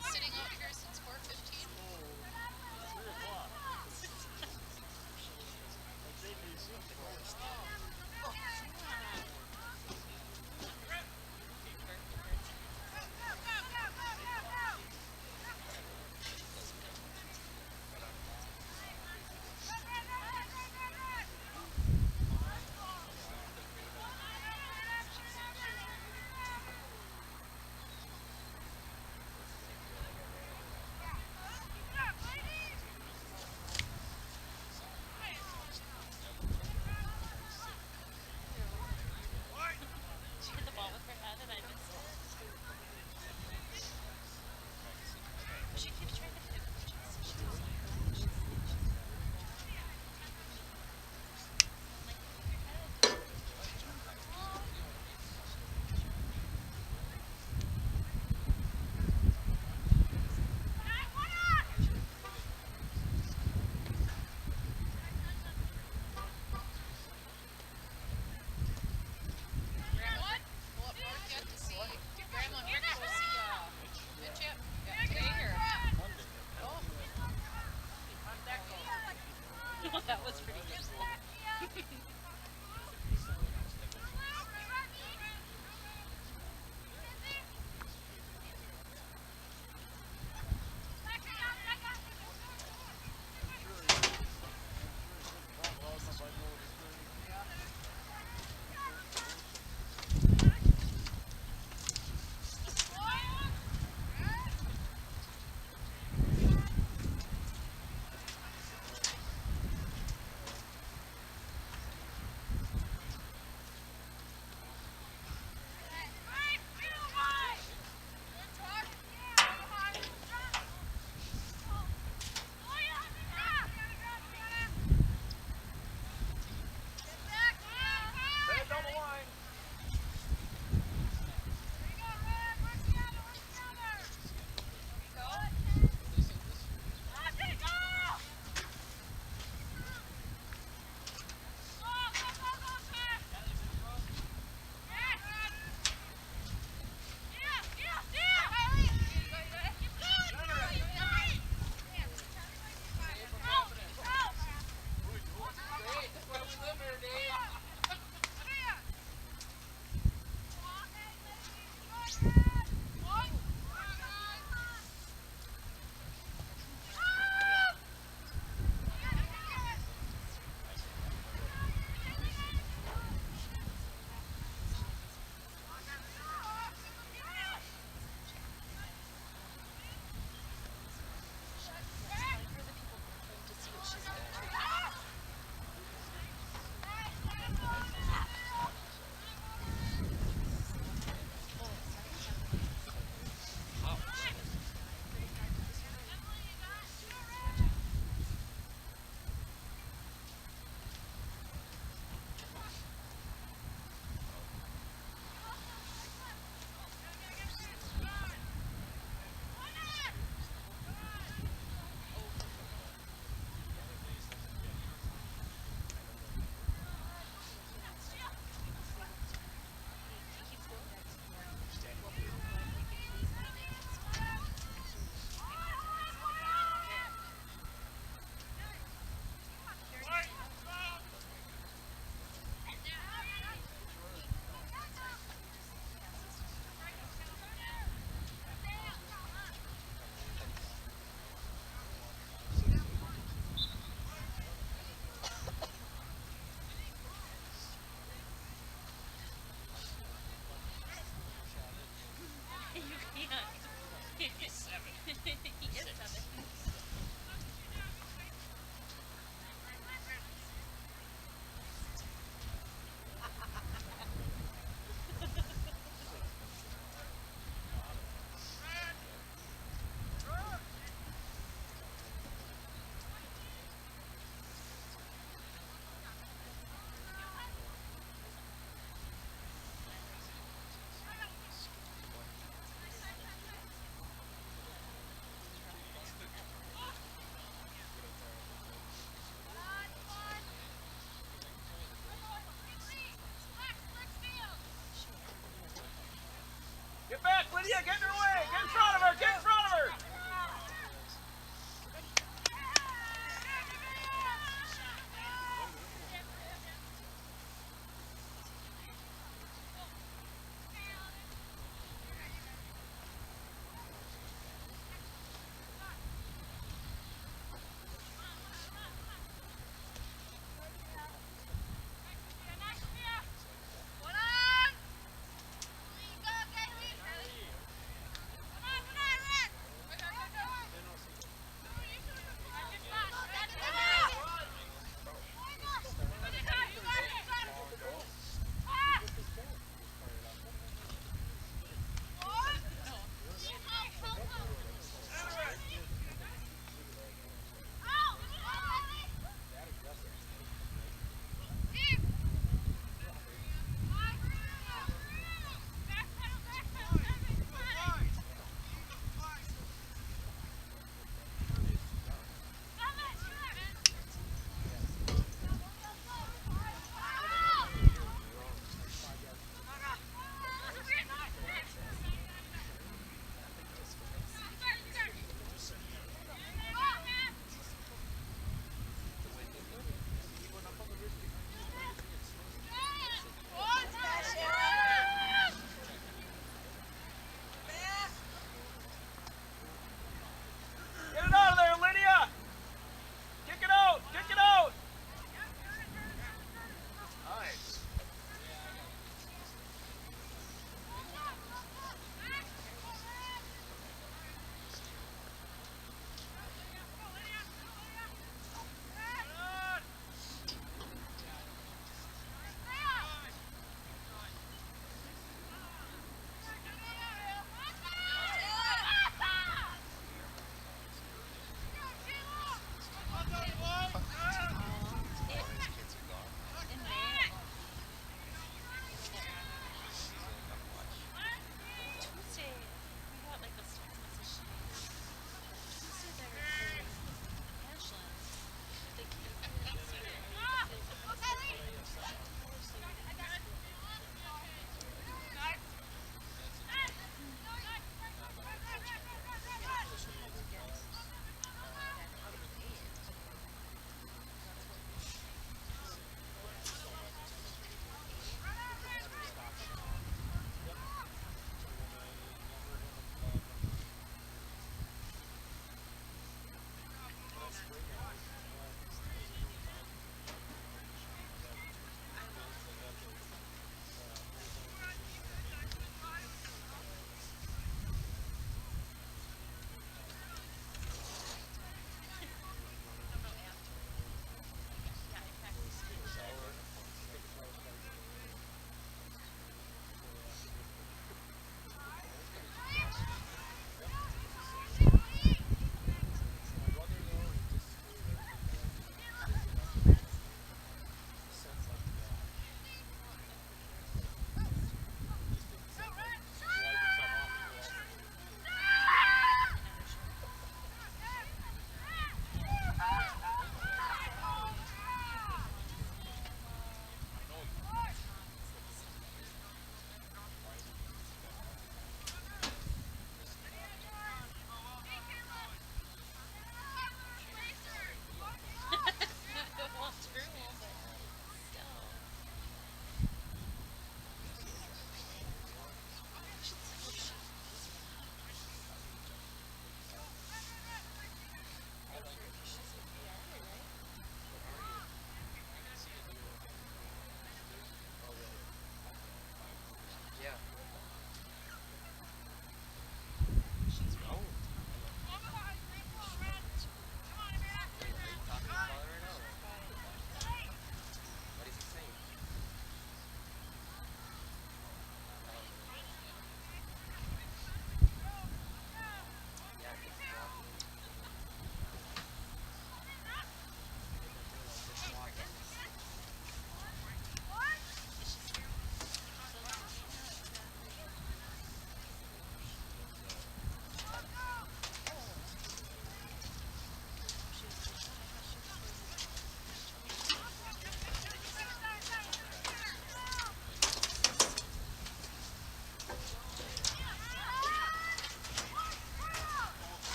sitting out here since 4:15. 3 o'clock. Like they do something.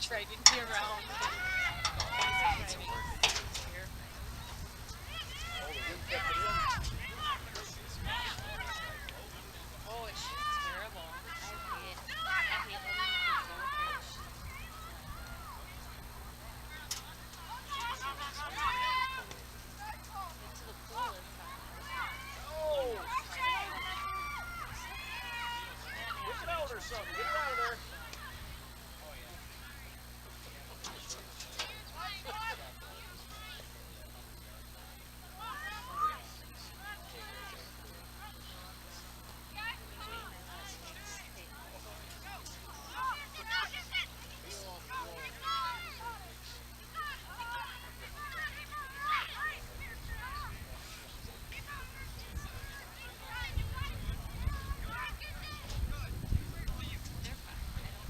driving me around. Driving here. Oh, the wind kept it in. Oh, she's terrible. I hate letting the kids go with her. Get to the pool and stuff. Oh! Kick it out or something. Get it out of there. They're fine. I don't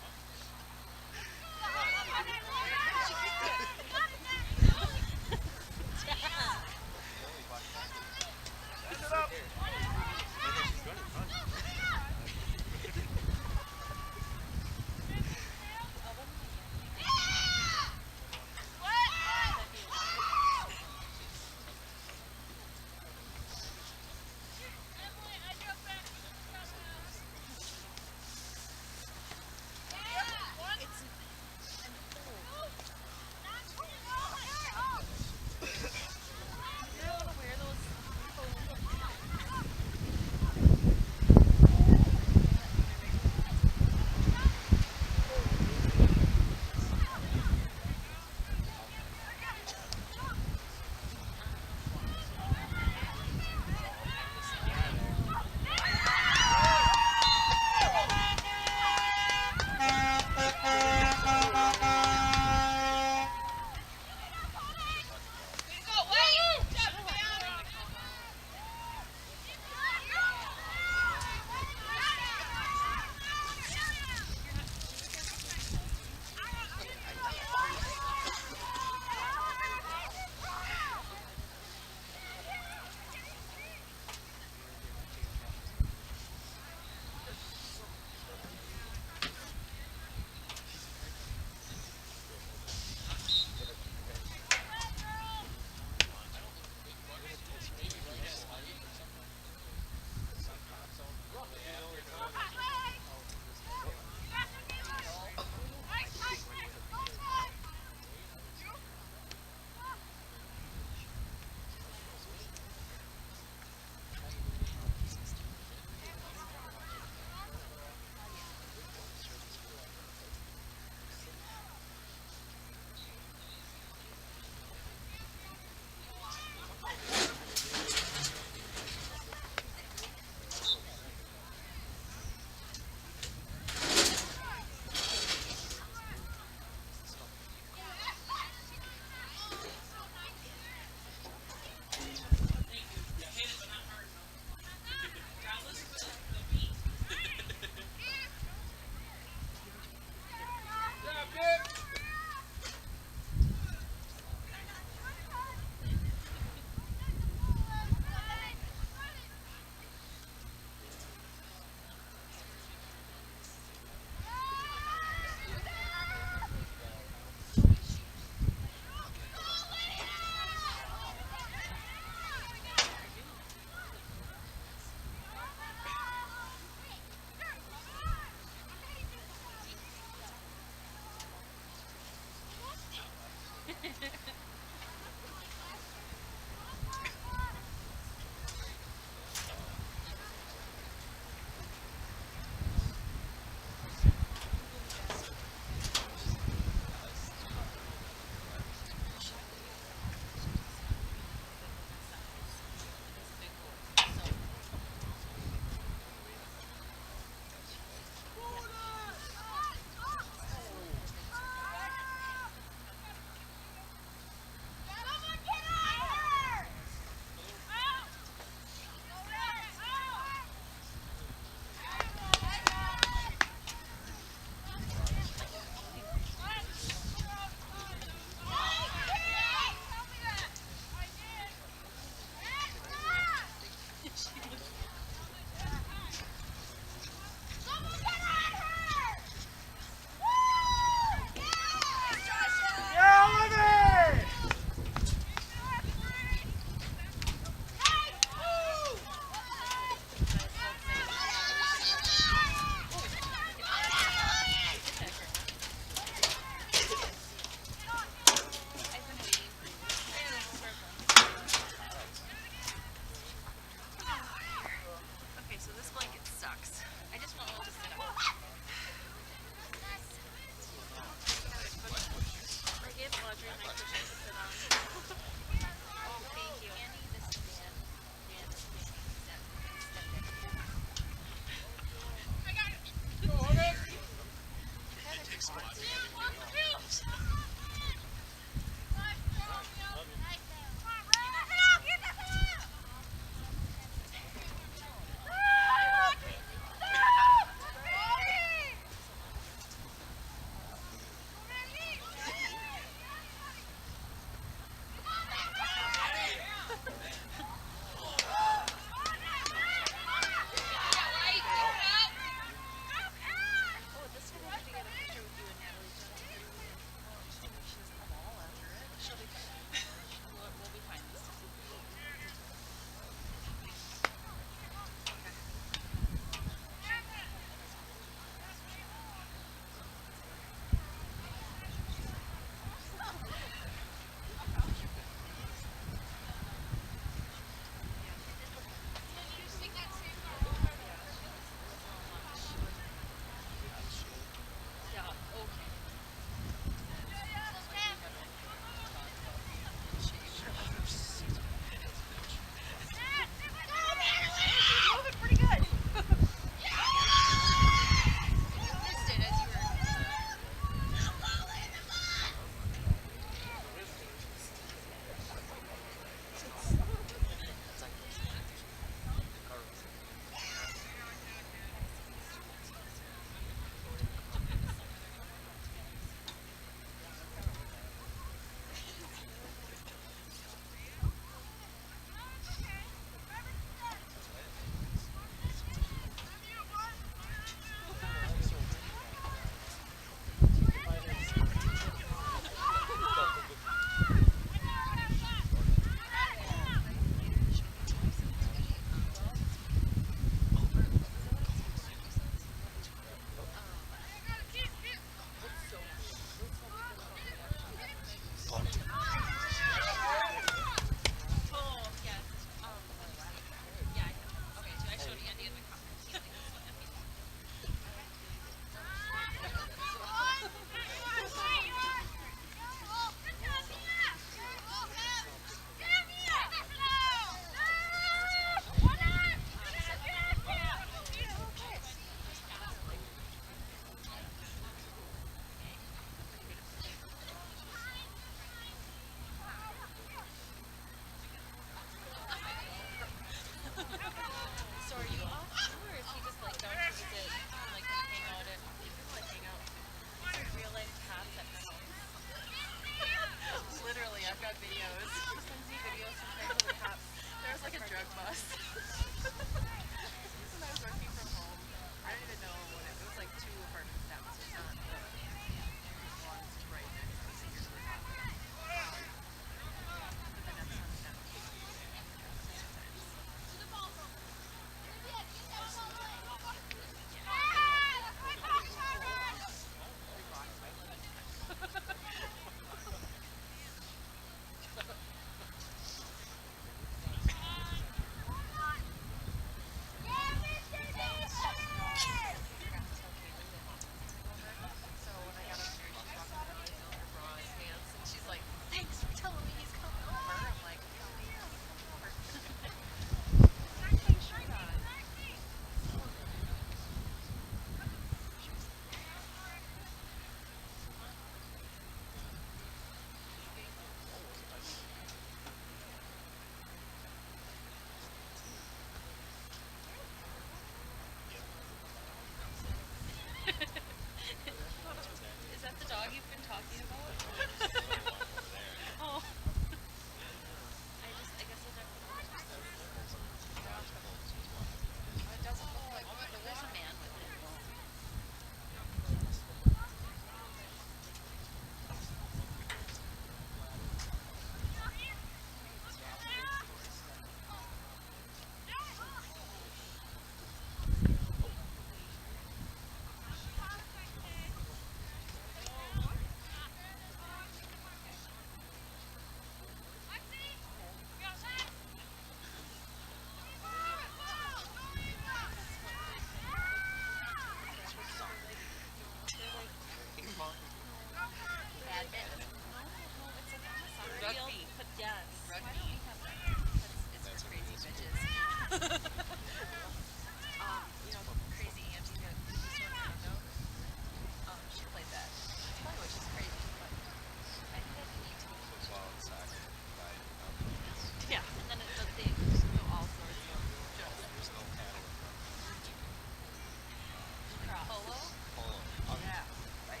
Yeah, right.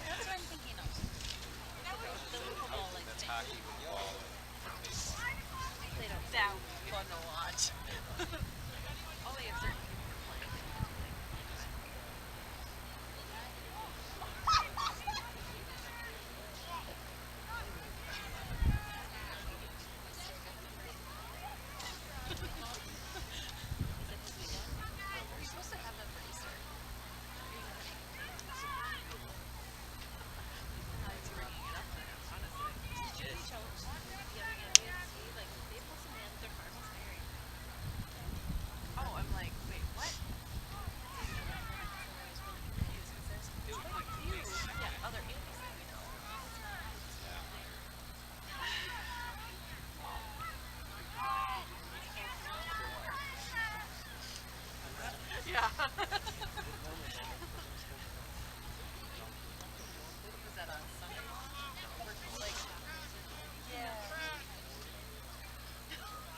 That's what I'm thinking of. The pickleball like thing. We played outside. That would be fun to watch. Only if certain people are playing it, usually. Is it this weekend? We're supposed to have them for Easter. How he's bringing it up there, honestly. Did you show the other Airbnb? Like they posted me on their farmhouse married. Oh, I'm like, wait, what? I didn't know that. And then I said I was really confused because there's quite a few other Andes that we know. It's not just there. Yeah. Was that on Sunday long? No, we're just like, Yeah.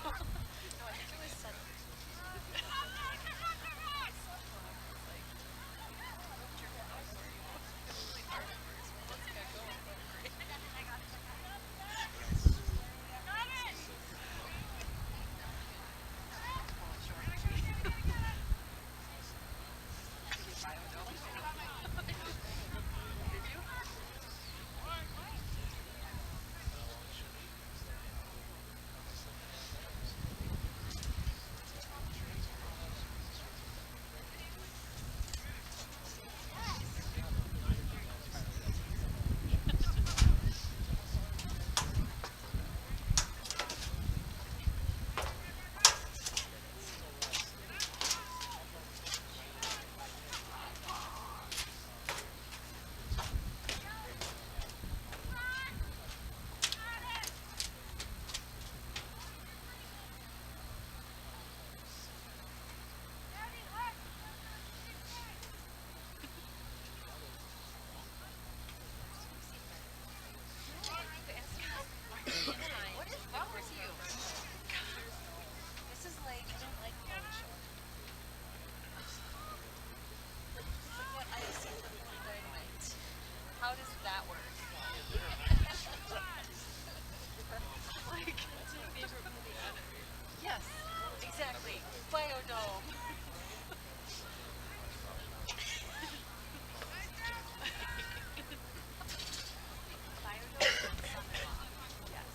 no, I think it was Sunday. Like, put your head up where you want. It was really hard at first, but once it got going, it went great. Oh, sure. Did you buy one? Did you? What is wrong with you? This is like, I don't like Polish shore. this is what I see from Dynamite. How does that work? Like, That's my favorite movie ever. yes, exactly. Biodome. Biodome and son-in-law. Yes.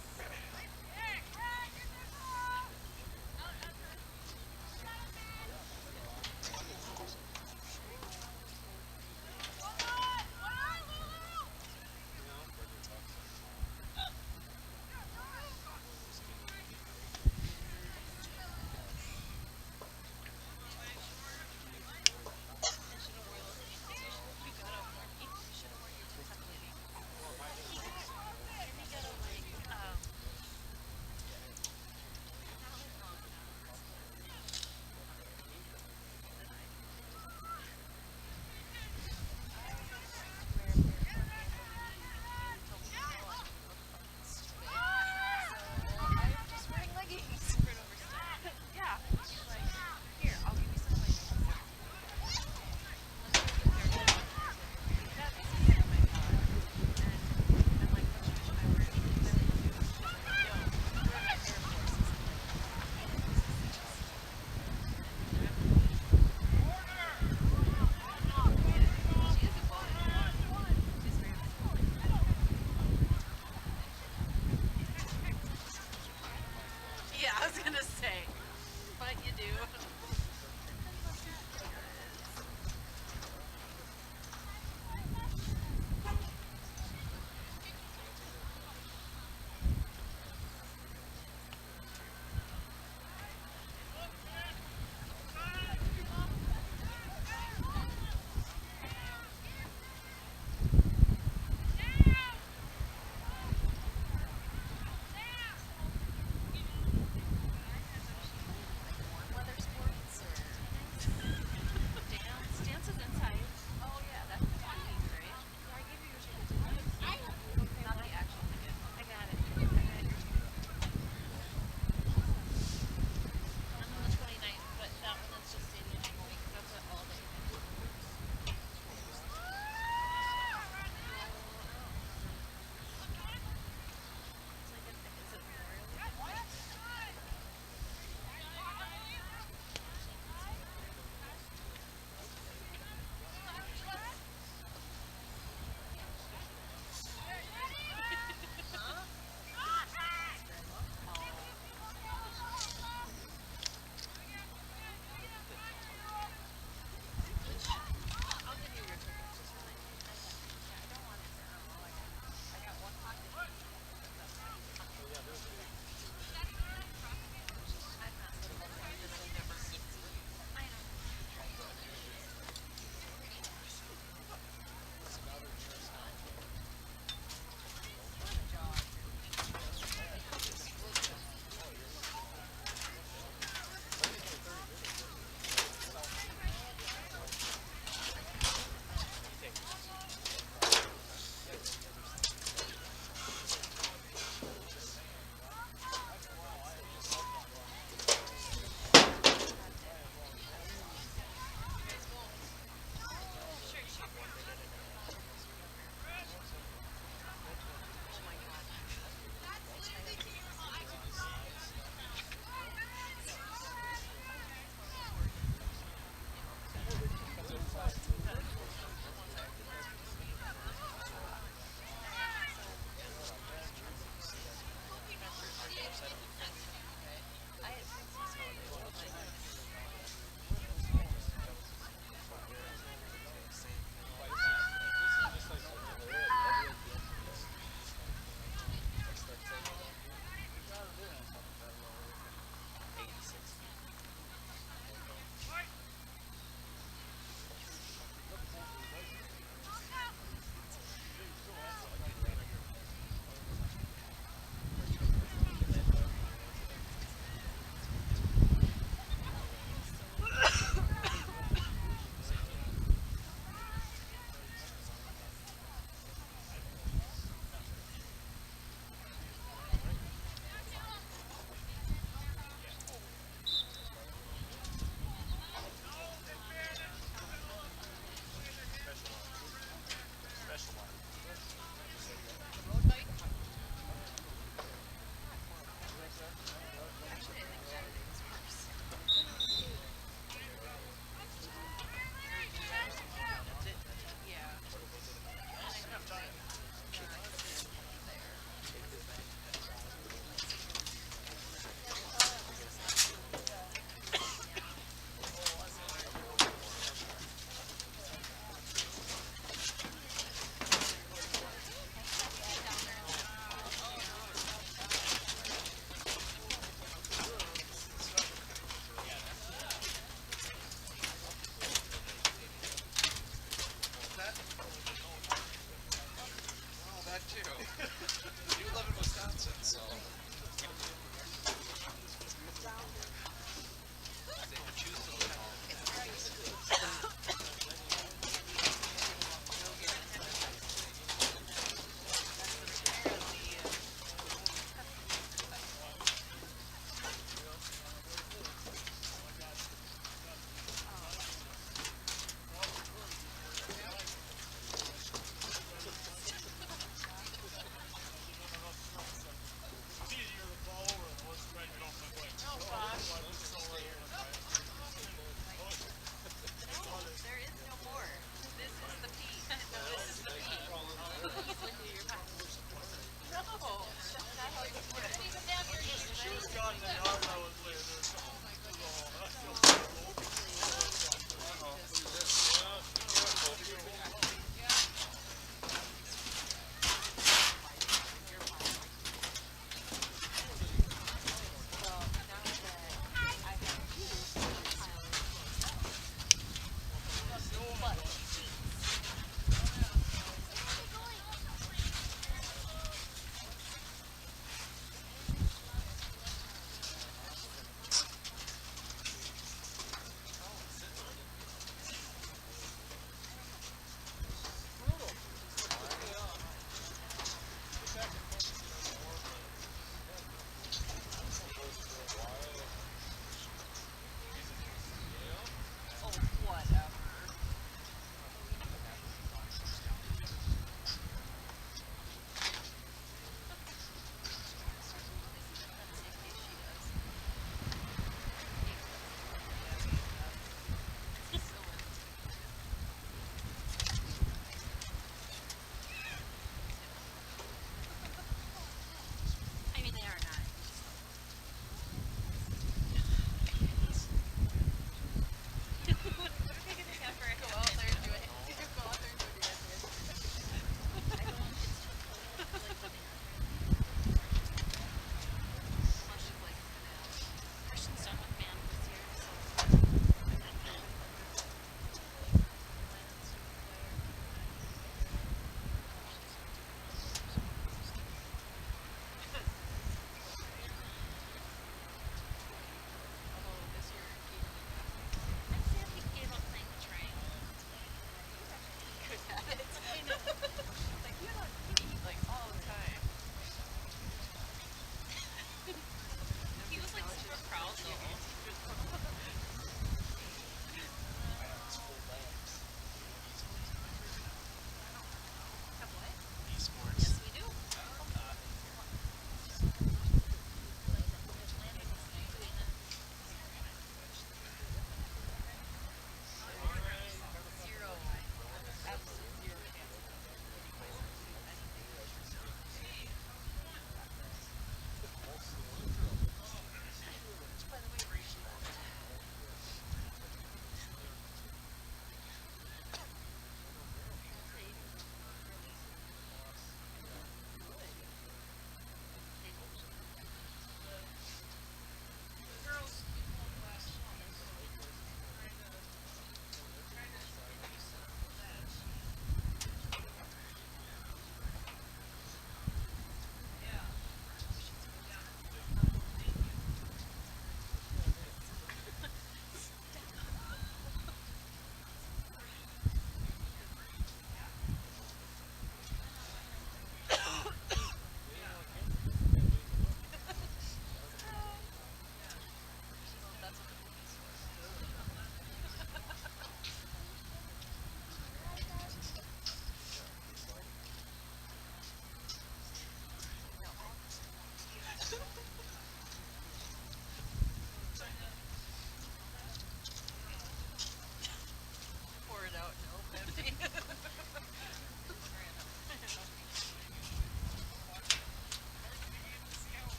I should have worn those panties. You got them for me. You should have worn your TikTok lady. Can we get them like not like long pants, I was like trying to wear a pair for Airbnb, and you told me no, I'm gonna look fucking stupid. So I'm just wearing leggings. super overstuffed. Yeah. She's like, here, I'll give you some leggings. Let me get a pair of leggings. That's kind of my thought. And I'm like, what should I wear? Anything that I do? She's like, no, we're in Air Forces. I'm like, this is such a stupid idea. She is a bully. She's very much a bully. Yeah, I was gonna say, but you do. Depends on who the player is. Warm weather sports.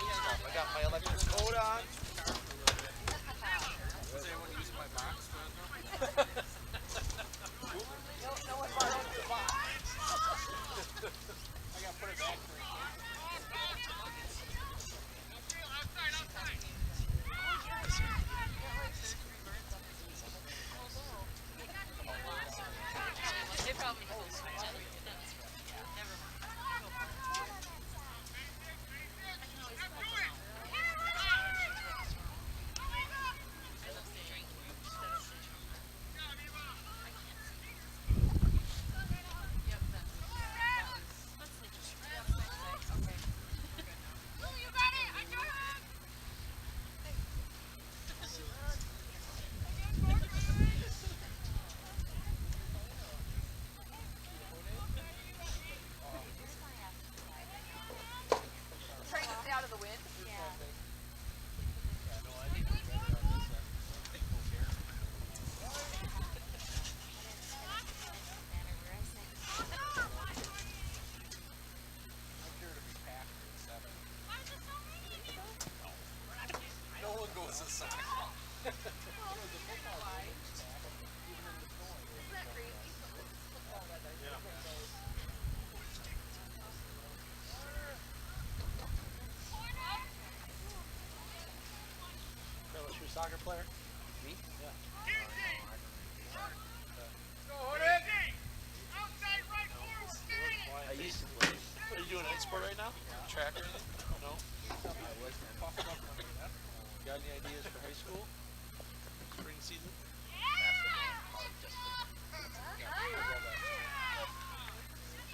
stuff. I got my electric coat on. Is anyone using my box right now? No one borrowed your box. I gotta put it back for you. They probably will switch it. That's right. Yeah, never mind. Go for it. I can always put them out. Unless they drink instead of sitting. I can't see. Yep, that's let's leave it. Yep, okay. We're good now. Trying to stay out of the wind? I'm sure to be packed at 7. No one goes to soccer. Isn't that crazy? Football weather. Carlos, you a soccer player? Me? Yeah. I used to play. Are you doing any sport right now? Track or anything? No? I was Got any ideas for high school? Spring season?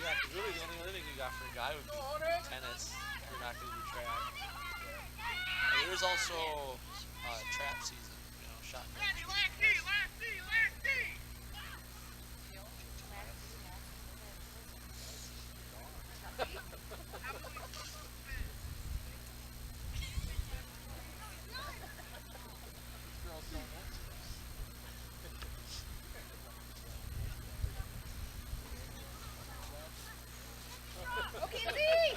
Yeah, because really the only other thing you got for a guy would be tennis. You're not going to do track. And there's also trap season, shot. Okay, see!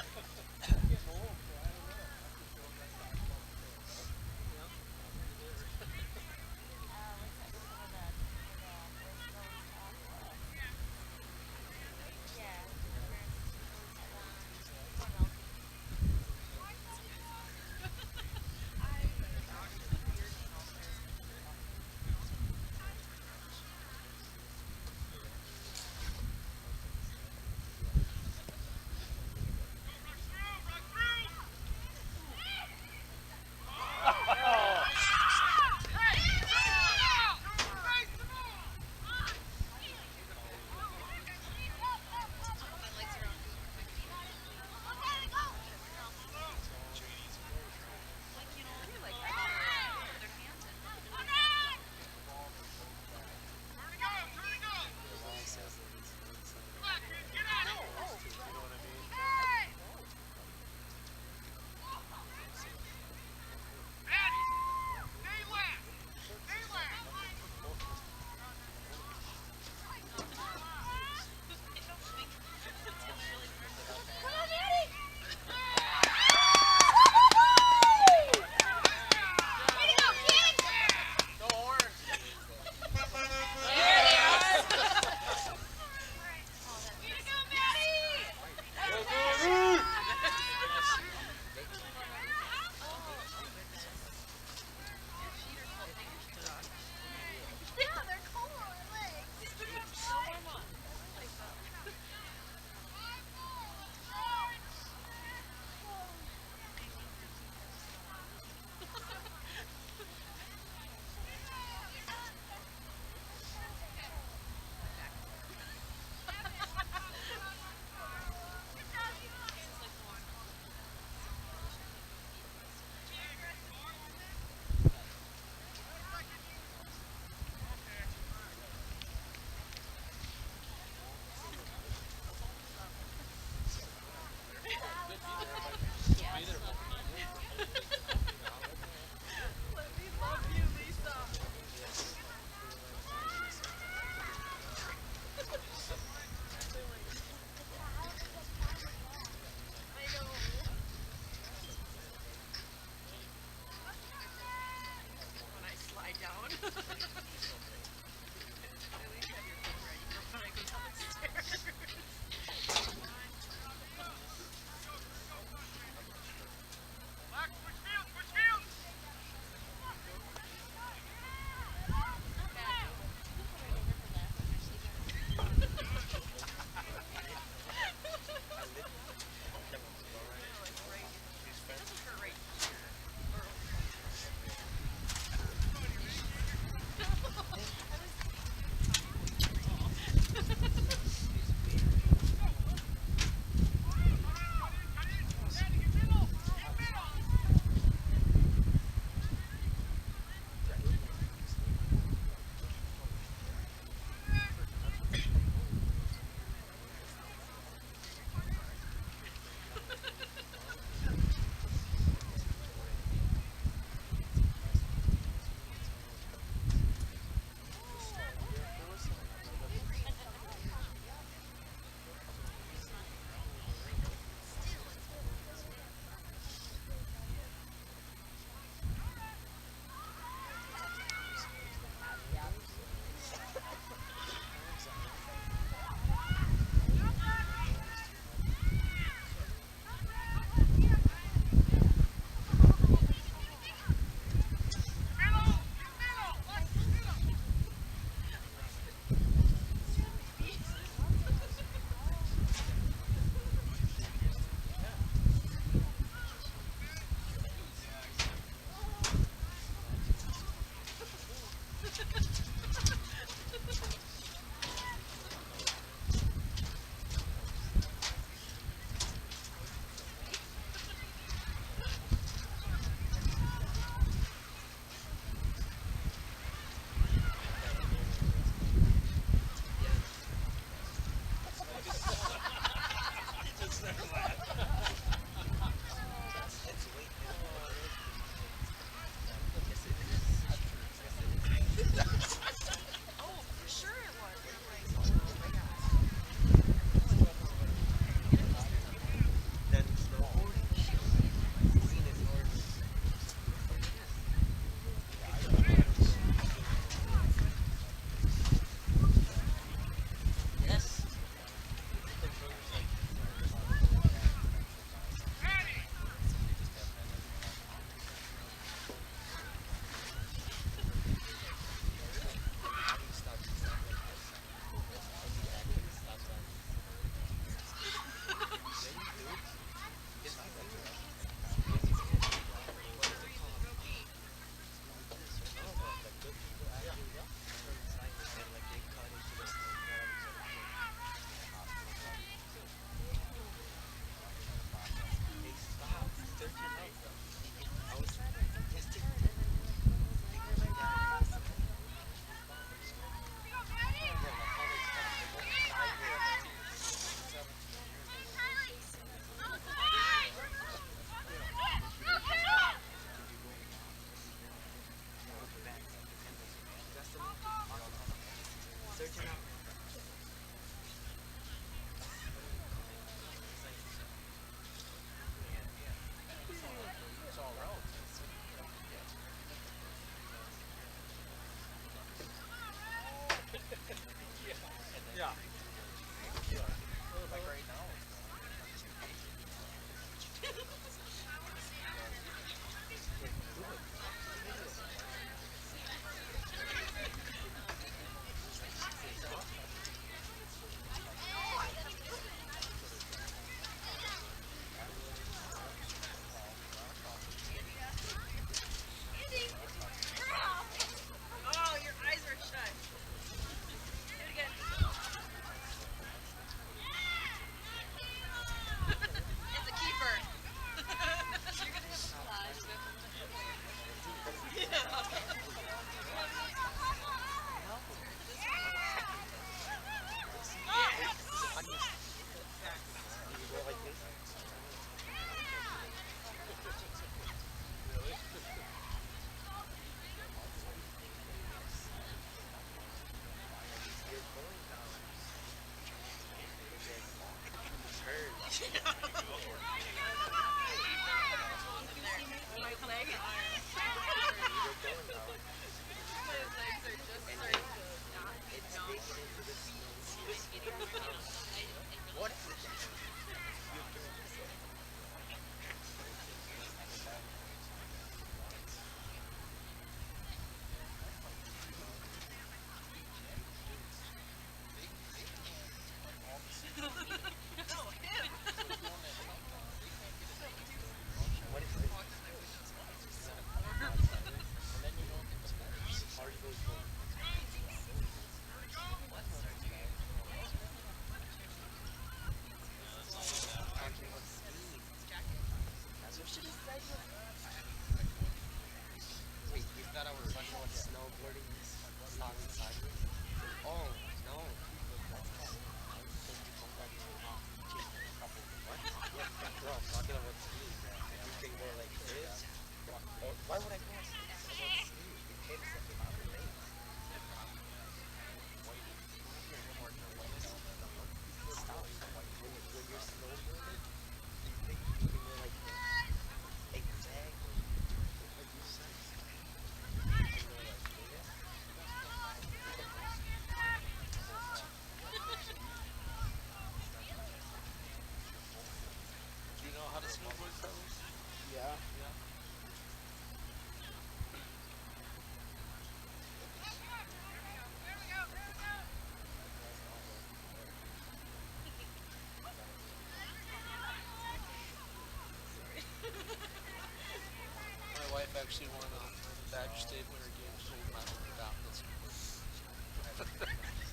actually won a Badger State Winter Games gold medal in downhill skiing.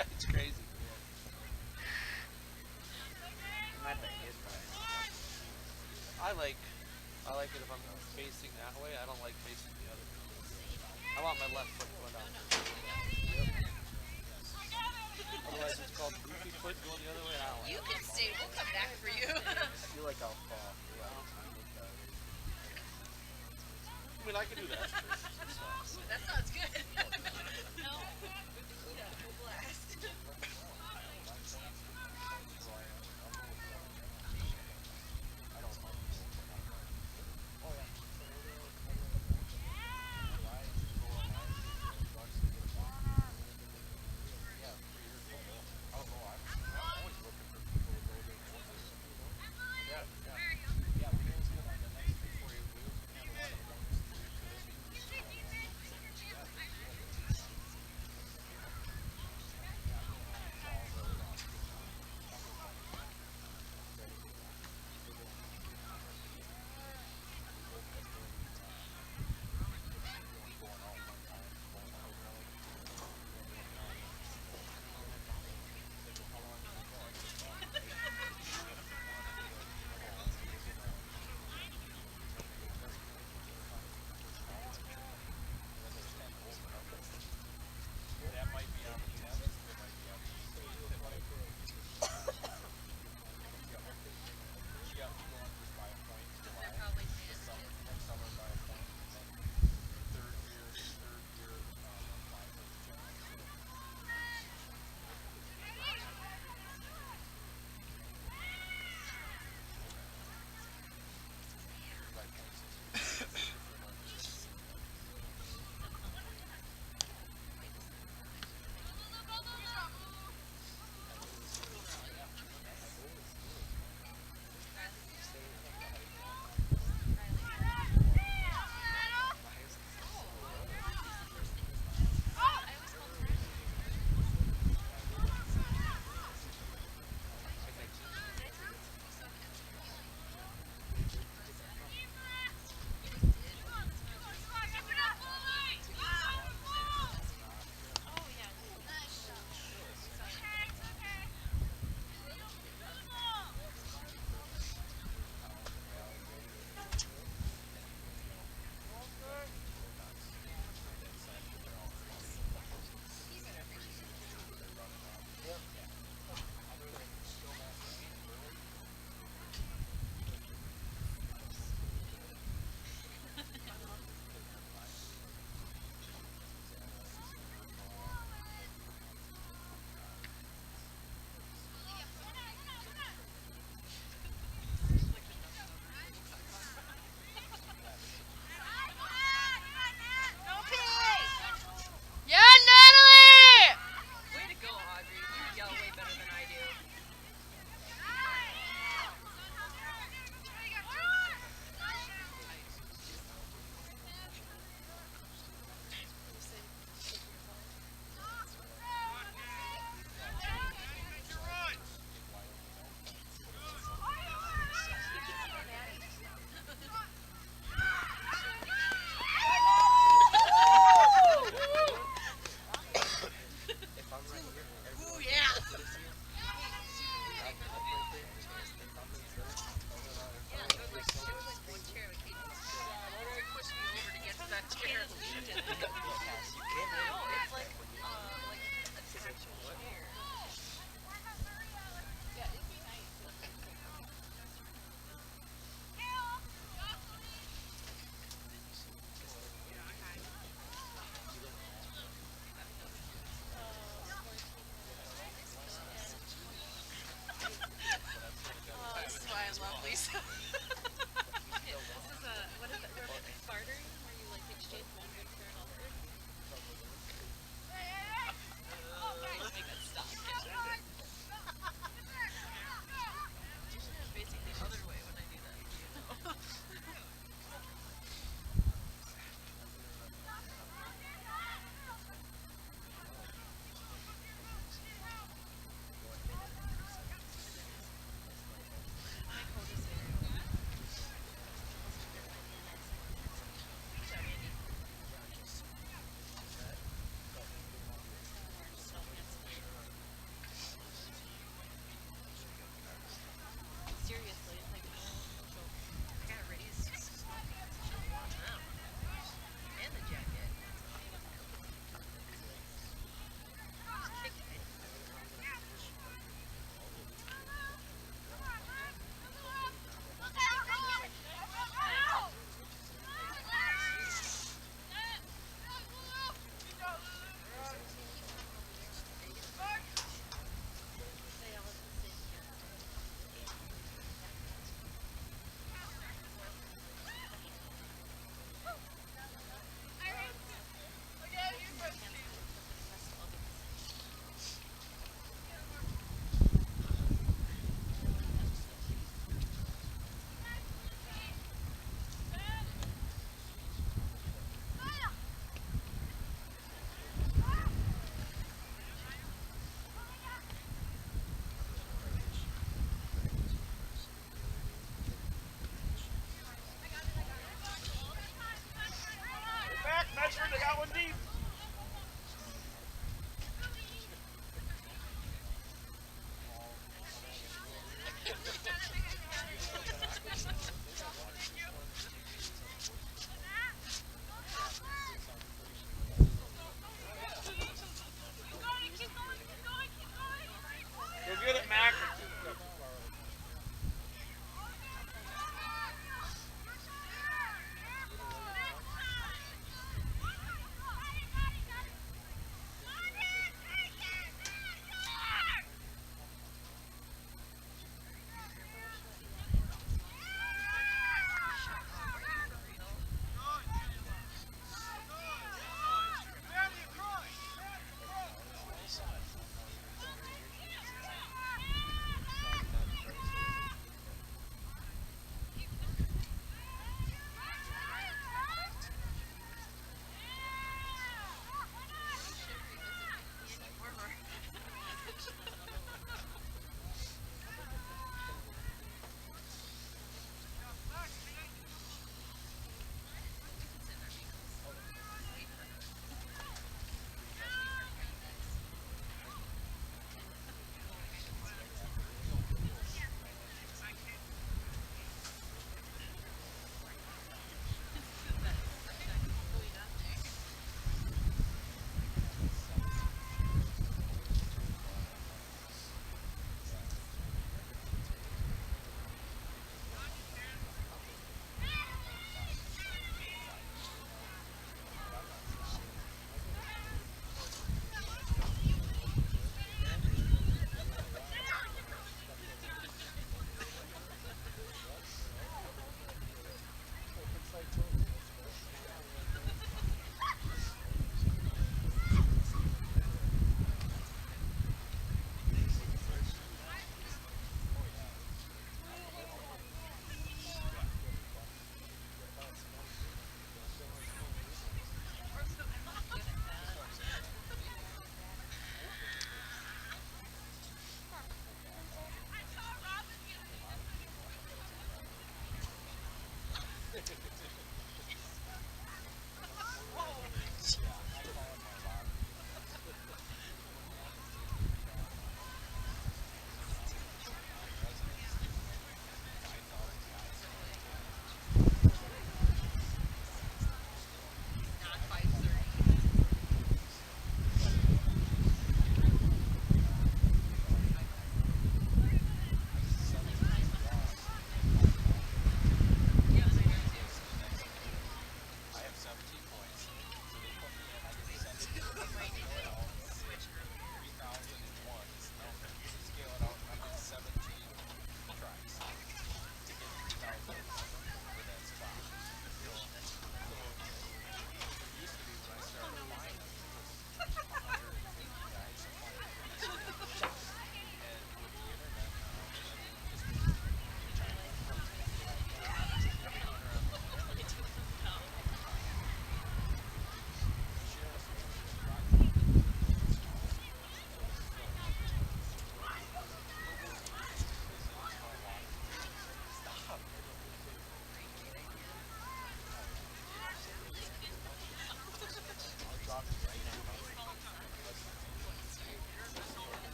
Yeah, it's crazy. Not that good, but I like it if I'm facing that way. I don't like facing the other way. I want my left foot going down. Otherwise, it's called goofy foot going the other way. I don't like You it. can stay. We'll come back for you. I feel like I'll fall. I mean, I can do that. That sounds good. No. Yeah, full blast. got one deep. Go get it, Mac.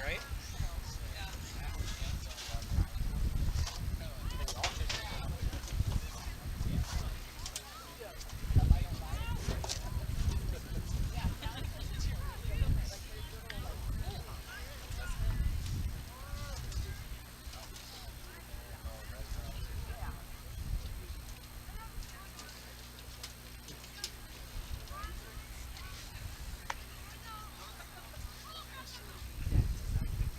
right? Actually, the deck does not give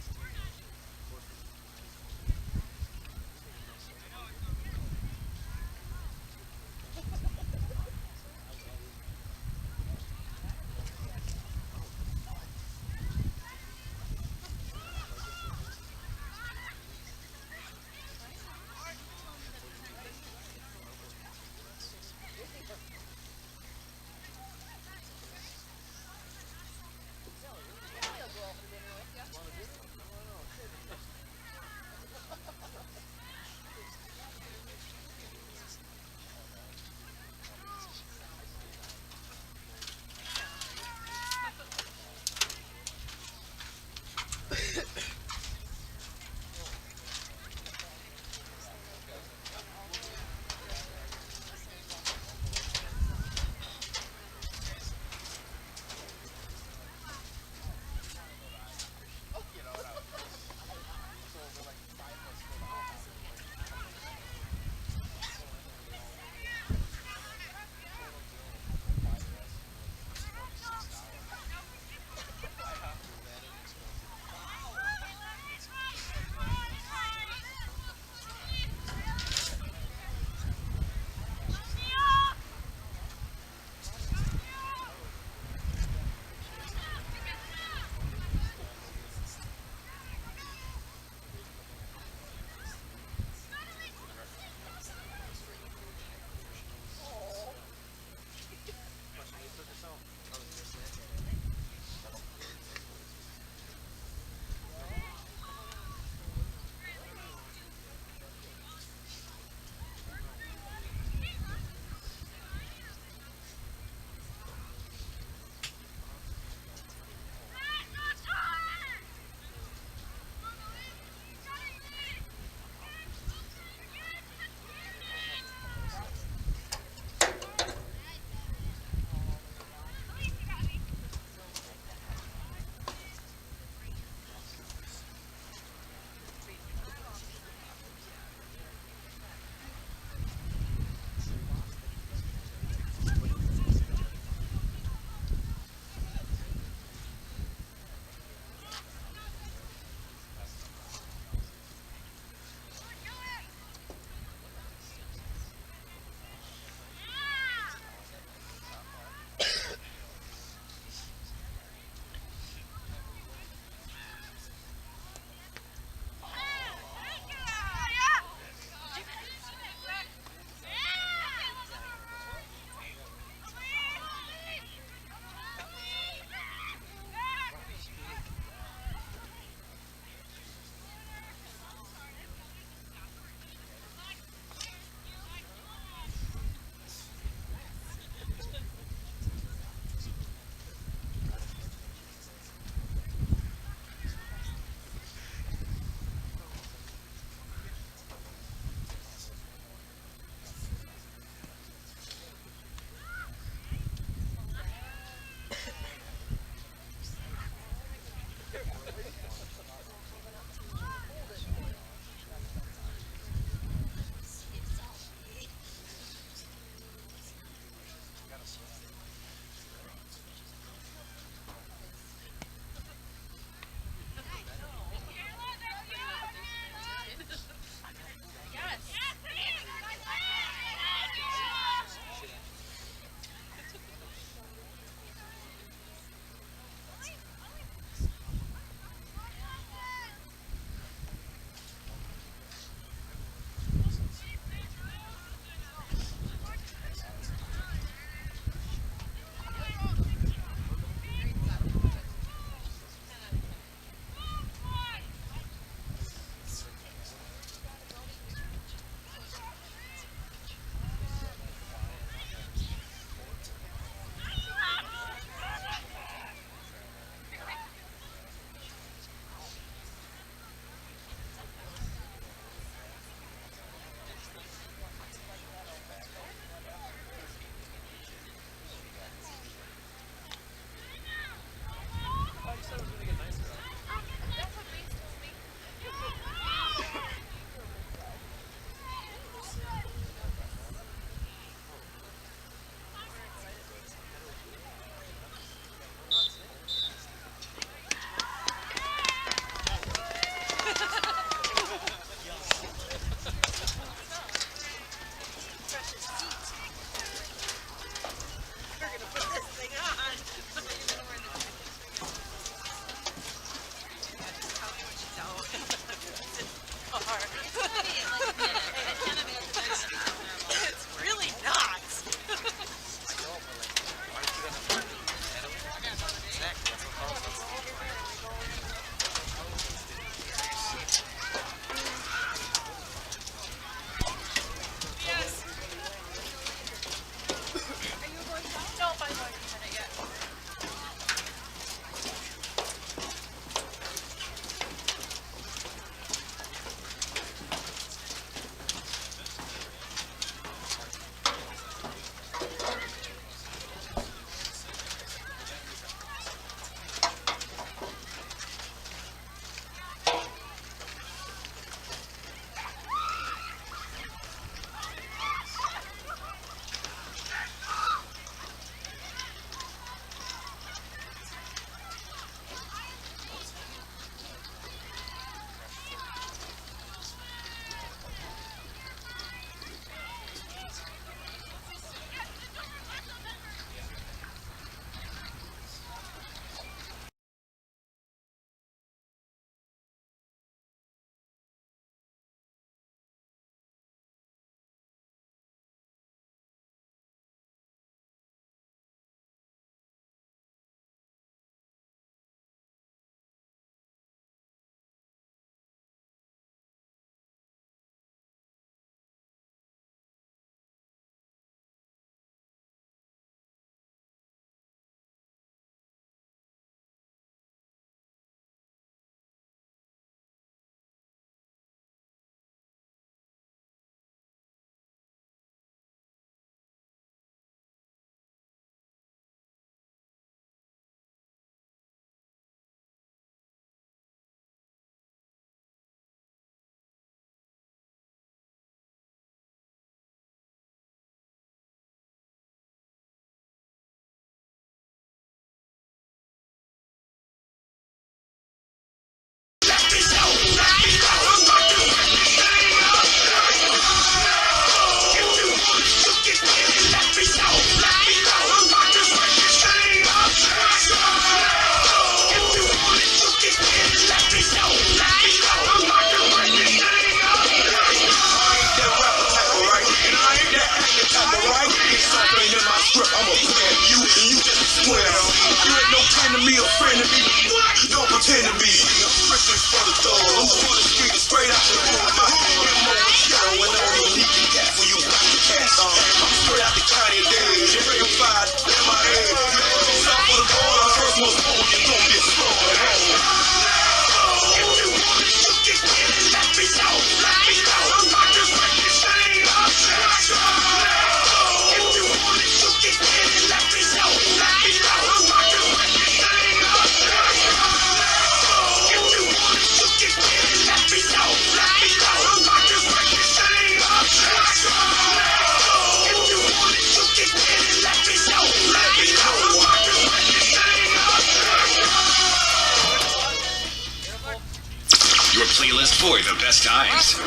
your playlist for the best times.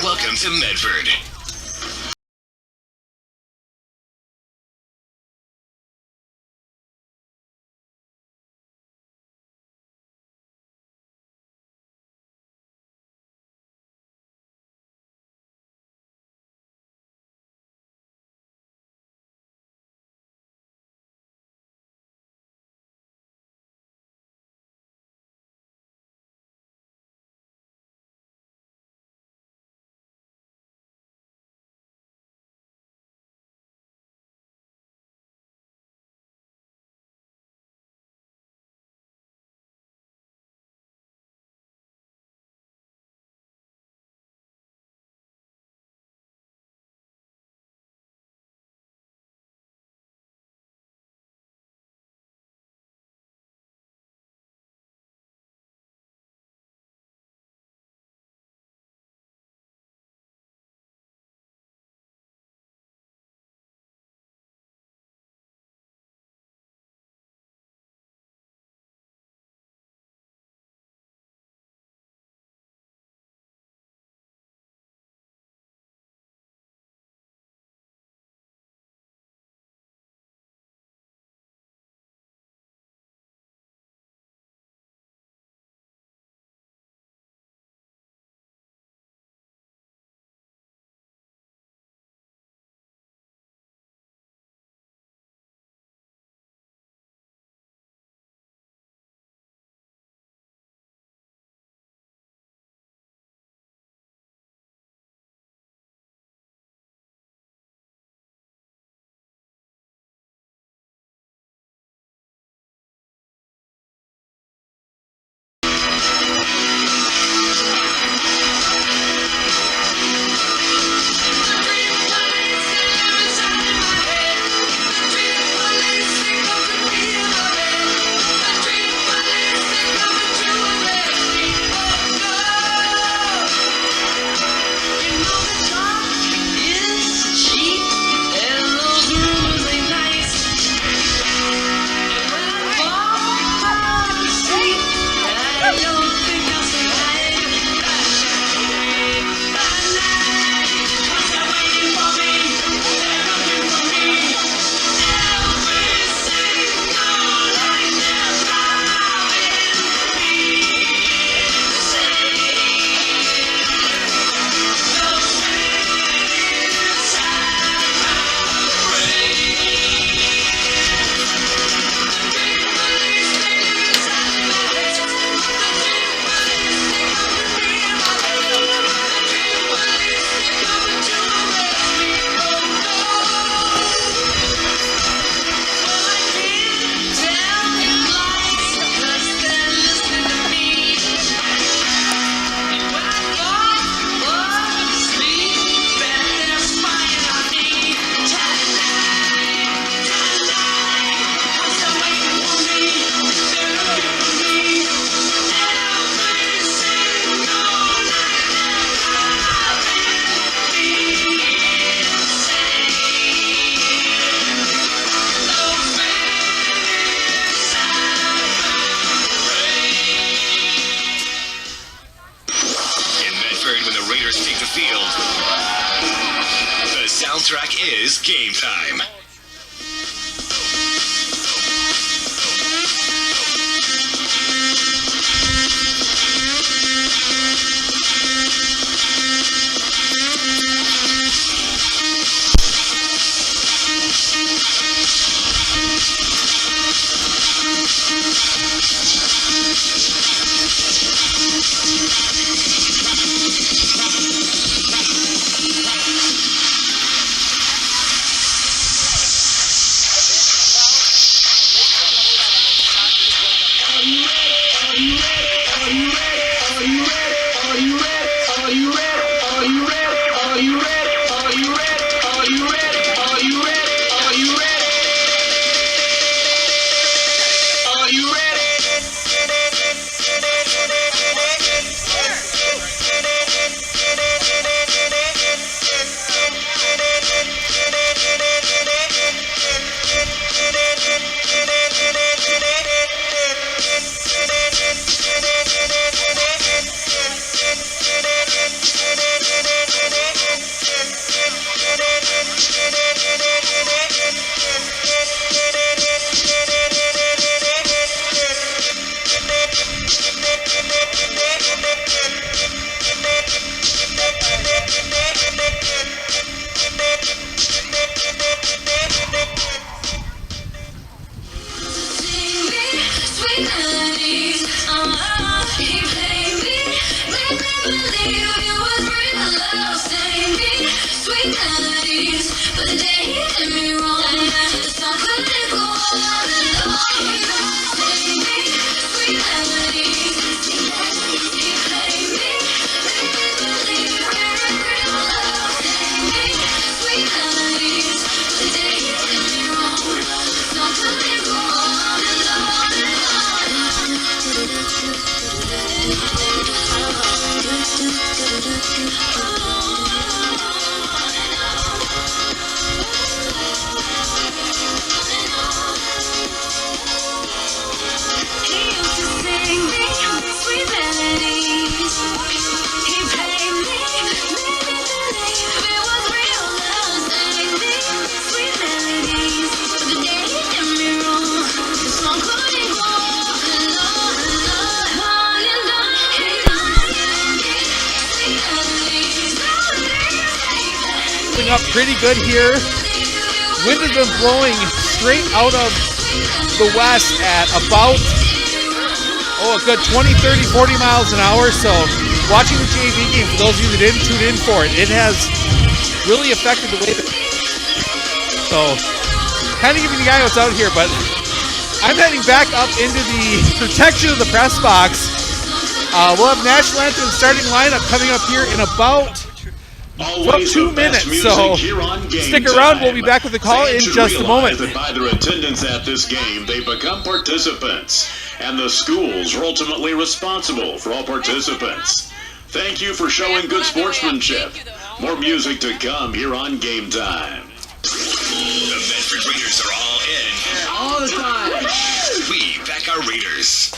Welcome to Medford. Soundtrack is Game Time. holding up pretty good here. Wind has been blowing straight out of the west at about, a good 20, 30, 40 miles an hour. So watching the JV game, for those of you that didn't tune in for it, it has really affected the way that. So kind of giving you guys what's out here, but I'm heading back up into the protection of the press box. We'll have National Anthem starting lineup coming up here in about 2 minutes. So stick around. We'll be back with the call in just a moment. That by their attendance at this game, they become participants, and the schools are ultimately responsible for all participants. Thank you for showing good sportsmanship. More music to come here on Game Time. The Medford Raiders are all in. All the time. We back our Raiders.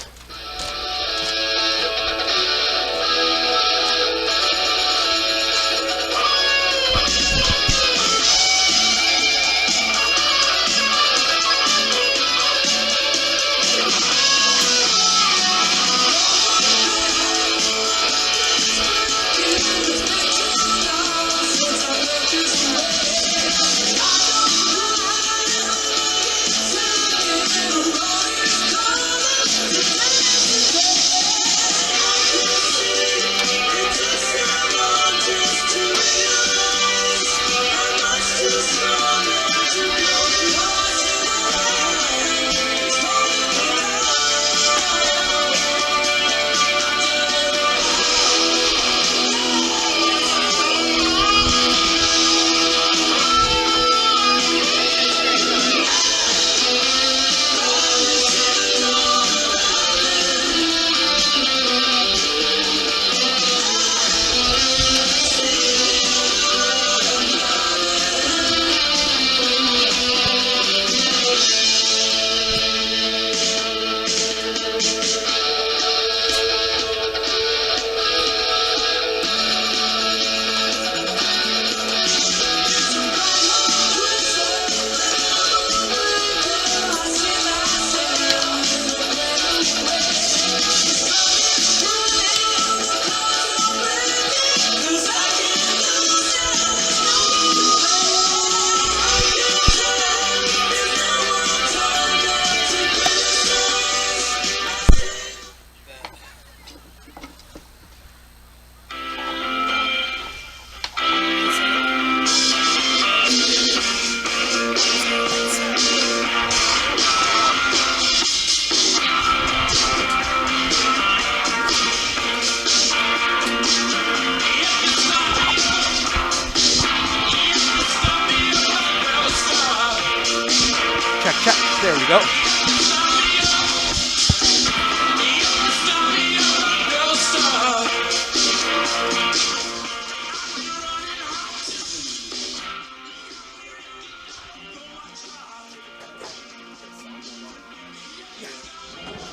There we go.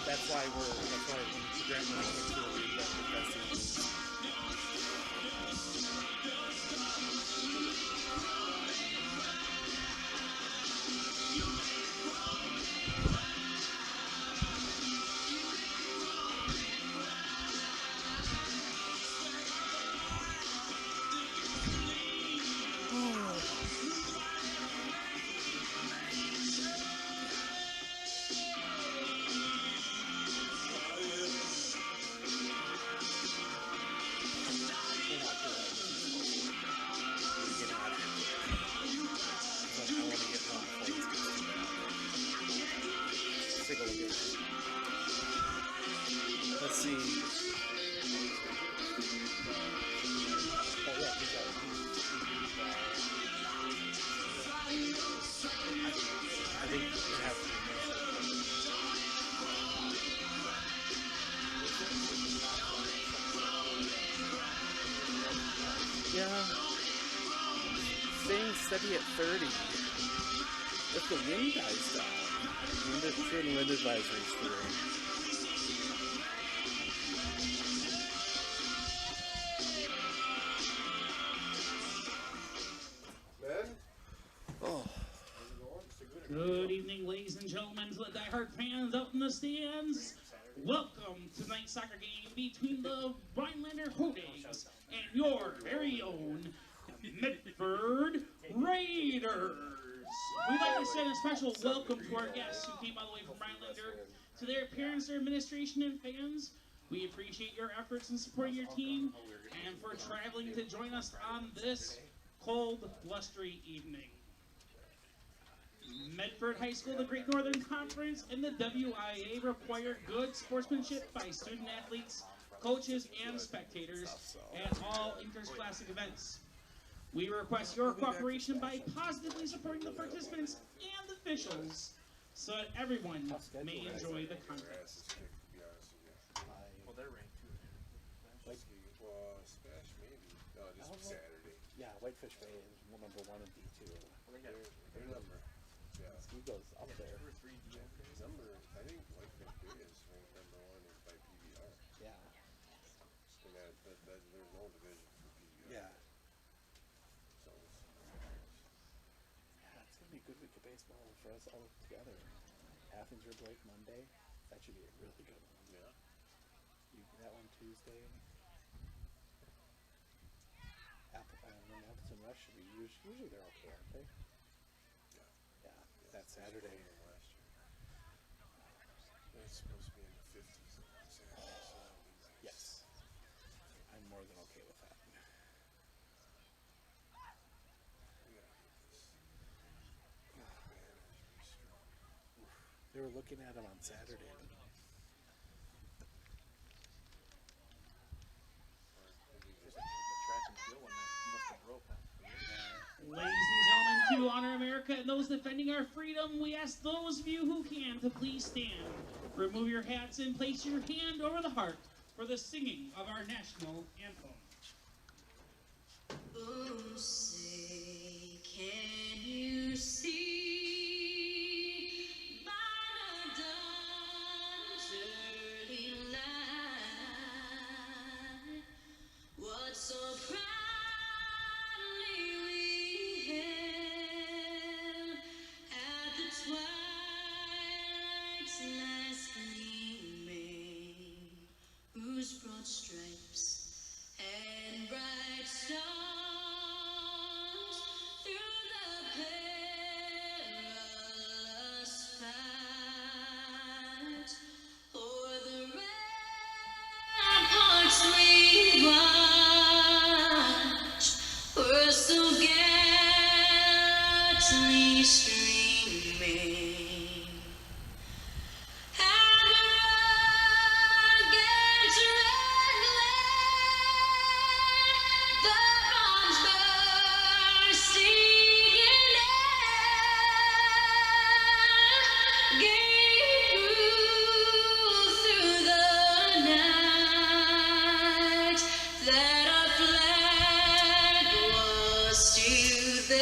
That's why when Grant came through, let's see. Oh yeah, I think it has to be. Yeah, staying steady at 30. If the wind dies down, certain wind advisories today. Good evening, ladies and gentlemen, to the diehard fans out in the stands. Welcome to tonight's soccer game between the Rhinelander Hootings and your very own Medford Medford Raiders. We'd like to send a special welcome to our guests who came all the way from Rhinelander. To their parents, their administration, and fans, we appreciate your efforts in supporting your team and for traveling to join us on this cold, blustery evening. Medford High School, the Great Northern Conference, and the WIA require good sportsmanship by student athletes, coaches, and spectators at all interscholastic events. We request your cooperation by positively supporting the participants and officials so that everyone may enjoy the contest. Well, they're ranked too. Well, Smash maybe. No, just Saturday. Yeah, Whitefish Bay is number 1 and D2. Their number. Yeah. Eagles up there. Number, I think Whitefish Bay is ranked number 1 by PBR. Yeah. And there's no division for PBR. Yeah. So Yeah, it's going to be a good week of baseball for us all together. Athens or Blake Monday. That should be a really good one. yeah. That one Tuesday. Appleton Rush should be usually they're okay, aren't they? Yeah. Yeah. That Saturday. Last year. It's supposed to be in the 50s on Saturday, so that'll be nice. Yes. I'm more than okay with that. We gotta get this. Banners restrung. They were looking at them on Saturday. Or maybe just The track and field one that must have broke, huh? Ladies and gentlemen, to honor America and those defending our freedom, we ask those of you who can to please stand. Remove your hats and place your hand over the heart for the singing of our national anthem. Oh, say, can you see by the dawn's early light what so proudly we hailed at the twilight's last gleaming, whose broad stripes and bright stars through the perilous fight o'er the ramparts we watch were so gallantly streaming. And the rugged red glare, the bombs bursting in air, gave proof through the night that our flag was still there.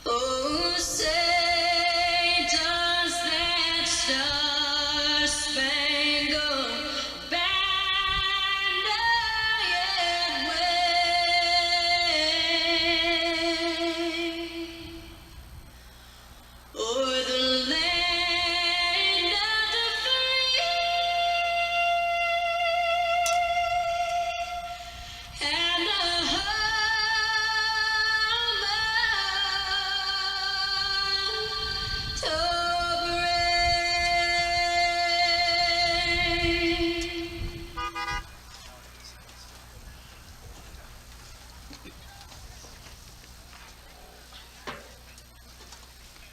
Oh, say does that star-spangled banner yet wave o'er the land of the free and the home of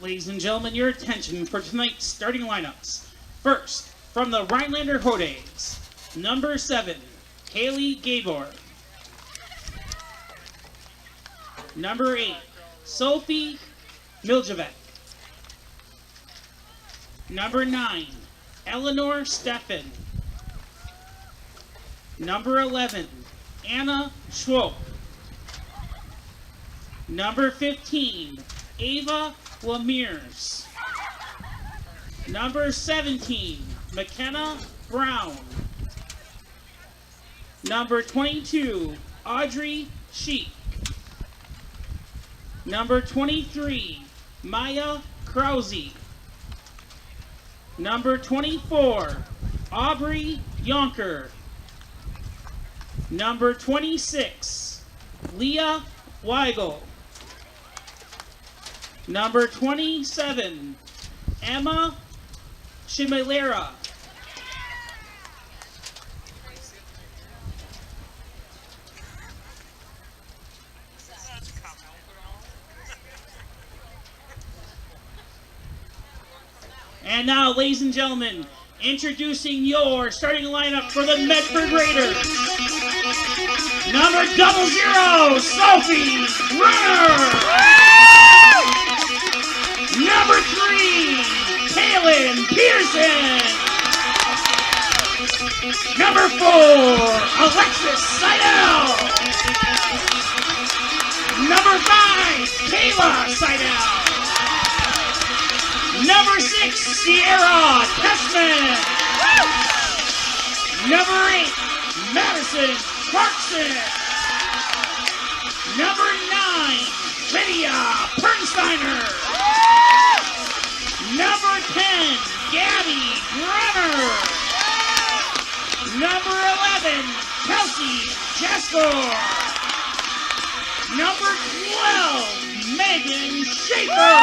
Ladies and gentlemen, your attention for tonight's starting lineups. First, from the Rhinelander Hodays, number 7, Haley Gabor. Number 8, Sophie Miljavec. Number 9, Eleanor Steffen. Number 11, Anna Schwok. Number 15, Ava Lemiers. Number 17, McKenna Brown. Number 22, Audrey Sheik. Number 23, Maya Krause. Number 24, Aubrey Yonker. Number 26, Leah Weigel. Number 27, Emma Chimilera. And now, ladies and gentlemen, introducing your starting lineup for the Medford Raiders. Number 00, Sophie Runner. Number 3, Kaylin Pearson. Number 4, Alexis Seidel. Number 5, Kayla Seidel. Number 6, Sierra Tessman. Number 8, Madison Clarkson. Number 9, Lydia Pernsteiner. Number 10, Gabby Brenner. Number 11, Kelsey Jasper. Number 12, Megan Schaefer.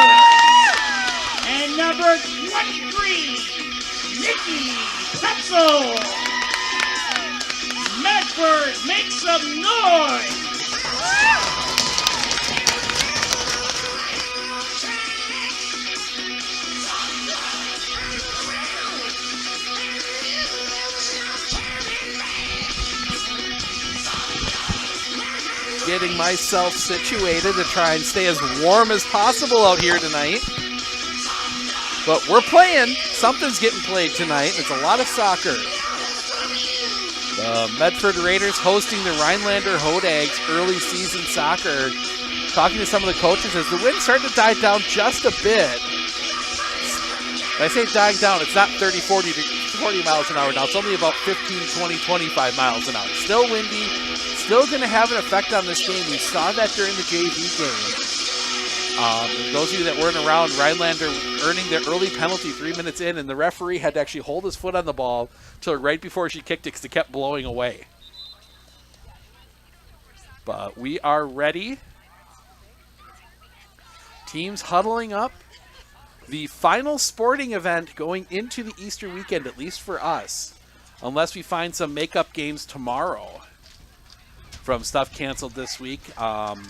And number 23, Nikki Petzel. Medford, make some noise! Getting myself situated to try and stay as warm as possible out here tonight. But we're playing. Something's getting played tonight. It's a lot of soccer. The Medford Raiders hosting the Rhinelander Hodags early season soccer. Talking to some of the coaches as the wind's starting to die down just a bit. When I say dying down, it's not 30, 40 miles an hour now. It's only about 15, 20, 25 miles an hour. Still windy. Still going to have an effect on this game. We saw that during the JV game. Those of you that weren't around, Rhinelander earning their early penalty 3 minutes in, and the referee had to actually hold his foot on the ball till right before she kicked it because it kept blowing away. But we are ready. Teams huddling up. The final sporting event going into the Easter weekend, at least for us, unless we find some makeup games tomorrow from stuff canceled this week.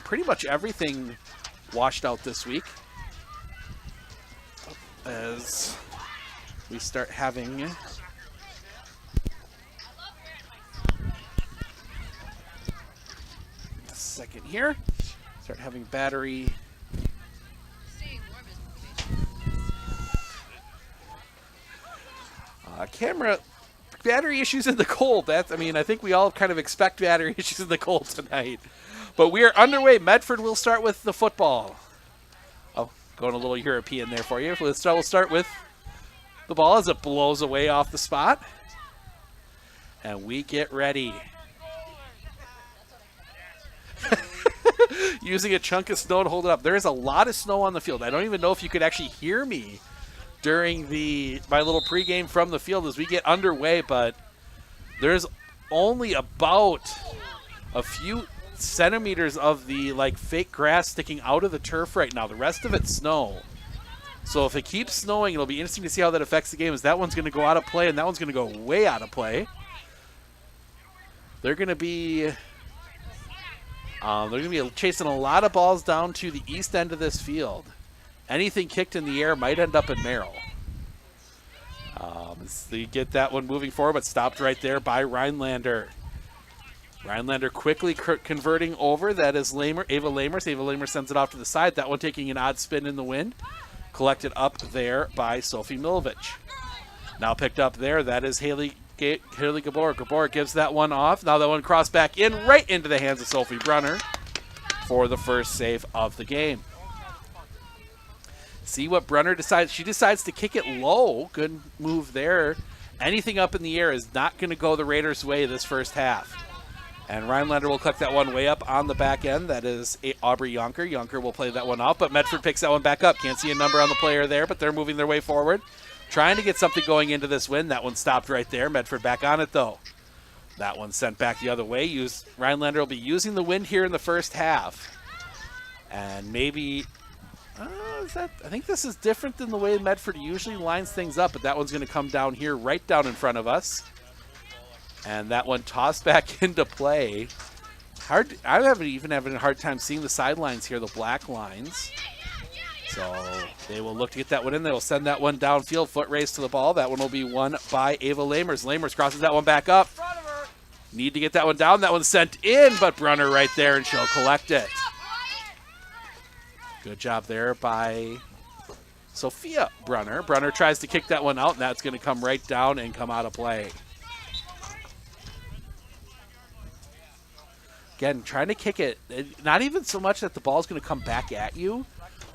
Pretty much everything washed out this week as we start having a second here. Start having battery. Camera battery issues in the cold. I think we all kind of expect battery issues in the cold tonight. But we are underway. Medford will start with the football. Oh, going a little European there for you. We'll start with the ball as it blows away off the spot. And we get ready. Using a chunk of snow to hold it up. There is a lot of snow on the field. I don't even know if you could actually hear me during my little pregame from the field as we get underway, but there's only about a few centimeters of the fake grass sticking out of the turf right now. The rest of it's snow. So if it keeps snowing, it'll be interesting to see how that affects the game, as that one's going to go out of play and that one's going to go way out of play. They're going to be chasing a lot of balls down to the east end of this field. Anything kicked in the air might end up in Merrill. So you get that one moving forward, but stopped right there by Rhinelander. Rhinelander quickly converting over. That is Ava Lamers. Ava Lamers sends it off to the side. That one taking an odd spin in the wind. Collected up there by Sophie Milovich. Now picked up there. That is Haley Gabor. Gabor gives that one off. Now that one crossed back in right into the hands of Sophie Brunner for the first save of the game. See what Brunner decides. She decides to kick it low. Good move there. Anything up in the air is not going to go the Raiders' way this first half. And Rhinelander will collect that one way up on the back end. That is Aubrey Yonker. Yonker will play that one off, but Medford picks that one back up. Can't see a number on the player there, but they're moving their way forward. Trying to get something going into this win. That one stopped right there. Medford back on it, though. That one sent back the other way. Rhinelander will be using the wind here in the first half. And maybe, I think this is different than the way Medford usually lines things up, but that one's going to come down here, right down in front of us. And that one tossed back into play. I haven't even having a hard time seeing the sidelines here, the black lines. So they will look to get that one in. They will send that one downfield, foot race to the ball. That one will be won by Ava Lamers. Lamers crosses that one back up. Need to get that one down. That one's sent in, but Brunner right there, and she'll collect it. Good job there by Sophia Brunner. Brunner tries to kick that one out, and that's going to come right down and come out of play. Again, trying to kick it, not even so much that the ball's going to come back at you,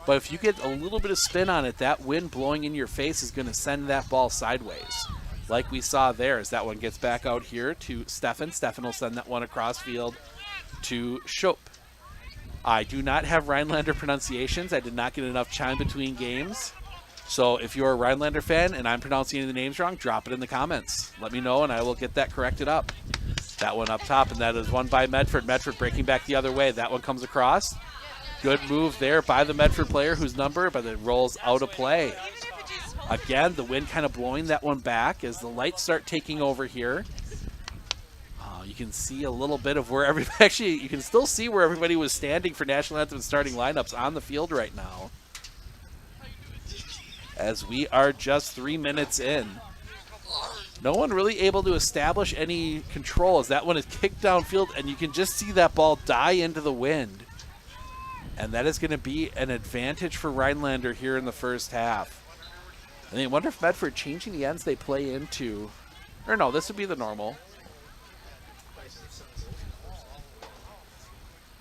but if you get a little bit of spin on it, that wind blowing in your face is going to send that ball sideways. Like we saw there as that one gets back out here to Stefan. Stefan will send that one across field to Shope. I do not have Rhinelander pronunciations. I did not get enough chime between games. So if you're a Rhinelander fan and I'm pronouncing any of the names wrong, drop it in the comments. Let me know and I will get that corrected up. That one up top, and that is won by Medford. Medford breaking back the other way. That one comes across. Good move there by the Medford player whose number, but it rolls out of play. Again, the wind kind of blowing that one back as the lights start taking over here. You can see a little bit of where everybody, actually, you can still see where everybody was standing for national anthem starting lineups on the field right now. As we are just 3 minutes in. No one really able to establish any control as that one is kicked downfield, and you can just see that ball die into the wind. And that is going to be an advantage for Rhinelander here in the first half. And I wonder if Medford changing the ends they play into. Or no, this would be the normal.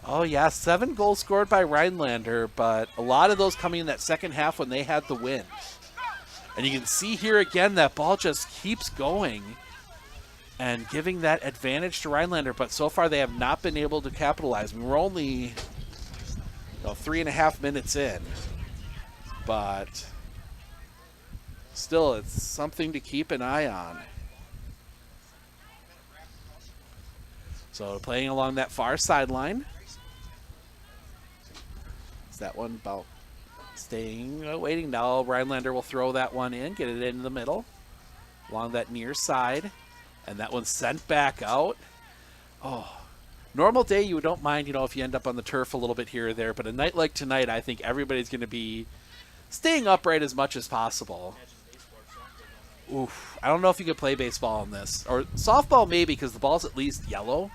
Oh yeah, 7 goals scored by Rhinelander, but a lot of those coming in that second half when they had the wind. And you can see here again that ball just keeps going and giving that advantage to Rhinelander, but so far they have not been able to capitalize. We're only 3.5 minutes in, but still it's something to keep an eye on. So playing along that far sideline. Is that one about staying, waiting now? Rhinelander will throw that one in, get it into the middle, along that near side, and that one's sent back out. Oh, normal day you don't mind, if you end up on the turf a little bit here or there, but a night like tonight, I think everybody's going to be staying upright as much as possible. Oof, I don't know if you could play baseball in this, or softball maybe, because the ball's at least yellow.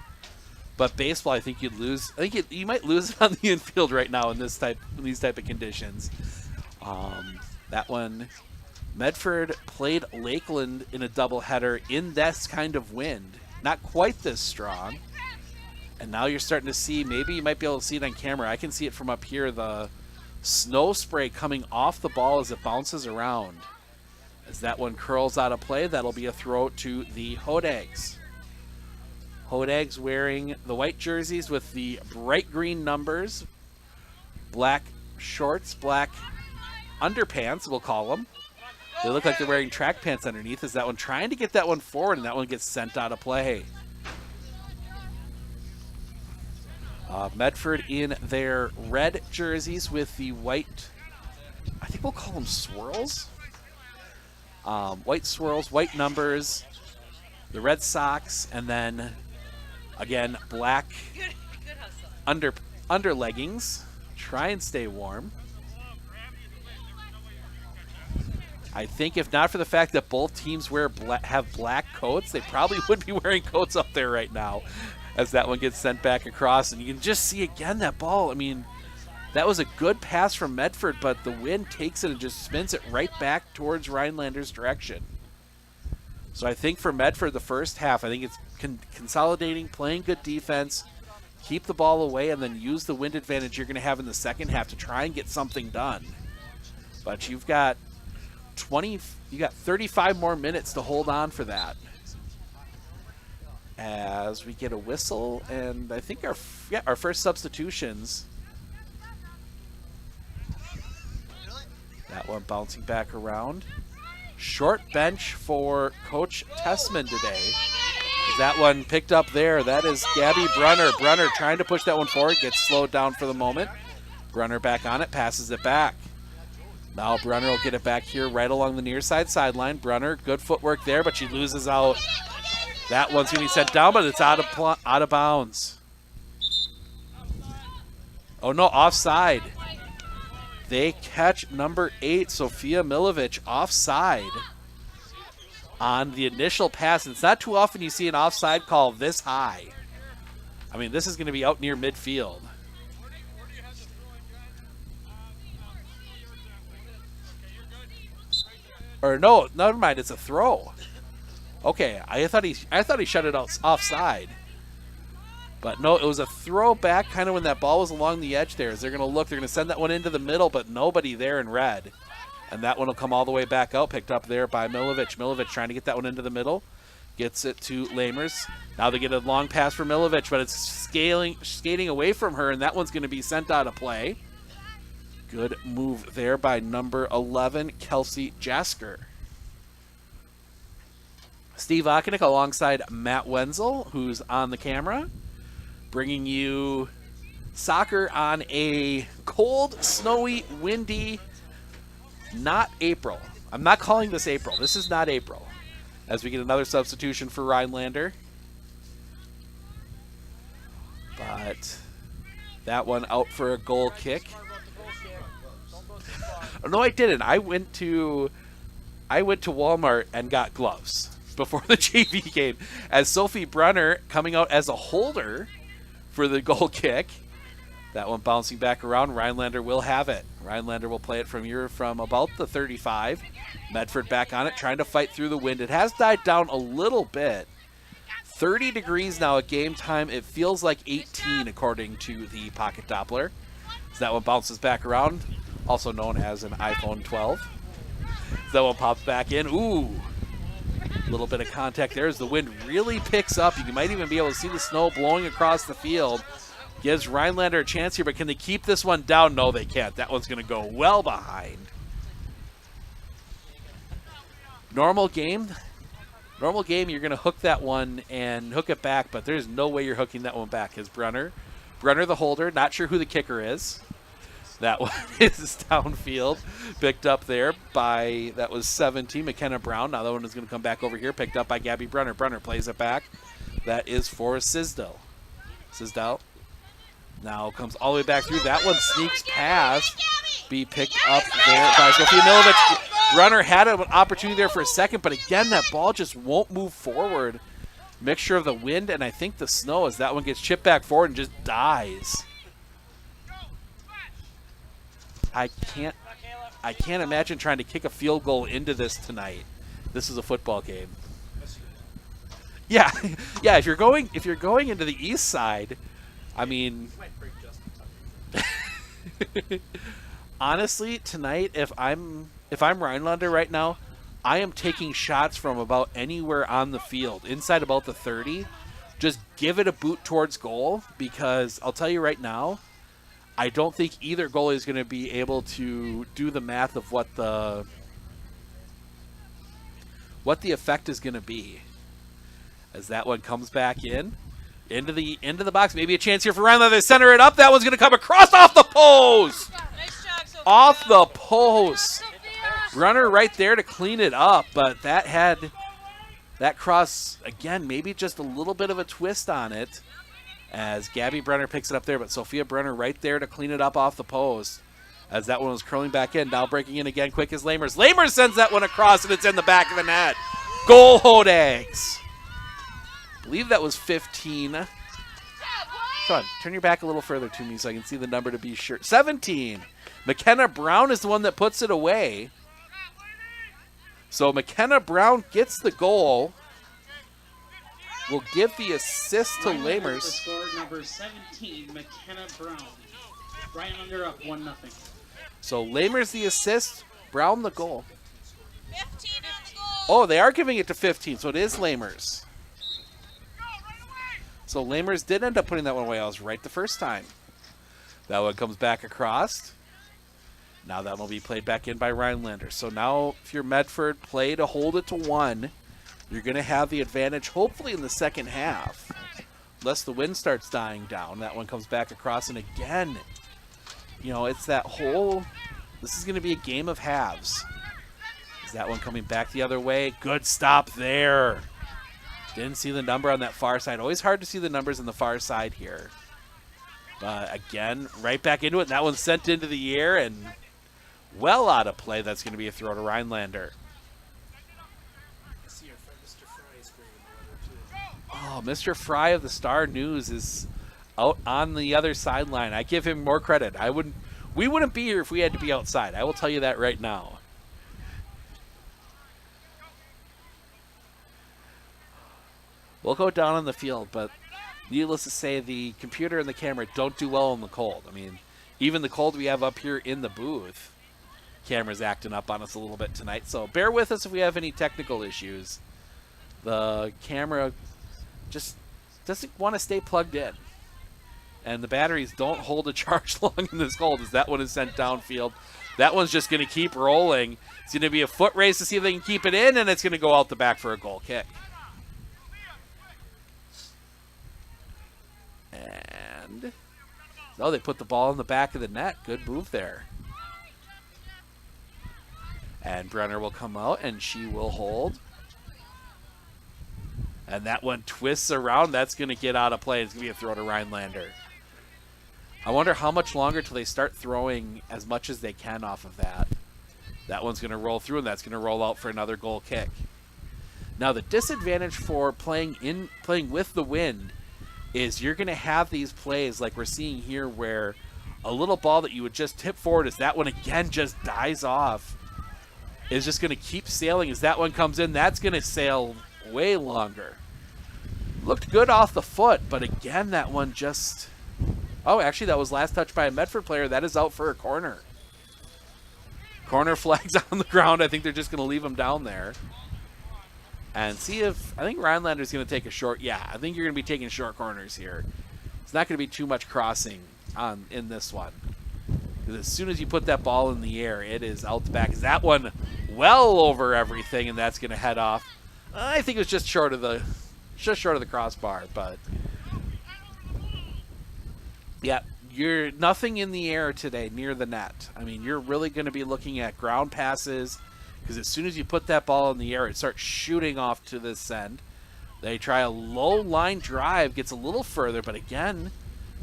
But baseball, I think you'd lose. I think you might lose it on the infield right now in these type of conditions. That one, Medford played Lakeland in a doubleheader in this kind of wind, not quite this strong. And now you're starting to see. Maybe you might be able to see it on camera. I can see it from up here. The snow spray coming off the ball as it bounces around. As that one curls out of play, that'll be a throw to the Hodags. Hodags wearing the white jerseys with the bright green numbers, black shorts, black underpants, we'll call them. They look like they're wearing track pants underneath. Is that one trying to get that one forward, and that one gets sent out of play. Medford in their red jerseys with the white, I think we'll call them swirls. White swirls, white numbers, the red socks, and then again, black under leggings. Try and stay warm. I think if not for the fact that both teams have black coats, they probably would be wearing coats up there right now as that one gets sent back across. And you can just see again that ball. I mean, that was a good pass from Medford, but the wind takes it and just spins it right back towards Rhinelander's direction. So I think for Medford, the first half, I think it's consolidating, playing good defense, keep the ball away, and then use the wind advantage you're going to have in the second half to try and get something done. But you've got 35 more minutes to hold on for that. As we get a whistle, and I think our first substitutions. That one bouncing back around. Short bench for Coach Tessman today. That one picked up there. That is Gabby Brunner. Brunner trying to push that one forward. Gets slowed down for the moment. Brunner back on it. Passes it back. Now Brunner will get it back here right along the near side sideline. Brunner, good footwork there, but she loses out. That one's going to be sent down, but it's out of bounds. Oh, no, offside. They catch number 8, Sophia Milovic, offside on the initial pass. It's not too often you see an offside call this high. I mean, this is going to be out near midfield. Or no, never mind. It's a throw. Okay, I thought he shut it out offside. But no, it was a throw back kind of when that ball was along the edge there. As they're going to look, they're going to send that one into the middle, but nobody there in red. And that one will come all the way back out, picked up there by Milovic. Milovic trying to get that one into the middle. Gets it to Lamers. Now they get a long pass for Milovic, but it's skating away from her, and that one's going to be sent out of play. Good move there by number 11, Kelsey Jasker. Steve Okonik alongside Matt Wenzel, who's on the camera, bringing you soccer on a cold, snowy, windy, not April. I'm not calling this April. This is not April. As we get another substitution for Rhinelander. But that one out for a goal kick. No, I didn't. I went to Walmart and got gloves before the JV game. As Sophie Brunner coming out as a holder for the goal kick. That one bouncing back around. Rhinelander will have it. Rhinelander will play it from about the 35. Medford back on it, trying to fight through the wind. It has died down a little bit. 30 degrees now at game time. It feels like 18 according to the pocket Doppler. So that one bounces back around, also known as an iPhone 12. So that one pops back in. Ooh, a little bit of contact there as the wind really picks up. You might even be able to see the snow blowing across the field. Gives Rhinelander a chance here, but can they keep this one down? No, they can't. That one's going to go well behind. Normal game, you're going to hook that one and hook it back, but there's no way you're hooking that one back. Because Brunner the holder, not sure who the kicker is. That one is downfield, picked up there by, that was 17, McKenna Brown. Now that one is going to come back over here, picked up by Gabby Brunner. Brunner plays it back. That is for Sisdell. Sisdell now comes all the way back through. That one sneaks past, be picked up there by Sophia Milovic. Brunner had an opportunity there for a second, but again, that ball just won't move forward. Mixture of the wind and I think the snow as that one gets chipped back forward and just dies. I can't imagine trying to kick a field goal into this tonight. This is a football game. Yeah, yeah. If you're going into the east side, I mean, honestly, tonight, if I'm Rhinelander right now, I am taking shots from about anywhere on the field, inside about the 30. Just give it a boot towards goal, because I'll tell you right now, I don't think either goalie is going to be able to do the math of what the effect is going to be. As that one comes back into the box, maybe a chance here for Rhinelander. They center it up. That one's going to come across off the post. Nice job, Sophia. Off the post. Runner right there to clean it up, but that cross again, maybe just a little bit of a twist on it. As Gabby Brunner picks it up there, but Sophia Brunner right there to clean it up off the post. As that one was curling back in, now breaking in again, quick as Lamers. Lamers sends that one across, and it's in the back of the net. Goal, Hodags. I believe that was 15. Come on, turn your back a little further to me so I can see the number to be sure. 17. McKenna Brown is the one that puts it away. So McKenna Brown gets the goal. Will give the assist to Lamers. Score number 17, McKenna Brown. Rhinelander up 1-0. So Lamers the assist, Brown the goal. 15 goal. Oh, they are giving it to 15, so it is Lamers. So Lamers did end up putting that one away. I was right the first time. That one comes back across. Now that will be played back in by Rhinelander. So now if you're Medford, play to hold it to 1. You're going to have the advantage, hopefully, in the second half. Unless the wind starts dying down. That one comes back across, and again, you know, it's that whole... This is going to be a game of halves. Is that one coming back the other way? Good stop there. Didn't see the number on that far side. Always hard to see the numbers on the far side here. But again, right back into it. That one's sent into the air and well out of play. That's going to be a throw to Rhinelander. I see our friend Mr. Fry is great in the weather, too. Oh, Mr. Fry of the Star News is out on the other sideline. I give him more credit. We wouldn't be here if we had to be outside. I will tell you that right now. We'll go down on the field, but needless to say, the computer and the camera don't do well in the cold. I mean, even the cold we have up here in the booth, camera's acting up on us a little bit tonight. So bear with us if we have any technical issues. The camera just doesn't want to stay plugged in. And the batteries don't hold a charge long in this cold as that one is sent downfield. That one's just going to keep rolling. It's going to be a foot race to see if they can keep it in, and it's going to go out the back for a goal kick. And, oh, they put the ball in the back of the net. Good move there. And Brenner will come out, and she will hold. And that one twists around. That's going to get out of play. It's going to be a throw to Rhinelander. I wonder how much longer till they start throwing as much as they can off of that. That one's going to roll through, and that's going to roll out for another goal kick. Now, the disadvantage for playing with the wind is you're going to have these plays like we're seeing here where a little ball that you would just tip forward as that one again just dies off is just going to keep sailing as that one comes in. That's going to sail way longer. Looked good off the foot, but again, that one just... Oh, actually, that was last touch by a Medford player. That is out for a corner. Corner flags on the ground. I think they're just going to leave him down there. And see if... I think Rhinelander's going to take a short... Yeah, I think you're going to be taking short corners here. It's not going to be too much crossing in this one. Because as soon as you put that ball in the air, it is out the back. Is that one well over everything, and that's going to head off. I think it was just short of the crossbar, but... Yeah, you're nothing in the air today near the net. I mean, you're really going to be looking at ground passes because as soon as you put that ball in the air, it starts shooting off to this end. They try a low line drive, gets a little further, but again,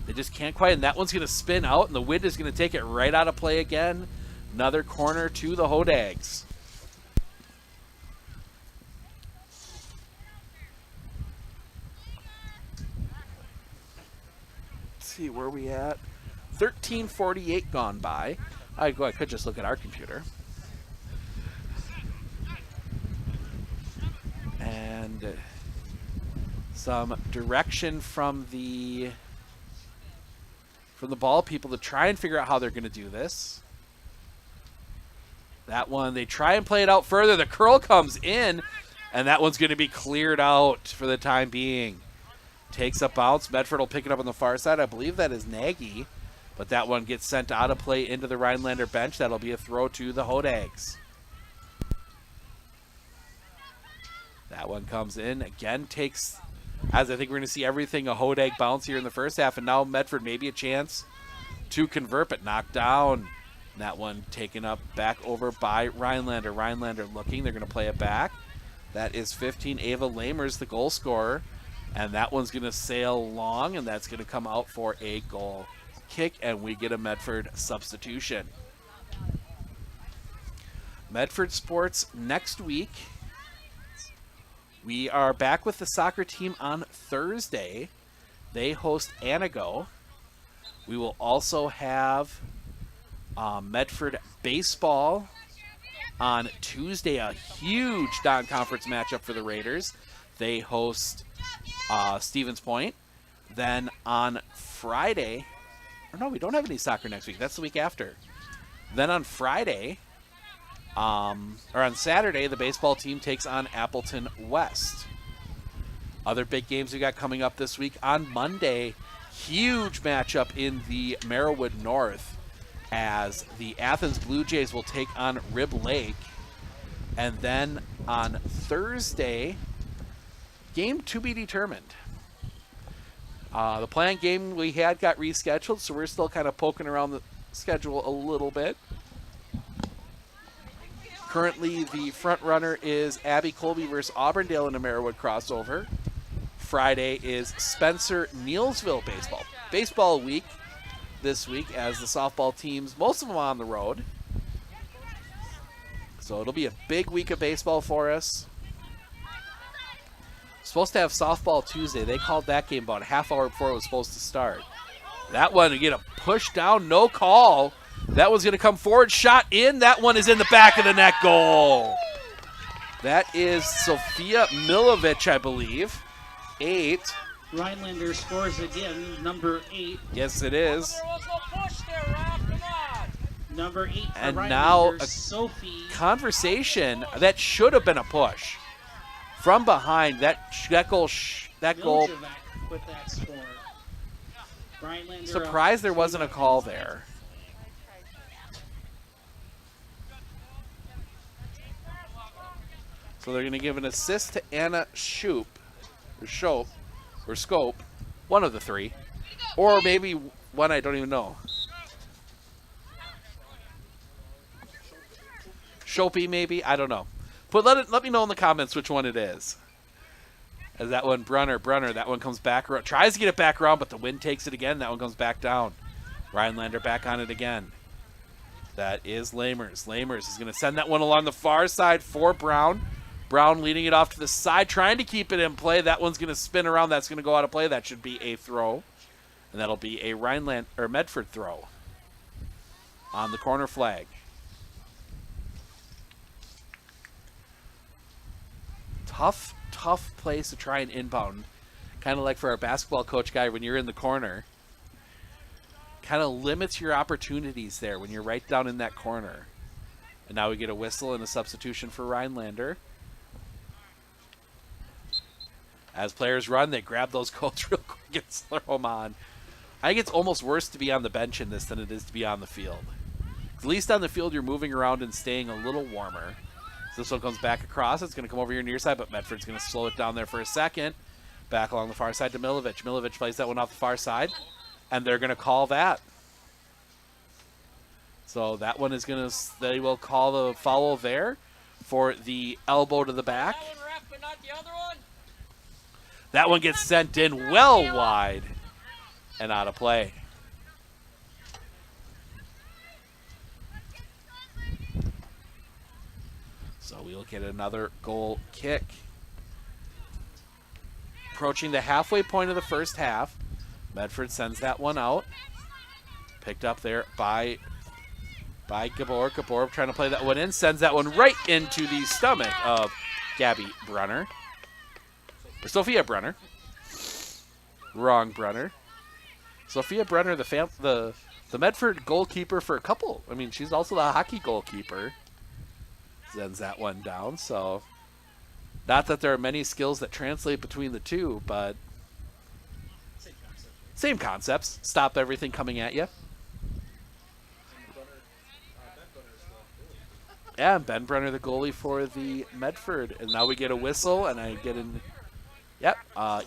they just can't quite. And that one's going to spin out, and the wind is going to take it right out of play again. Another corner to the Hodags. See where we at. 13:48 gone by. I could just look at our computer. And some direction from the ball people to try and figure out how they're going to do this. That one, they try and play it out further. The curl comes in, and that one's going to be cleared out for the time being. Takes a bounce. Medford will pick it up on the far side. I believe that is Nagy. But that one gets sent out of play into the Rhinelander bench. That'll be a throw to the Hodags. That one comes in. Again, takes, as I think we're going to see everything, a Hodag bounce here in the first half. And now Medford maybe a chance to convert, but knocked down. And that one taken up back over by Rhinelander. Rhinelander looking. They're going to play it back. That is 15. Ava Lamers, the goal scorer. And that one's going to sail long, and that's going to come out for a goal kick, and we get a Medford substitution. Medford sports next week. We are back with the soccer team on Thursday. They host Anago. We will also have Medford baseball on Tuesday, a huge non-conference matchup for the Raiders. They host Stevens Point. Then on Friday, or no, we don't have any soccer next week. That's the week after. Then on Friday, or on Saturday, the baseball team takes on Appleton West. Other big games we got coming up this week. On Monday, huge matchup in the Merriwood North as the Athens Blue Jays will take on Rib Lake. And then on Thursday, game to be determined. The planned game we had got rescheduled, so we're still kind of poking around the schedule a little bit. Currently, the front runner is Abby Colby versus Auburndale in a Merriwood crossover. Friday is Spencer-Neelsville baseball week this week, as the softball teams, most of them on the road. So it'll be a big week of baseball for us. Supposed to have softball Tuesday. They called that game about a half hour before it was supposed to start. That one, to get a push down, no call. That one's going to come forward, shot in. That one is in the back of the net, goal. That is Sophia Milovich, I believe. 8. Rhinelander scores again, number 8. Yes, it is. Number 8 for And Rhinelander, now a Sophie. conversation that should have been a push. From behind, that goal. Miljevec with that score. Rhinelander Surprised there wasn't a call there. So they're going to give an assist to Anna Scope, one of the three. Or maybe one I don't even know. Shopee, maybe? I don't know. But let me know in the comments which one it is. As that one, Brunner, that one comes back around. Tries to get it back around, but the wind takes it again. That one comes back down. Rhinelander back on it again. That is Lamers. Lamers is going to send that one along the far side for Brown. Brown leading it off to the side, trying to keep it in play. That one's going to spin around. That's going to go out of play. That should be a throw. And that'll be a Medford throw on the corner flag. Tough place to try and inbound. Kind of like for our basketball coach guy, when you're in the corner. Kind of limits your opportunities there when you're right down in that corner. And now we get a whistle and a substitution for Rhinelander. As players run, they grab those coats real quick and throw them on. I think it's almost worse to be on the bench in this than it is to be on the field. At least on the field, you're moving around and staying a little warmer. So this one comes back across. It's going to come over here near side, but Medford's going to slow it down there for a second. Back along the far side to Milovich. Milovich plays that one off the far side, and they're going to call that. So that one is going to, they will call the foul there for the elbow to the back. That one gets sent in well wide and out of play. So we'll get another goal kick. Approaching the halfway point of the first half. Medford sends that one out. Picked up there by Gabor. Gabor trying to play that one in. Sends that one right into the stomach of Gabby Brunner. Or Sophia Brunner. Wrong Brunner. Sophia Brunner, the Medford goalkeeper for a couple. I mean, she's also the hockey goalkeeper. Sends that one down. So, not that there are many skills that translate between the two, but same concepts. Stop everything coming at you. Yeah, Ben Brunner, the goalie for the Medford. And now we get a whistle, and I get an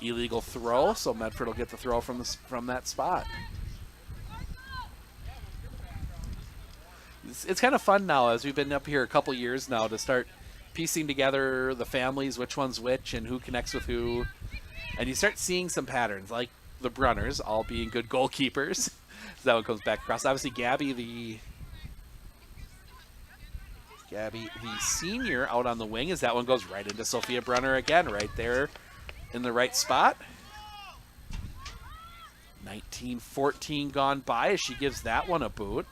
illegal throw. So Medford will get the throw from that spot. It's kind of fun now, as we've been up here a couple years now, to start piecing together the families, which one's which, and who connects with who. And you start seeing some patterns, like the Brunners all being good goalkeepers. So that one comes back across. Obviously, Gabby, the senior, out on the wing, as that one goes right into Sophia Brunner again, right there in the right spot. 19-14 gone by as she gives that one a boot.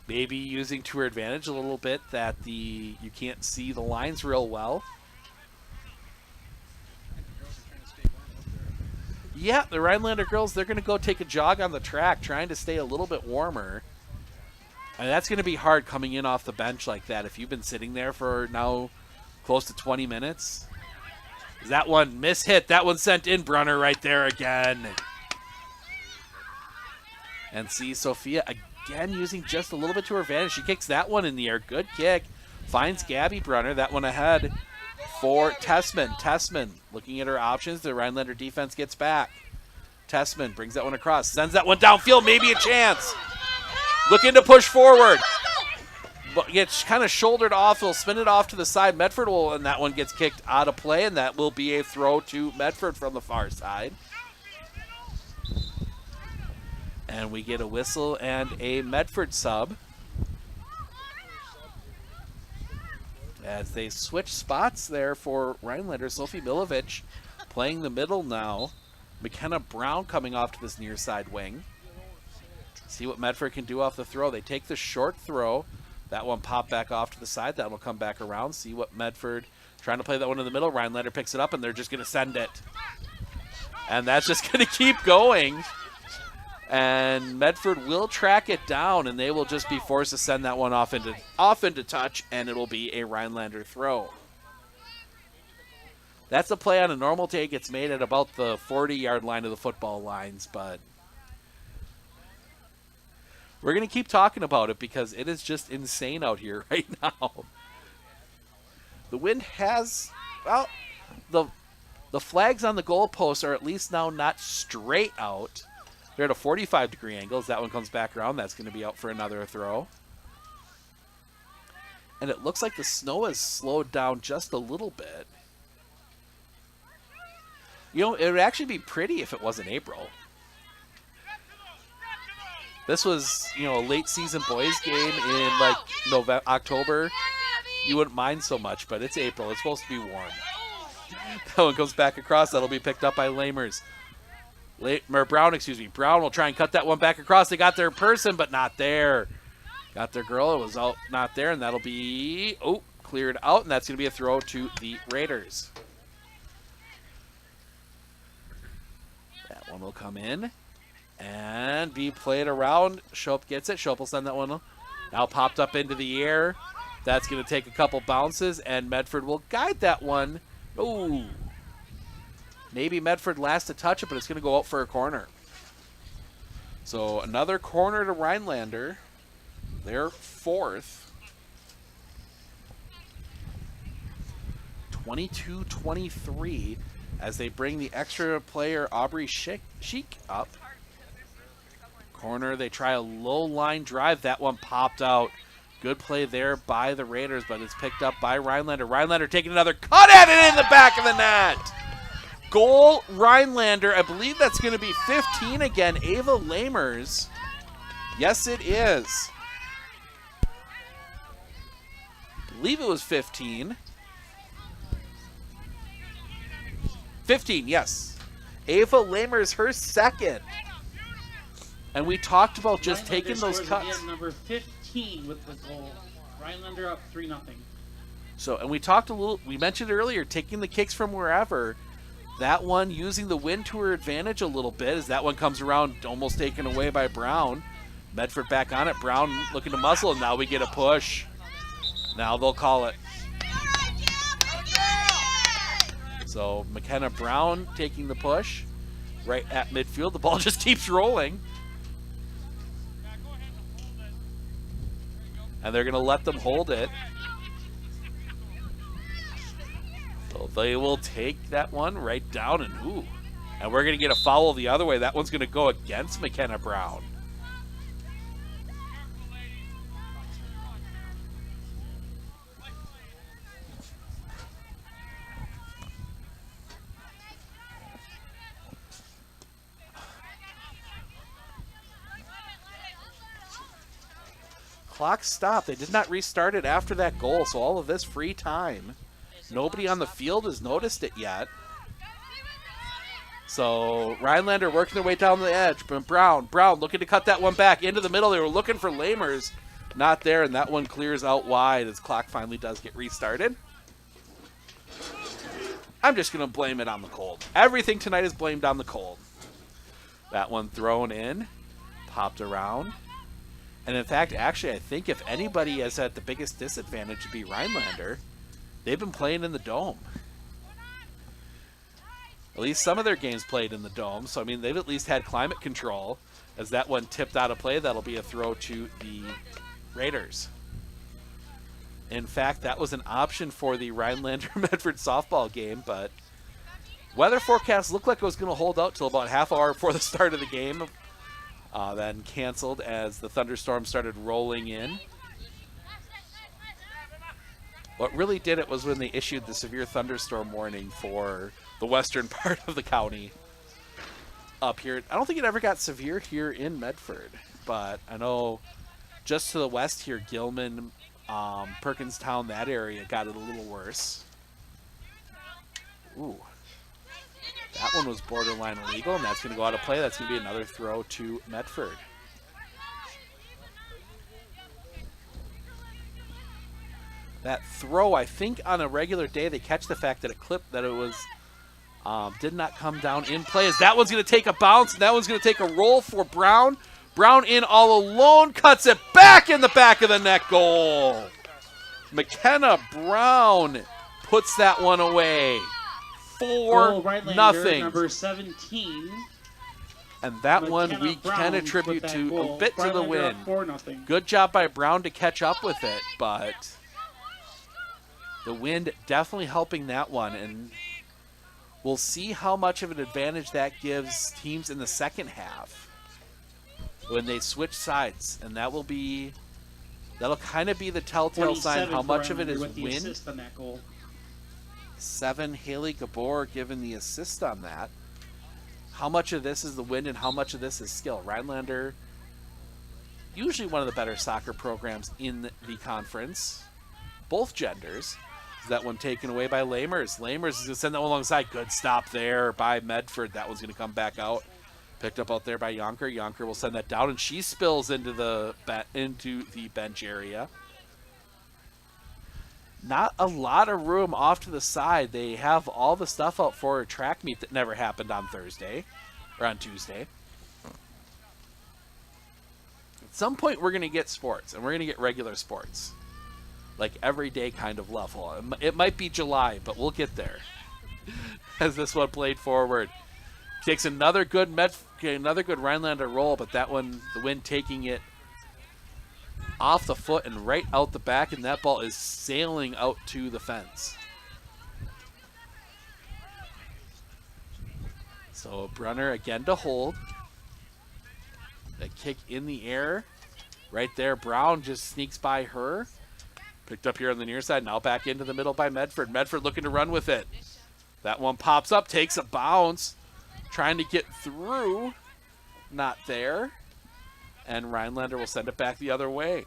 Maybe using to her advantage a little bit that you can't see the lines real well. Yeah, the Rhinelander girls, they're going to go take a jog on the track, trying to stay a little bit warmer. And that's going to be hard coming in off the bench like that if you've been sitting there for now close to 20 minutes. That one mishit. That one sent in. Brunner right there again. And see Sophia again using just a little bit to her advantage. She kicks that one in the air. Good kick. Finds Gabby Brunner. That one ahead for Tessman. Tessman looking at her options. The Rhinelander defense gets back. Tessman brings that one across. Sends that one downfield. Maybe a chance. Looking to push forward. But gets kind of shouldered off. He'll spin it off to the side. Medford will, and that one gets kicked out of play, and that will be a throw to Medford from the far side. And we get a whistle and a Medford sub. As they switch spots there for Rhinelander. Sophie Milovic playing the middle now. McKenna Brown coming off to this near side wing. See what Medford can do off the throw. They take the short throw. That one popped back off to the side. That will come back around. See what Medford trying to play that one in the middle. Rhinelander picks it up, and they're just going to send it. And that's just going to keep going. And Medford will track it down, and they will just be forced to send that one off into touch, and it'll be a Rhinelander throw. That's a play on a normal take. It's made at about the 40-yard line of the football lines, but we're going to keep talking about it because it is just insane out here right now. The wind has, well, the flags on the goalposts are at least now not straight out. They're at a 45-degree angle. As that one comes back around, that's going to be out for another throw. And it looks like the snow has slowed down just a little bit. You know, it would actually be pretty if it wasn't April. This was, you know, a late season boys game in like November, October. You wouldn't mind so much, but it's April. It's supposed to be warm. That one goes back across. That'll be picked up by Lamers. Brown, excuse me. Brown will try and cut that one back across. They got their person, but not there. Got their girl. It was out, not there, and that'll be, cleared out, and that's going to be a throw to the Raiders. That one will come in and be played around. Shope gets it. Shope will send that one now popped up into the air. That's going to take a couple bounces, and Medford will guide that one. Ooh. Maybe Medford last to touch it, but it's going to go out for a corner. So another corner to Rhinelander. They're fourth. 22-23 as they bring the extra player Aubrey Sheik up. Corner, they try a low line drive. That one popped out. Good play there by the Raiders, but it's picked up by Rhinelander. Rhinelander taking another cut at it in the back of the net. Goal, Rhinelander. I believe that's going to be 15 again. Ava Lamers. Yes, it is. I believe it was 15. 15, yes. Ava Lamers, her second. And we talked about just taking those cuts. Again, number 15 with the goal. Rhinelander up 3-0. So, and we talked a little, we mentioned earlier, taking the kicks from wherever. That one using the wind to her advantage a little bit as that one comes around, almost taken away by Brown. Medford back on it. Brown looking to muzzle, and now we get a push. Now they'll call it. So McKenna Brown taking the push right at midfield. The ball just keeps rolling. And they're going to let them hold it. So they will take that one right down, and and we're going to get a foul the other way. That one's going to go against McKenna Brown. Clock stopped. They did not restart it after that goal, so all of this free time. Nobody on the field has noticed it yet. So Rhinelander working their way down the edge. But Brown looking to cut that one back into the middle. They were looking for Lamers. Not there, and that one clears out wide as clock finally does get restarted. I'm just going to blame it on the cold. Everything tonight is blamed on the cold. That one thrown in, popped around. And in fact, actually, I think if anybody is at the biggest disadvantage to be Rhinelander, they've been playing in the Dome. At least some of their games played in the Dome. So, I mean, they've at least had climate control. As that one tipped out of play, that'll be a throw to the Raiders. In fact, that was an option for the Rhinelander Medford softball game, but weather forecast looked like it was going to hold out till about half hour before the start of the game. Then canceled as the thunderstorm started rolling in. What really did it was when they issued the severe thunderstorm warning for the western part of the county up here. I don't think it ever got severe here in Medford, but I know just to the west here, Gilman, Perkinstown, that area got it a little worse. Ooh. That one was borderline illegal, and that's going to go out of play. That's going to be another throw to Medford. That throw, I think on a regular day, they catch the fact that it clipped, that it was, did not come down in play. As that one's going to take a bounce, and that one's going to take a roll for Brown. Brown in all alone, cuts it back in the back of the net goal. McKenna Brown puts that one away. 4-0. Number 17. And that McKenna one we Brown can attribute with that to goal. a bit to the Rhinelander wind. up 4-0. Good job by Brown to catch up with it, but the wind definitely helping that one. And we'll see how much of an advantage that gives teams in the second half when they switch sides. And that'll kind of be the telltale sign how much of it is with the wind. assist on that goal. 7, Haley Gabor given the assist on that. How much of this is the wind and how much of this is skill? Rhinelander, usually one of the better soccer programs in the conference. Both genders. That one taken away by Lamers. Lamers is going to send that one alongside. Good stop there by Medford. That one's going to come back out. Picked up out there by Yonker. Yonker will send that down, and she spills into the bench area. Not a lot of room off to the side. They have all the stuff out for a track meet that never happened on Thursday or on Tuesday. At some point, we're going to get sports, and we're going to get regular sports, like everyday kind of level. It might be July, but we'll get there. As this one played forward, takes another good Rhinelander roll, but that one, the wind taking it off the foot and right out the back, and that ball is sailing out to the fence. So Brunner again to hold. That kick in the air. Right there, Brown just sneaks by her. Picked up here on the near side, now back into the middle by Medford. Medford looking to run with it. That one pops up, takes a bounce. Trying to get through. Not there. And Rhinelander will send it back the other way.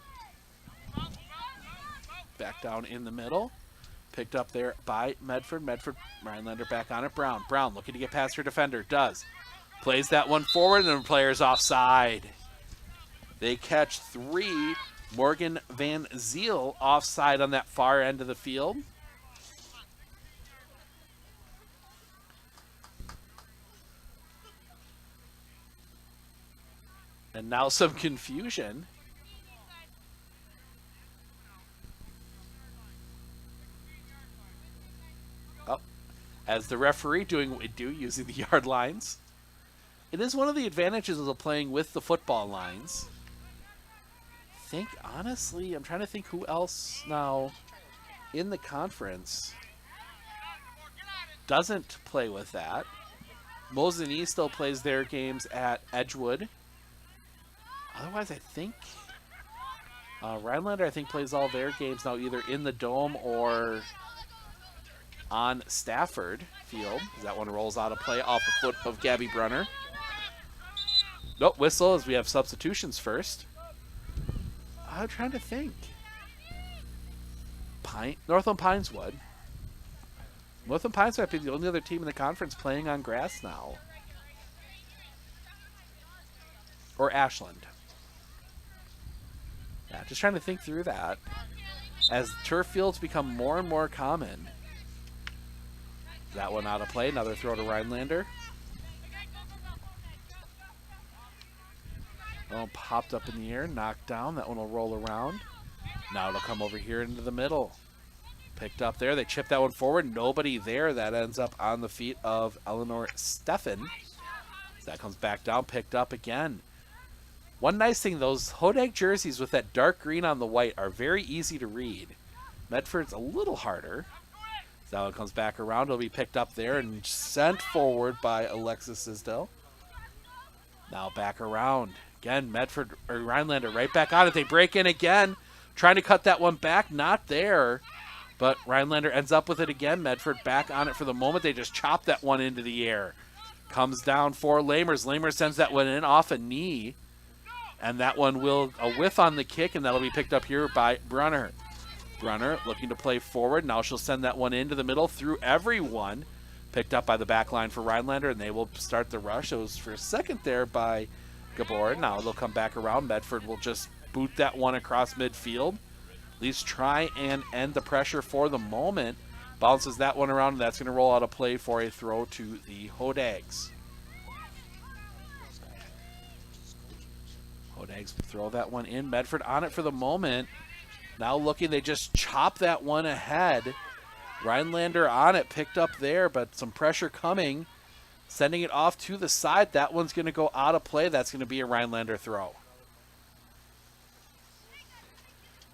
Back down in the middle. Picked up there by Medford. Medford, Rhinelander back on it. Brown. Brown looking to get past her defender. Does. Plays that one forward, and the player's offside. They catch 3. Morgan Van Ziel offside on that far end of the field. And now some confusion. Oh, as the referee doing what we do, using the yard lines. It is one of the advantages of playing with the football lines. Honestly, I'm trying to think who else now in the conference doesn't play with that. Mosinee still plays their games at Edgewood. Otherwise, I think Rhinelander, plays all their games now either in the Dome or on Stafford Field. That one rolls out of play off the foot of Gabby Brunner. Nope, whistle as we have substitutions first. I'm trying to think. Northland Pineswood. Northland Pines might be the only other team in the conference playing on grass now. Or Ashland. Yeah, just trying to think through that. As turf fields become more and more common. That one out of play. Another throw to Rhinelander. Oh, popped up in the air, knocked down. That one will roll around. Now it'll come over here into the middle. Picked up there. They chip that one forward. Nobody there. That ends up on the feet of Eleanor Steffen. That comes back down, picked up again. One nice thing, those Hodag jerseys with that dark green on the white are very easy to read. Medford's a little harder. So that one comes back around. It'll be picked up there and sent forward by Alexis Sisdell. Now back around. Again, Medford or Rhinelander right back on it. They break in again, trying to cut that one back. Not there. But Rhinelander ends up with it again. Medford back on it for the moment. They just chop that one into the air. Comes down for Lamers. Lamers sends that one in off a knee. And that one will a whiff on the kick, and that'll be picked up here by Brunner. Brunner looking to play forward. Now she'll send that one into the middle through everyone. Picked up by the back line for Rhinelander, and they will start the rush. It was for a second there by Gabor. Now they'll come back around. Medford will just boot that one across midfield. At least try and end the pressure for the moment. Bounces that one around, and that's going to roll out a play for a throw to the Hodags. Hodags throw that one in. Medford on it for the moment. Now looking, they just chop that one ahead. Rhinelander on it, picked up there, but some pressure coming. Sending it off to the side. That one's going to go out of play. That's going to be a Rhinelander throw.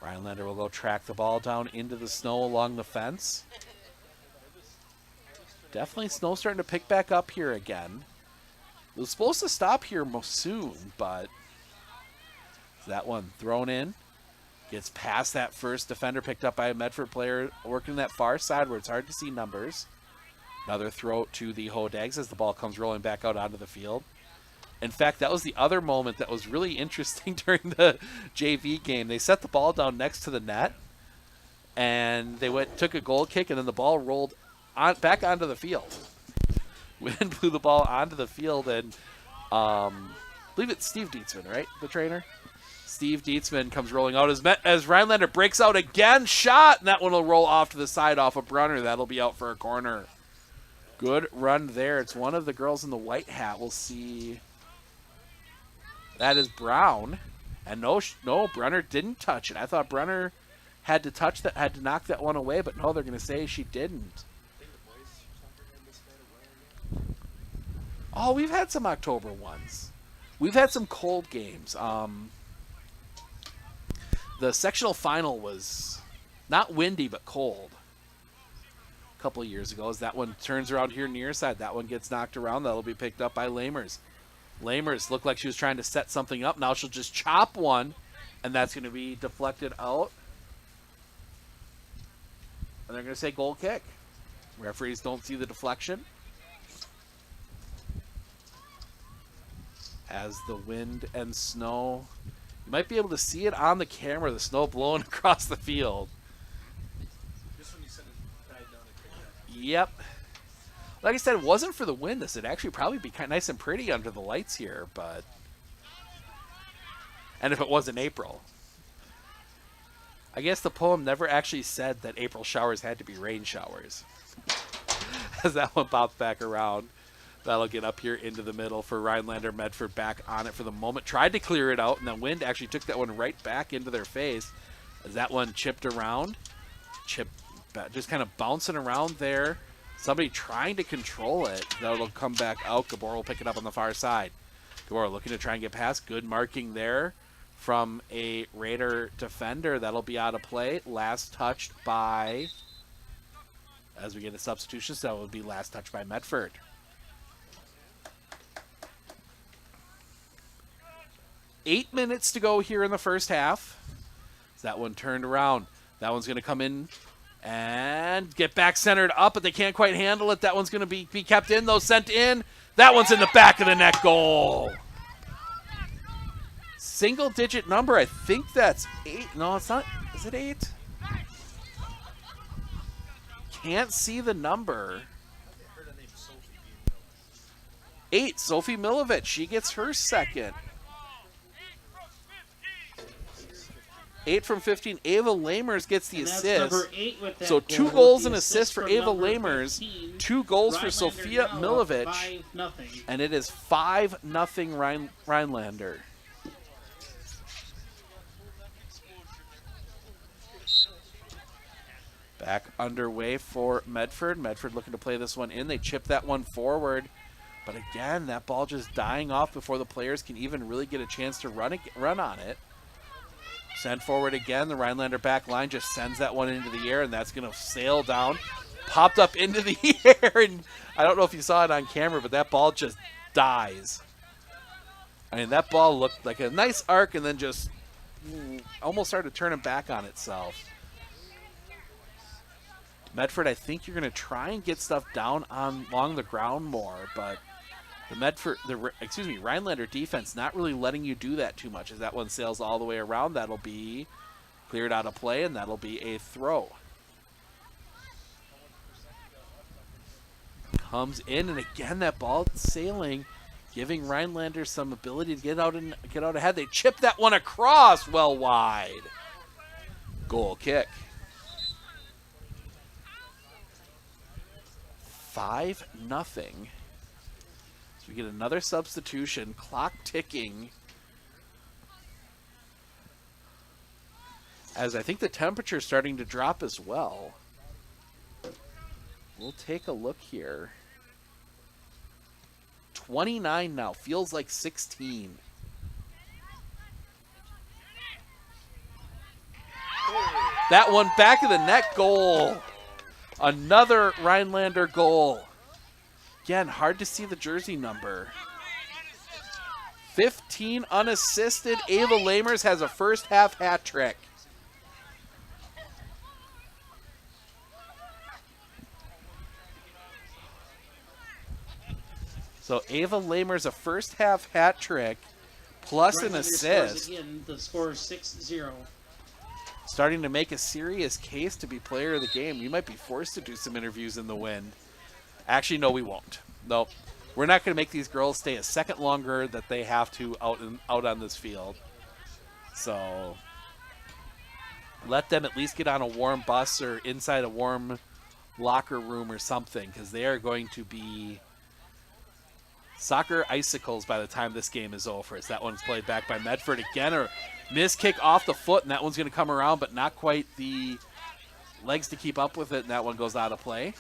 Rhinelander will go track the ball down into the snow along the fence. Definitely snow starting to pick back up here again. It was supposed to stop here soon, but that one thrown in. Gets past that first defender, picked up by a Medford player working that far side where it's hard to see numbers. Another throw to the Hodags as the ball comes rolling back out onto the field. In fact, that was the other moment that was really interesting during the JV game. They set the ball down next to the net, and they took a goal kick, and then the ball rolled back onto the field. Wind blew the ball onto the field, and I believe it's Steve Dietzman, right, the trainer? Steve Dietzman comes rolling out as Rhinelander breaks out again. Shot, and that one will roll off to the side off of Brunner. That'll be out for a corner. Good run there. It's one of the girls in the white hat. We'll see. That is Brown. And no, Brunner didn't touch it. I thought Brunner had to knock that one away, but no, they're going to say she didn't. Oh, we've had some October ones. We've had some cold games. The sectional final was not windy, but cold. A couple of years ago, as that one turns around here near side, that one gets knocked around. That'll be picked up by Lamers. Lamers looked like she was trying to set something up. Now she'll just chop one, and that's going to be deflected out. And they're going to say goal kick. Referees don't see the deflection. As the wind and snow, you might be able to see it on the camera, the snow blowing across the field. Yep. Like I said, it wasn't for the wind. This would actually probably be kind of nice and pretty under the lights here, but... And if it wasn't April. I guess the poem never actually said that April showers had to be rain showers. As that one pops back around. That'll get up here into the middle for Rhinelander. Medford back on it for the moment. Tried to clear it out, and the wind actually took that one right back into their face. As that one chipped around. Just kind of bouncing around there. Somebody trying to control it. That'll come back out. Gabor will pick it up on the far side. Gabor looking to try and get past. Good marking there from a Raider defender. That'll be out of play. Last touched by... As we get a substitution, so that would be last touched by Medford. Eight minutes to go here in the first half. That one turned around. That one's going to come in and get back centered up, but they can't quite handle it. That one's going to be kept in, though, sent in. That one's in the back of the net goal. Single-digit number. I think that's 8. No, it's not. Is it 8? Can't see the number. 8, Sophie Milovic. She gets her second. 8 from 15. Ava Lamers gets the assist. So 2 goals and assists for Ava Lamers. 2 goals for Sophia Milovic. And it is 5-0 Rhinelander. Back underway for Medford. Medford looking to play this one in. They chip that one forward. But again, that ball just dying off before the players can even really get a chance to run on it. Sent forward again. The Rhinelander back line just sends that one into the air, and that's going to sail down. Popped up into the air, and I don't know if you saw it on camera, but that ball just dies. I mean, that ball looked like a nice arc and then just almost started turning back on itself. Medford, I think you're going to try and get stuff down along the ground more, but the Rhinelander defense not really letting you do that too much. As that one sails all the way around, that'll be cleared out of play, and that'll be a throw. Comes in, and again that ball sailing, giving Rhinelander some ability to get out ahead. They chip that one across, well wide. Goal kick. 5-0. We get another substitution, clock ticking, as I think the temperature is starting to drop as well. We'll take a look here. 29 now, feels like 16. That one back of the net goal. Another Rhinelander goal. Again, hard to see the jersey number. 15 unassisted. Ava Lamers has a first half hat trick. So Ava Lamers a first half hat trick plus an assist. Again, the score is 6-0. Starting to make a serious case to be player of the game. We might be forced to do some interviews in the wind. Actually, no, we won't. Nope. We're not going to make these girls stay a second longer that they have to out on this field. So let them at least get on a warm bus or inside a warm locker room or something, because they are going to be soccer icicles by the time this game is over. As that one's played back by Medford again, or missed kick off the foot, and that one's going to come around, but not quite the legs to keep up with it, and that one goes out of play.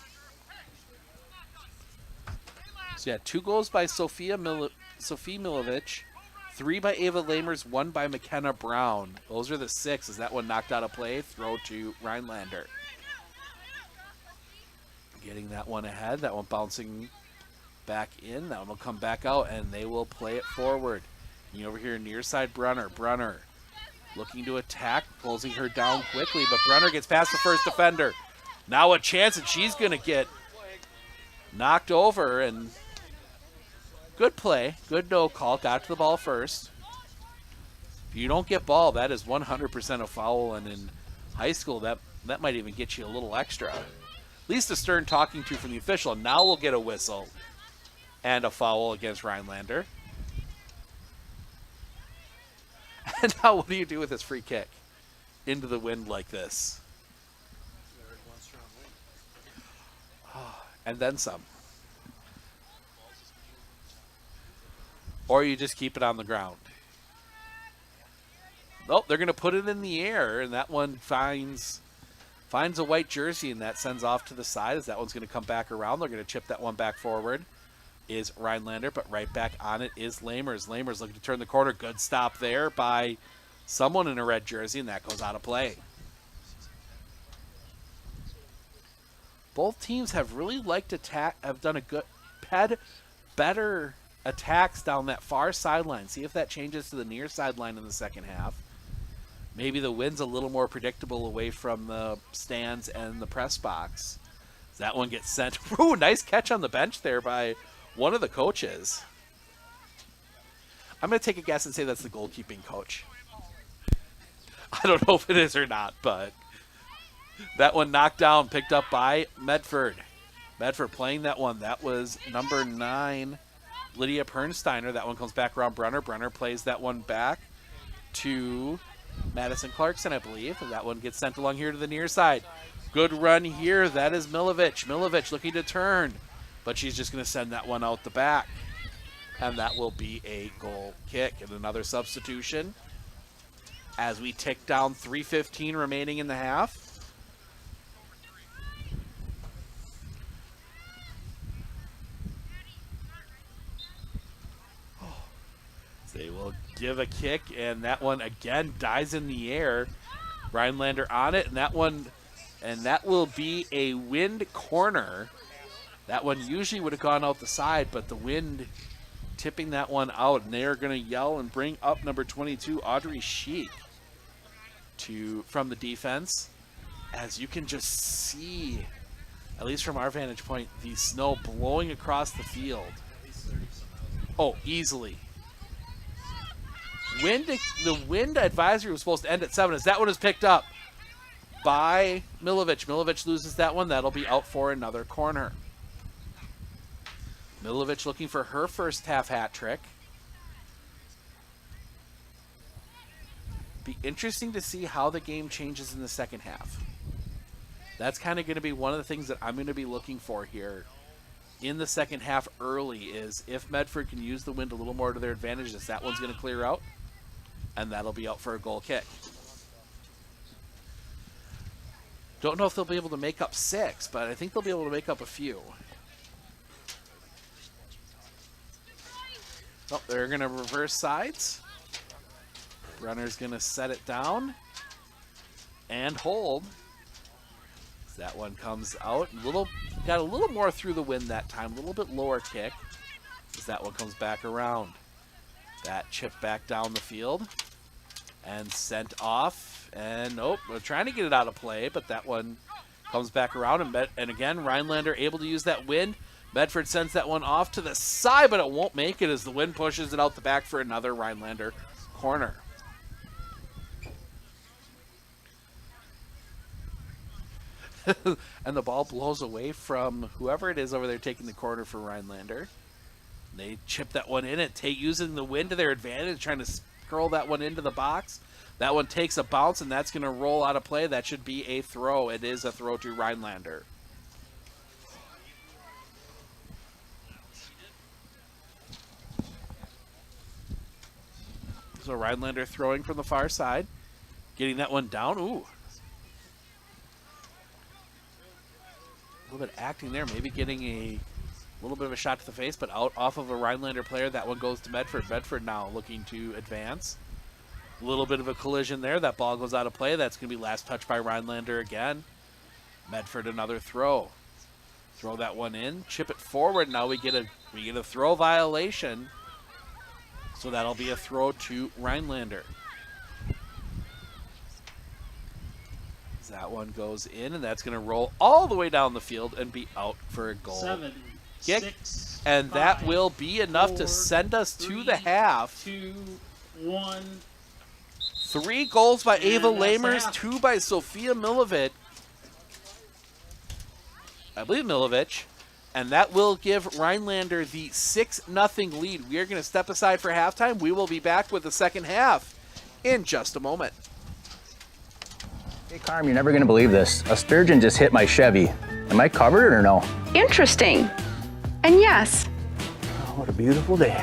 So yeah, 2 goals by Sophie Milovic, 3 by Ava Lamers, 1 by McKenna Brown. Those are the 6 as that one knocked out of play. Throw to Rhinelander. Getting that one ahead, that one bouncing back in. That one will come back out, and they will play it forward. And over here near side, Brunner looking to attack, closing her down quickly, but Brunner gets past the first defender. Now a chance, and she's going to get knocked over, and good play, good no call, got to the ball first. If you don't get ball, that is 100% a foul, and in high school, that might even get you a little extra. At least a stern talking to from the official. Now we'll get a whistle and a foul against Rhinelander. And now what do you do with this free kick into the wind like this? And then some. Or you just keep it on the ground. Nope, they're going to put it in the air, and that one finds a white jersey, and that sends off to the side as that one's going to come back around. They're going to chip that one back forward. Is Rhinelander, but right back on it is Lamers. Lamers looking to turn the corner. Good stop there by someone in a red jersey, and that goes out of play. Both teams have really liked attack, have done a good, had better attacks down that far sideline. See if that changes to the near sideline in the second half. Maybe the wind's a little more predictable away from the stands and the press box. That one gets sent. Ooh, nice catch on the bench there by one of the coaches. I'm going to take a guess and say that's the goalkeeping coach. I don't know if it is or not, but that one knocked down, picked up by Medford. Medford playing that one. That was number 9, Lydia Pernsteiner. That one comes back around Brunner. Brunner plays that one back to Madison Clarkson, I believe. And that one gets sent along here to the near side. Good run here. That is Milovic. Milovic looking to turn, but she's just going to send that one out the back. And that will be a goal kick. And another substitution as we tick down 3:15 remaining in the half. They will give a kick, and that one again dies in the air. Rhinelander on it, and that will be a wind corner. That one usually would have gone out the side, but the wind tipping that one out, and they are going to yell and bring up number 22, Audrey Sheik, from the defense. As you can just see, at least from our vantage point, the snow blowing across the field. Oh, easily. The wind advisory was supposed to end at 7 as that one is picked up by Milovic. Milovic loses that one. That'll be out for another corner. Milovic looking for her first half hat trick. Be interesting to see how the game changes in the second half. That's kind of going to be one of the things that I'm going to be looking for here in the second half early, is if Medford can use the wind a little more to their advantage, as that one's going to clear out, and that'll be out for a goal kick. Don't know if they'll be able to make up 6, but I think they'll be able to make up a few. Oh, they're going to reverse sides. Runner's going to set it down and hold. That one comes out. Got a little more through the wind that time. A little bit lower kick. As that one comes back around. That chip back down the field. And sent off. And nope, we're trying to get it out of play, but that one comes back around. And again, Rhinelander able to use that wind. Medford sends that one off to the side, but it won't make it as the wind pushes it out the back for another Rhinelander corner. And the ball blows away from whoever it is over there taking the corner for Rhinelander. They chip that one in and using the wind to their advantage, trying to curl that one into the box. That one takes a bounce, and that's going to roll out of play. That should be a throw. It is a throw to Rhinelander. So Rhinelander throwing from the far side. Getting that one down. Ooh. A little bit acting there, maybe getting a little bit of a shot to the face, but out off of a Rhinelander player. That one goes to Medford. Medford now looking to advance. A little bit of a collision there. That ball goes out of play. That's going to be last touch by Rhinelander again. Medford another throw. Throw that one in. Chip it forward. Now we get a throw violation. So that'll be a throw to Rhinelander. That one goes in, and that's going to roll all the way down the field and be out for a goal 7, kick. 6, and 5, that will be enough 4, to send us 3, to the half. 2, 1. 3 goals by Ava And that's the Lamers, half. 2 by Sophia Milovic. I believe Milovic. And that will give Rhinelander the 6-0 lead. We are going to step aside for halftime. We will be back with the second half in just a moment. Hey, Carm, you're never going to believe this. A sturgeon just hit my Chevy. Am I covered or no? Interesting. And yes. Oh, what a beautiful day.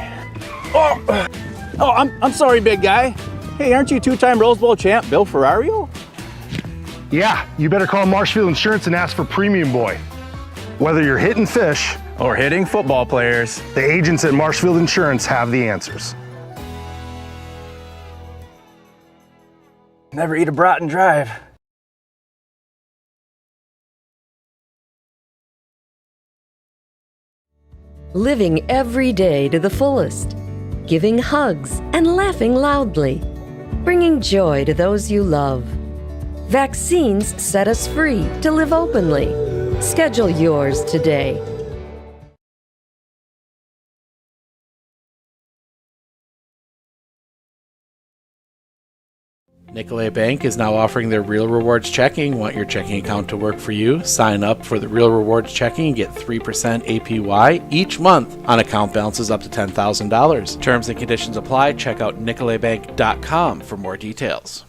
Oh, I'm sorry, big guy. Hey, aren't you 2-time Rose Bowl champ Bill Ferrario? Yeah, you better call Marshfield Insurance and ask for Premium Boy. Whether you're hitting fish or hitting football players, the agents at Marshfield Insurance have the answers. Never eat a brat and drive. Living every day to the fullest, giving hugs and laughing loudly, bringing joy to those you love. Vaccines set us free to live openly. Schedule yours today. Nicolay Bank is now offering their Real Rewards checking. Want your checking account to work for you? Sign up for the Real Rewards checking and get 3% APY each month on account balances up to $10,000. Terms and conditions apply. Check out nicolaybank.com for more details.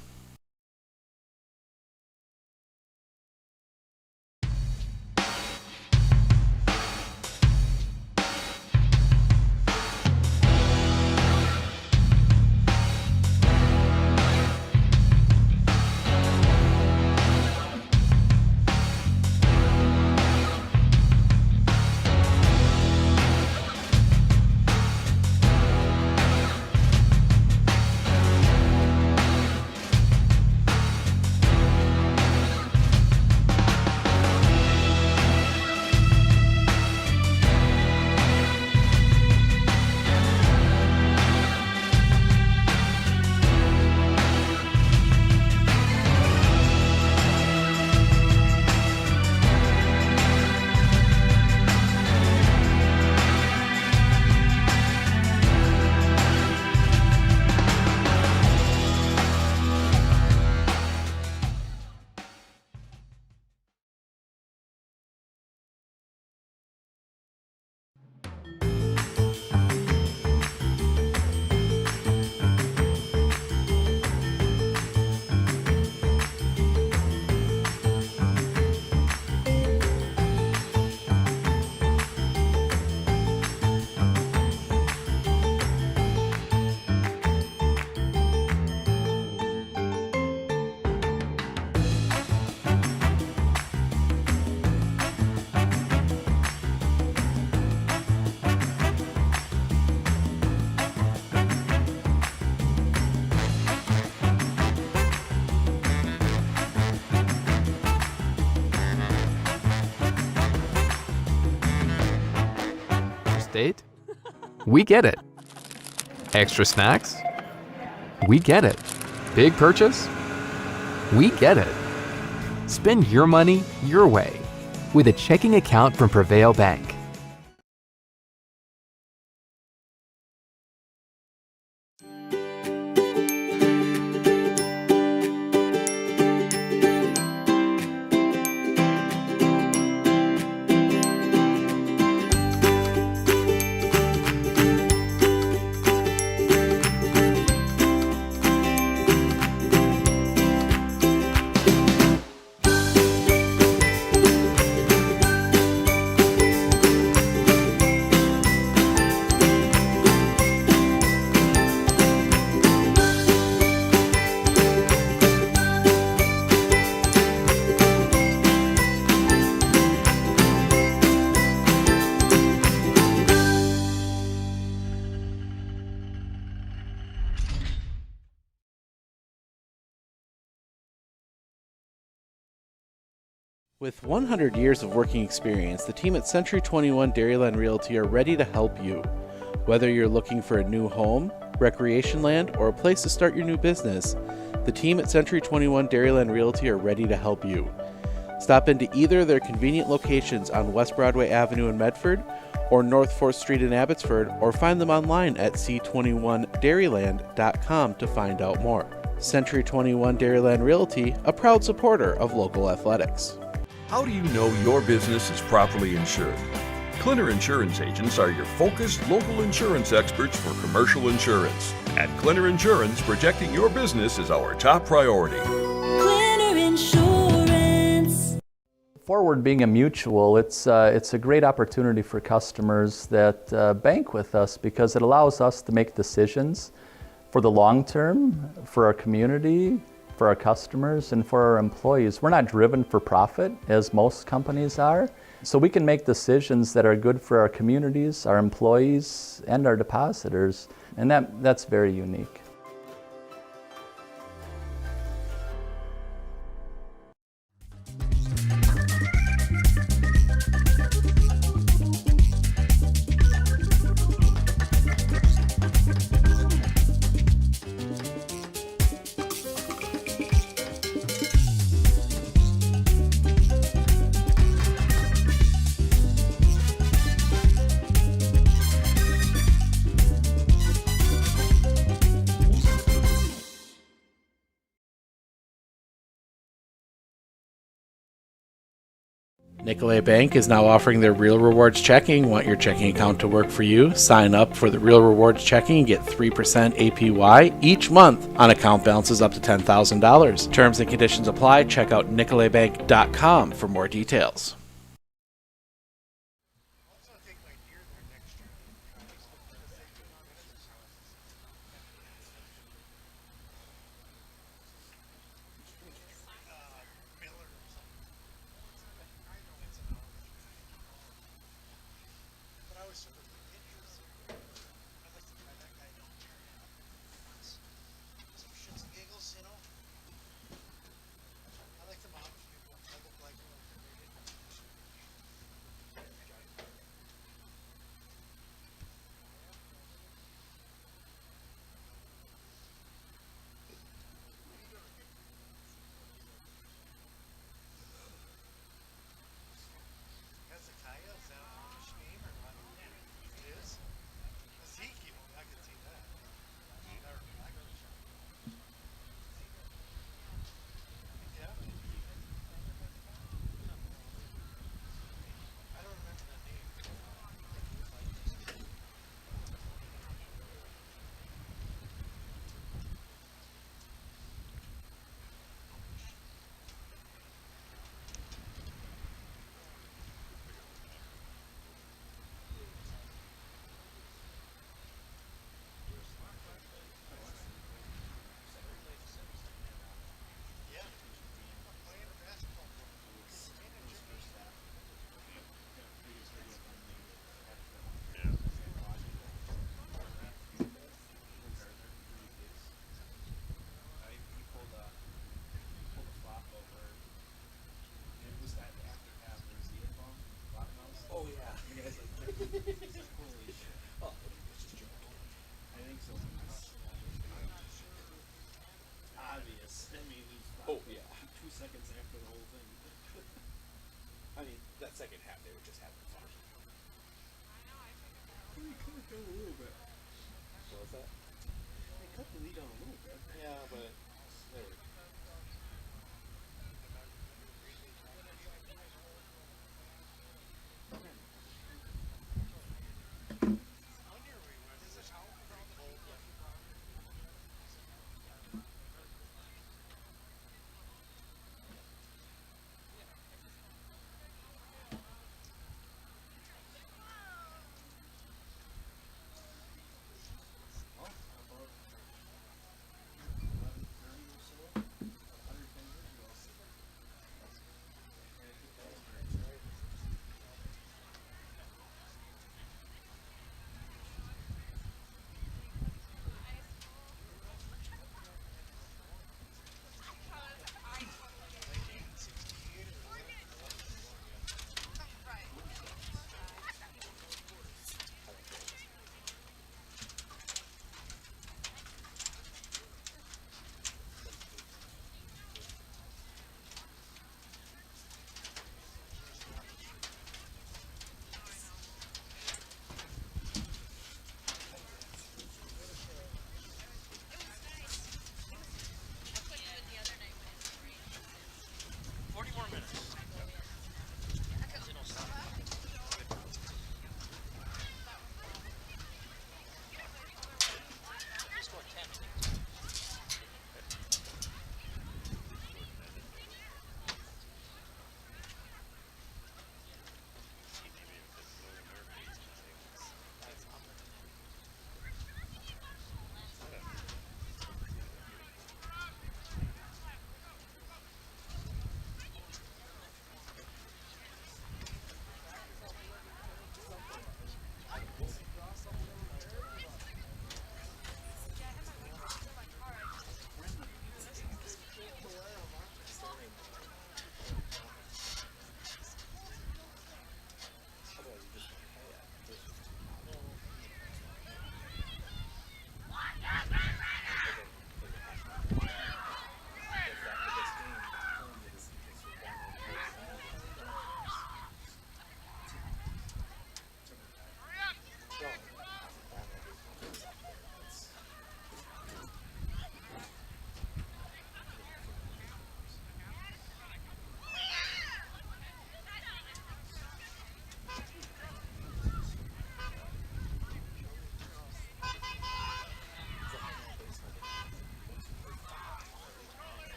date? We get it. Extra snacks? We get it. Big purchase? We get it. Spend your money your way with a checking account from Prevail Bank. With 100 years of working experience, the team at Century 21 Dairyland Realty are ready to help you. Whether you're looking for a new home, recreation land, or a place to start your new business, the team at Century 21 Dairyland Realty are ready to help you. Stop into either of their convenient locations on West Broadway Avenue in Medford or North 4th Street in Abbotsford, or find them online at c21dairyland.com to find out more. Century 21 Dairyland Realty, a proud supporter of local athletics. How do you know your business is properly insured? Clinner Insurance Agents are your focused local insurance experts for commercial insurance. At Clinner Insurance, protecting your business is our top priority. Clinner Insurance. Forward being a mutual, it's a great opportunity for customers that bank with us because it allows us to make decisions for the long term, for our community, for our customers, and for our employees. We're not driven for profit as most companies are, so we can make decisions that are good for our communities, our employees, and our depositors, and that's very unique. Nicolet Bank is now offering their Real Rewards Checking. Want your checking account to work for you? Sign up for the Real Rewards Checking and get 3% APY each month on account balances up to $10,000. Terms and conditions apply. Check out nicoletbank.com for more details. A little bit. What was that? They cut the lead on a little bit. Yeah, but there we go.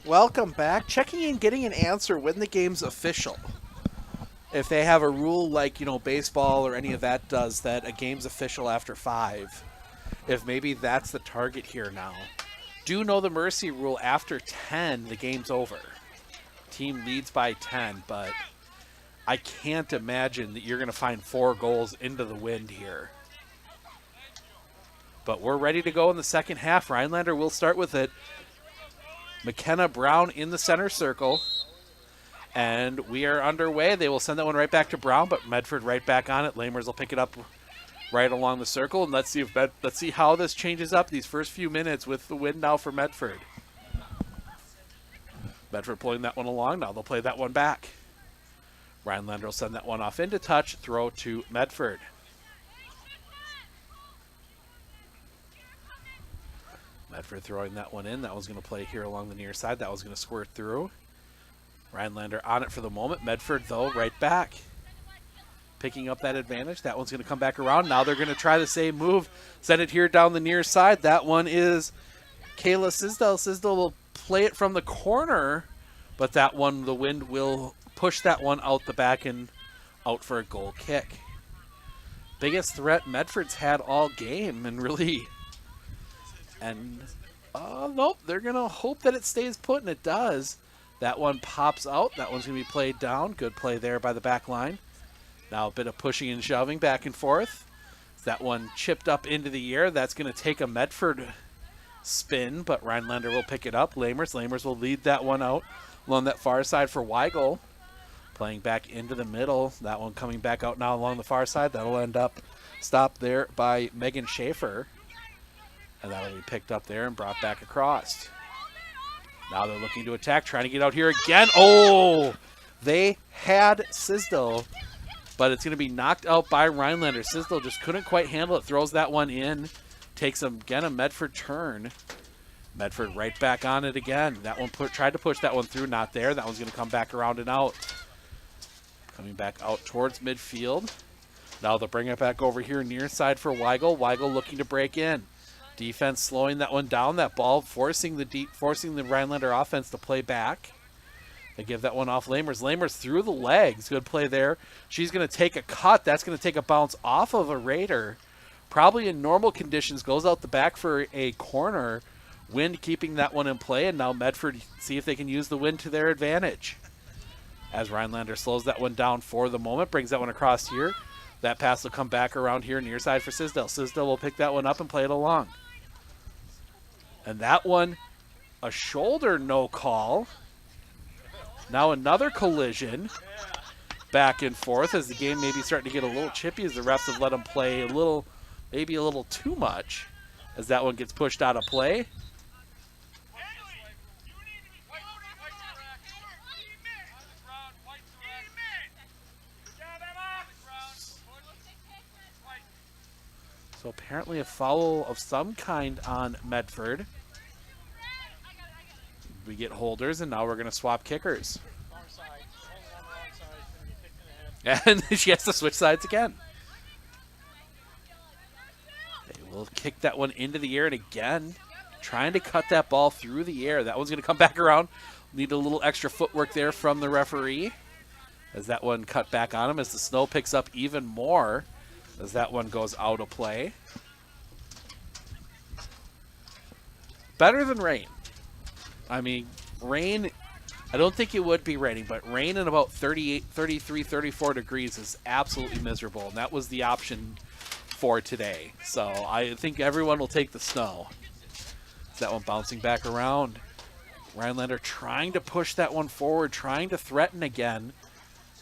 Welcome back. Checking in, getting an answer when the game's official. If they have a rule like, baseball or any of that does, that a game's official after 5. If maybe that's the target here now. Do know the mercy rule after 10, the game's over. Team leads by 10, but I can't imagine that you're going to find 4 goals into the wind here. But we're ready to go in the second half. Rhinelander will start with it. McKenna Brown in the center circle. And we are underway. They will send that one right back to Brown, but Medford right back on it. Lamers will pick it up right along the circle. And let's see how this changes up these first few minutes with the win now for Medford. Medford pulling that one along. Now they'll play that one back. Rhinelander will send that one off into touch. Throw to Medford. Medford throwing that one in. That one's going to play here along the near side. That was going to squirt through. Rhinelander on it for the moment. Medford, though, right back. Picking up that advantage. That one's going to come back around. Now they're going to try the same move. Send it here down the near side. That one is Kayla Sisdell. Sisdell will play it from the corner, but that one, the wind will push that one out the back and out for a goal kick. Biggest threat Medford's had all game, and really... And, nope, they're going to hope that it stays put, and it does. That one pops out. That one's going to be played down. Good play there by the back line. Now a bit of pushing and shoving back and forth. That one chipped up into the air. That's going to take a Medford spin, but Rhinelander will pick it up. Lamers will lead that one out along that far side for Weigel. Playing back into the middle. That one coming back out now along the far side. That'll end up stopped there by Megan Schaefer. And that'll be picked up there and brought back across. Now they're looking to attack, trying to get out here again. Oh! They had Sisdall, but it's going to be knocked out by Rhinelander. Sisdall just couldn't quite handle it. Throws that one in. Takes, again, a Medford turn. Medford right back on it again. That one tried to push that one through. Not there. That one's going to come back around and out. Coming back out towards midfield. Now they'll bring it back over here near side for Weigel. Weigel looking to break in. Defense slowing that one down. That ball forcing the Rhinelander offense to play back. They give that one off Lamers. Lamers through the legs. Good play there. She's going to take a cut. That's going to take a bounce off of a Raider. Probably in normal conditions. Goes out the back for a corner. Wind keeping that one in play. And now Medford see if they can use the wind to their advantage. As Rhinelander slows that one down for the moment. Brings that one across here. That pass will come back around here near side for Sisdall. Sisdall will pick that one up and play it along. And that one, a shoulder no call. Now another collision. Back and forth as the game may be starting to get a little chippy as the refs have let them play a little, maybe a little too much. As that one gets pushed out of play. So apparently a foul of some kind on Medford. We get holders, and now we're going to swap kickers. And she has to switch sides again. They will kick that one into the air, and again, trying to cut that ball through the air. That one's going to come back around. Need a little extra footwork there from the referee. As that one cut back on him, as the snow picks up even more. As that one goes out of play. Better than rain. I mean, rain, I don't think it would be raining, but rain in about 38, 33, 34 degrees is absolutely miserable. And that was the option for today. So I think everyone will take the snow. That one bouncing back around. Rhinelander trying to push that one forward, trying to threaten again.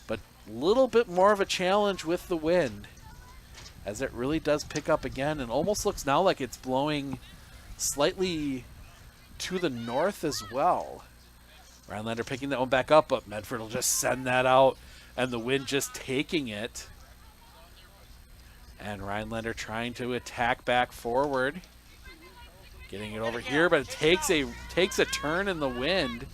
But a little bit more of a challenge with the wind. As it really does pick up again and almost looks now like it's blowing slightly to the north as well. Rhinelander picking that one back up, but Medford will just send that out and the wind just taking it. And Rhinelander trying to attack back forward. Getting it over here, but it takes a turn in the wind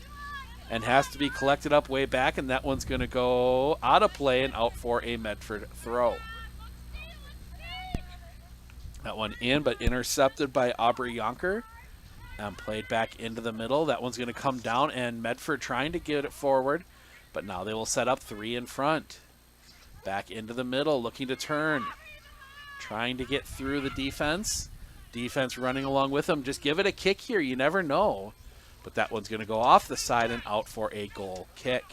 and has to be collected up way back, and that one's going to go out of play and out for a Medford throw. That one in, but intercepted by Aubrey Yonker and played back into the middle. That one's going to come down, and Medford trying to get it forward, but now they will set up three in front. Back into the middle, looking to turn. Trying to get through the defense. Defense running along with them. Just give it a kick here. You never know. But that one's going to go off the side and out for a goal kick.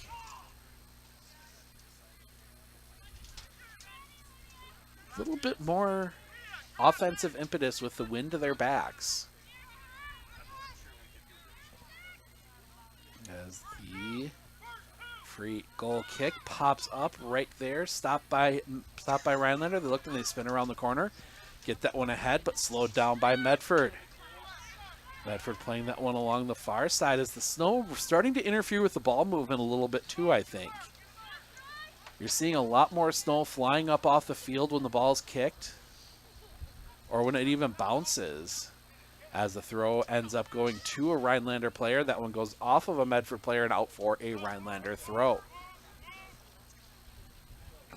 A little bit more offensive impetus with the wind to their backs. As the free goal kick pops up right there. Stopped by Rhinelander. They look and they spin around the corner. Get that one ahead, but slowed down by Medford. Medford playing that one along the far side as the snow starting to interfere with the ball movement a little bit too, I think. You're seeing a lot more snow flying up off the field when the ball's kicked or when it even bounces as the throw ends up going to a Rhinelander player. That one goes off of a Medford player and out for a Rhinelander throw.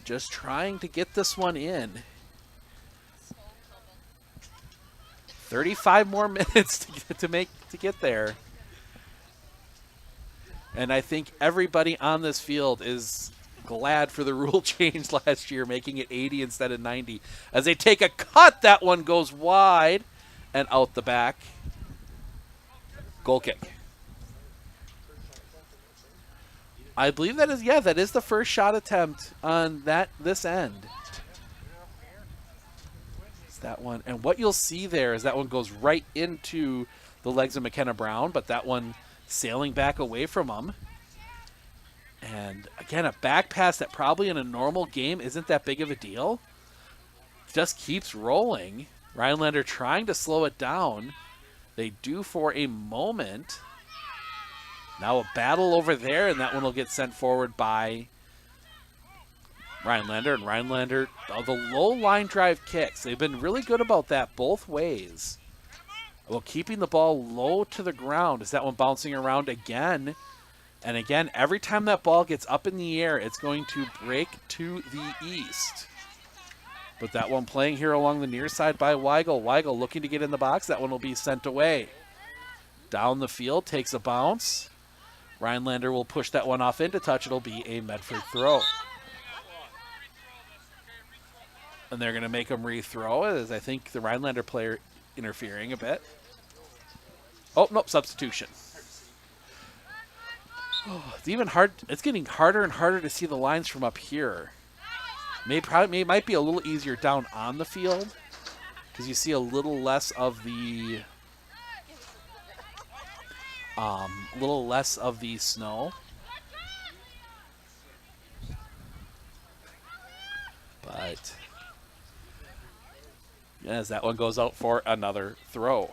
Just trying to get this one in. 35 more minutes to get there. And I think everybody on this field is glad for the rule change last year, making it 80 instead of 90. As they take a cut, that one goes wide and out the back. Goal kick. I believe that is the first shot attempt on this end. That one, and what you'll see there is that one goes right into the legs of McKenna Brown, but that one sailing back away from him. And again, a back pass that probably in a normal game isn't that big of a deal. Just keeps rolling. Rhinelander trying to slow it down. They do for a moment. Now a battle over there, and that one will get sent forward by Rhinelander. And Rhinelander, the low line drive kicks, they've been really good about that both ways. Well, keeping the ball low to the ground. Is that one bouncing around again? And again, every time that ball gets up in the air, it's going to break to the east. But that one playing here along the near side by Weigel. Weigel looking to get in the box. That one will be sent away. Down the field, takes a bounce. Rhinelander will push that one off into touch. It'll be a Medford throw. And they're going to make them rethrow, as I think the Rhinelander player interfering a bit. Oh, nope, substitution. Oh, it's even hard. It's getting harder and harder to see the lines from up here. Might be a little easier down on the field because you see a little less of the snow. But as that one goes out for another throw.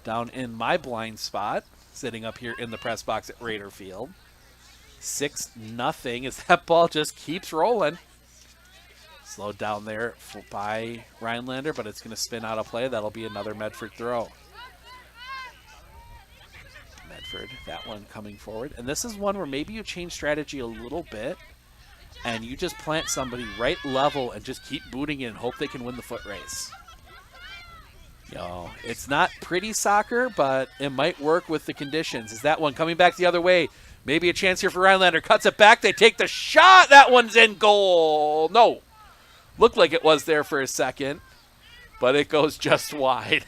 Down in my blind spot, sitting up here in the press box at Raider Field. 6-0 as that ball just keeps rolling. Slowed down there by Rhinelander, but it's going to spin out of play. That'll be another Medford throw. Medford, that one coming forward. And this is one where maybe you change strategy a little bit and you just plant somebody right level and just keep booting in and hope they can win the foot race. It's not pretty soccer, but it might work with the conditions. Is that one coming back the other way? Maybe a chance here for Rhinelander. Cuts it back. They take the shot. That one's in goal. No. Looked like it was there for a second, but it goes just wide.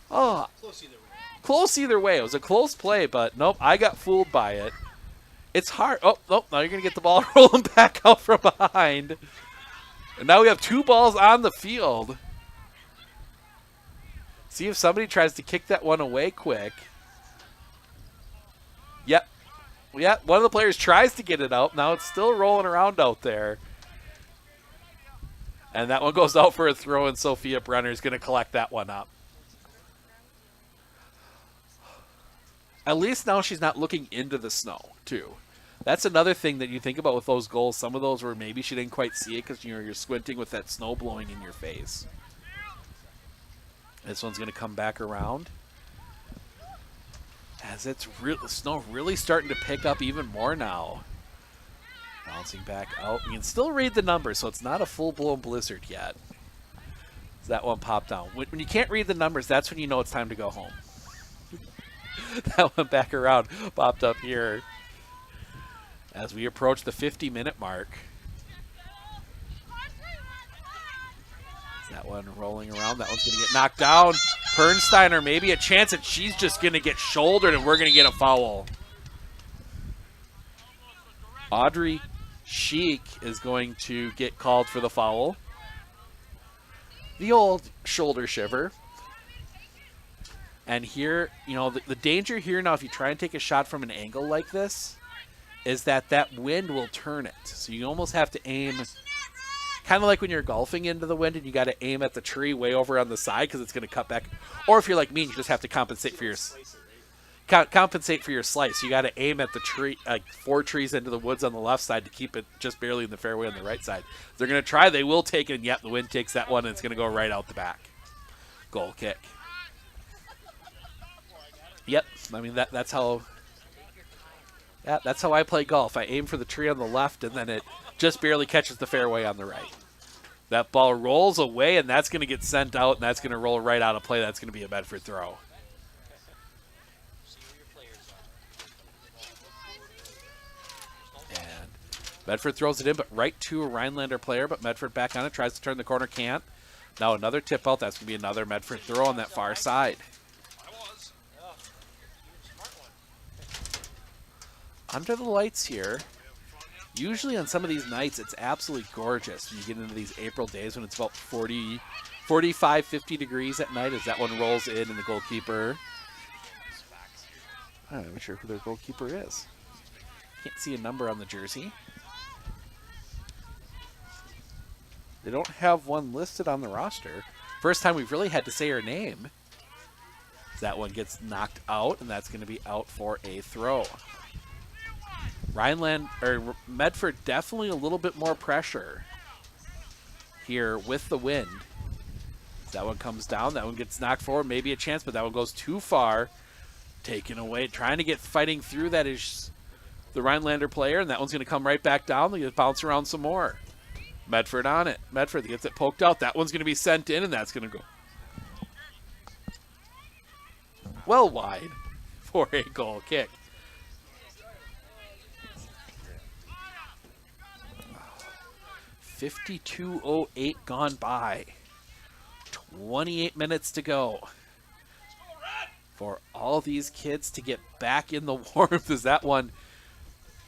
Oh, close either way. It was a close play, but nope, I got fooled by it. It's hard. Oh, nope, now you're going to get the ball rolling back out from behind. And now we have 2 balls on the field. See if somebody tries to kick that one away quick. Yep. One of the players tries to get it out. Now it's still rolling around out there. And that one goes out for a throw, and Sophia Brenner is going to collect that one up. At least now she's not looking into the snow, too. That's another thing that you think about with those goals. Some of those where maybe she didn't quite see it because you're squinting with that snow blowing in your face. This one's going to come back around. As the snow really starting to pick up even more now. Bouncing back out. You can still read the numbers, so it's not a full-blown blizzard yet. That one popped down. When you can't read the numbers, that's when you know it's time to go home. That one back around, popped up here. As we approach the 50-minute mark. That one rolling around. That one's going to get knocked down. Pernsteiner, maybe a chance that she's just going to get shouldered and we're going to get a foul. Audrey Sheik is going to get called for the foul. The old shoulder shiver. And here, the danger here now, if you try and take a shot from an angle like this, is that wind will turn it. So you almost have to aim, kind of like when you're golfing into the wind and you got to aim at the tree way over on the side because it's going to cut back. Or if you're like me, you just have to compensate for your slice. You got to aim at the tree, like 4 trees into the woods on the left side to keep it just barely in the fairway on the right side. They're going to try. They will take it. And yep, the wind takes that one, and it's going to go right out the back. Goal kick. Yep, I mean that's how I play golf. I aim for the tree on the left, and then it just barely catches the fairway on the right. That ball rolls away, and that's going to get sent out, and that's going to roll right out of play. That's going to be a Medford throw. And Medford throws it in, but right to a Rhinelander player, but Medford back on it, tries to turn the corner, can't. Now another tip out. That's going to be another Medford throw on that far side. Under the lights here, Usually on some of these nights, it's absolutely gorgeous. You get into these April days when it's about 40, 45, 50 degrees at night as that one rolls in and the goalkeeper. I'm not even sure who their goalkeeper is. Can't see a number on the jersey. They don't have one listed on the roster. First time we've really had to say her name. That one gets knocked out, and that's going to be out for a throw. Medford definitely a little bit more pressure here with the wind. That one comes down. That one gets knocked forward. Maybe a chance, but that one goes too far. Taken away. Trying to get fighting through that is the Rhinelander player, and that one's going to come right back down. They just bounce around some more. Medford on it. Medford gets it poked out. That one's going to be sent in, and that's going to go well wide for a goal kick. .52:08 gone by. 28 minutes to go. For all these kids to get back in the warmth. Is that one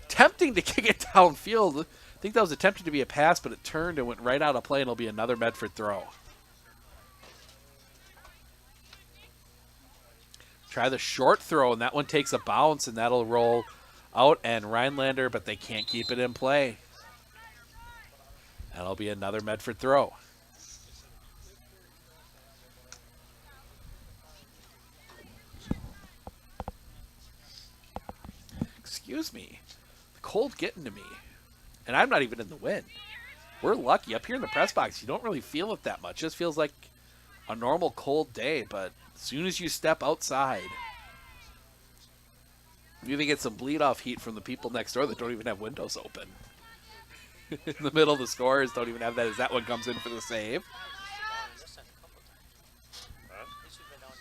tempting to kick it downfield? I think that was attempted to be a pass, but it turned and went right out of play, and it'll be another Medford throw. Try the short throw, and that one takes a bounce, and that'll roll out, and Rhinelander, but they can't keep it in play. That'll be another Medford throw. Excuse me. The cold getting to me. And I'm not even in the wind. We're lucky. Up here in the press box, you don't really feel it that much. It just feels like a normal cold day, but as soon as you step outside, you even get some bleed-off heat from the people next door that don't even have windows open. In the middle of the scores, don't even have that as that one comes in for the save.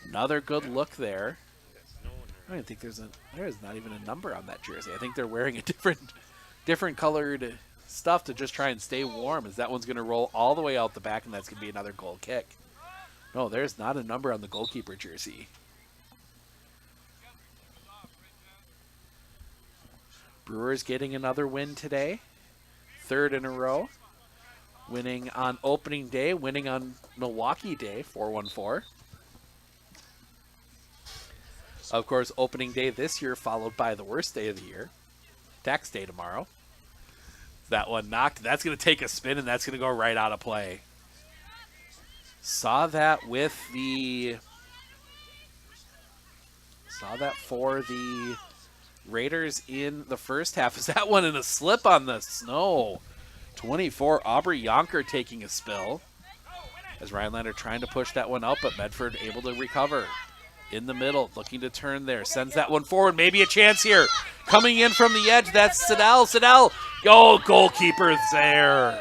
Another good look there. I don't even think there is not even a number on that jersey. I think they're wearing a different colored stuff to just try and stay warm, as that one's going to roll all the way out the back, and that's going to be another goal kick. No, there's not a number on the goalkeeper jersey. Brewers getting another win today. Third in a row. Winning on opening day, winning on Milwaukee Day, 4-1-4. Of course, opening day this year followed by the worst day of the year. Tax day tomorrow. That one knocked. That's going to take a spin, and that's going to go right out of play. Saw that for the Raiders in the first half. Is that one in a slip on the snow? 24, Aubrey Yonker taking a spill. As Rhinelander trying to push that one out, but Medford able to recover. In the middle, looking to turn there. Sends that one forward. Maybe a chance here. Coming in from the edge, that's Siddell. Siddell. Oh, goalkeeper's there.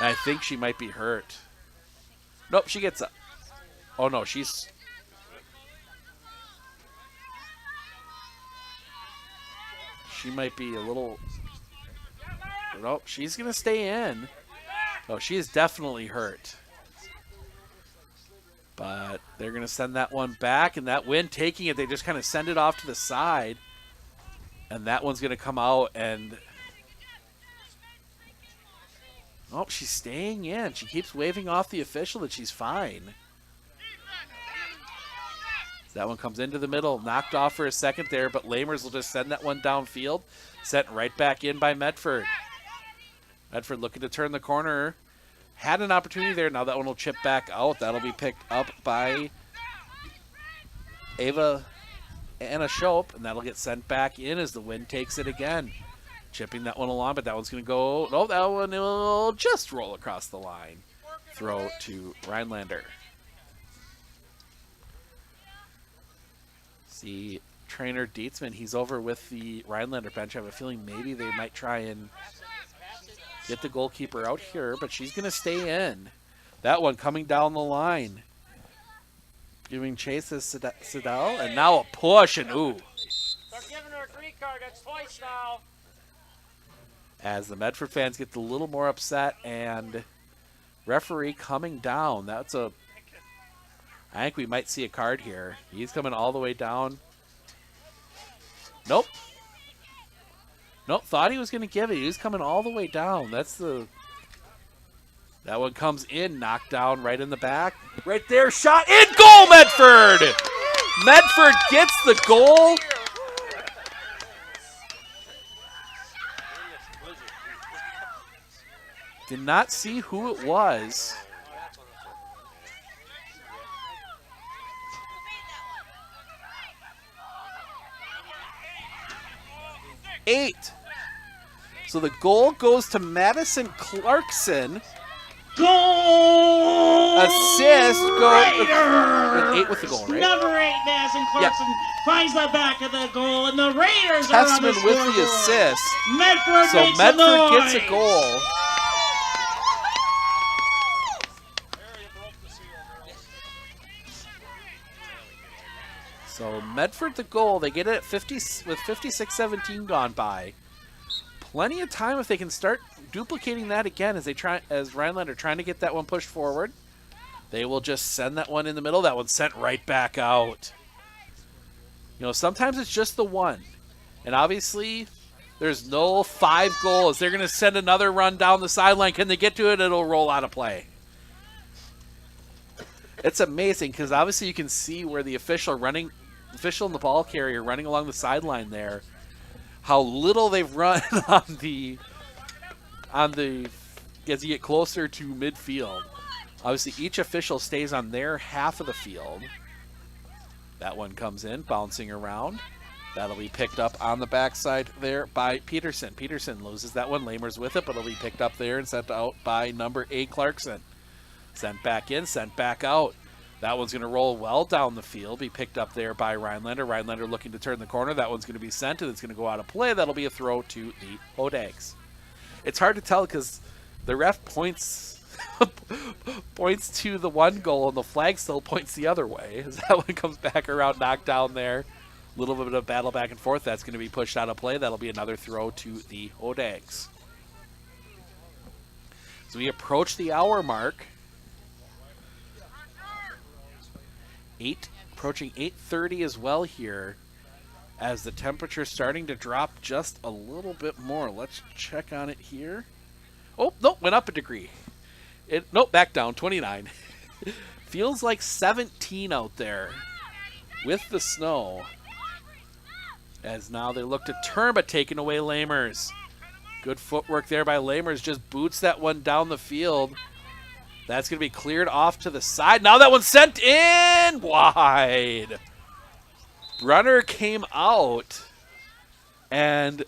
I think she might be hurt. Nope, she gets up. Oh, no, she might be a little... Nope, she's going to stay in. Oh, she is definitely hurt. But they're going to send that one back, and that wind taking it, they just kind of send it off to the side. And that one's going to come out, and... Oh, she's staying in. She keeps waving off the official that she's fine. That one comes into the middle, knocked off for a second there, but Lamers will just send that one downfield. Sent right back in by Medford. Medford looking to turn the corner. Had an opportunity there. Now that one will chip back out. That'll be picked up by Anna Shope, and that'll get sent back in as the wind takes it again. Chipping that one along, but that one's going to go... No, that one will just roll across the line. Throw to Rhinelander. See trainer Dietzman, he's over with the Rhinelander bench. I have a feeling maybe they might try and get the goalkeeper out here, but she's going to stay in. That one coming down the line. Giving chase is Siddell, and now a push, and ooh. They're giving her a free card. That's twice now. As the Medford fans get a little more upset, and referee coming down. I think we might see a card here. He's coming all the way down. Nope. Nope, thought he was going to give it. He was coming all the way down. That one comes in, knocked down right in the back. Right there, shot in, goal, Medford! Medford gets the goal. Did not see who it was. Eight. So the goal goes to Madison Clarkson. Goal! Assist. Raiders! 8 with the goal, right? Number 8, Madison Clarkson finds the back of the goal, and the Raiders are on the Tessman with scoreboard. the assist. Medford So makes Medford a gets noise. a goal. So Medford the goal. They get it at 50 with 56-17 gone by. Plenty of time if they can start duplicating that again as Rhinelander trying to get that one pushed forward. They will just send that one in the middle. That one's sent right back out. You know, sometimes it's just the one. And obviously, there's no 5 goals. They're going to send another run down the sideline. Can they get to it? It'll roll out of play. It's amazing because obviously you can see where the official and the ball carrier running along the sideline there, how little they've run on the as you get closer to midfield. Obviously, each official stays on their half of the field. That one comes in, bouncing around. That'll be picked up on the backside there by Peterson. Peterson loses that one. Lamer's with it, but it'll be picked up there and sent out by number 8, Clarkson. Sent back in, sent back out. That one's going to roll well down the field, be picked up there by Rhinelander. Rhinelander looking to turn the corner. That one's going to be sent, and it's going to go out of play. That'll be a throw to the Hodags. It's hard to tell because the ref points to the one goal, and the flag still points the other way. As that one comes back around, knocked down there. A little bit of battle back and forth. That's going to be pushed out of play. That'll be another throw to the Hodags. So we approach the hour mark. Approaching 8:30 as well here, as the temperature starting to drop just a little bit more. Let's check on it here. Oh, nope, went up a degree. Nope, back down, 29. Feels like 17 out there with the snow. As now they look to turn, but taking away Lamers. Good footwork there by Lamers, just boots that one down the field. That's going to be cleared off to the side. Now that one's sent in wide. Brunner came out, and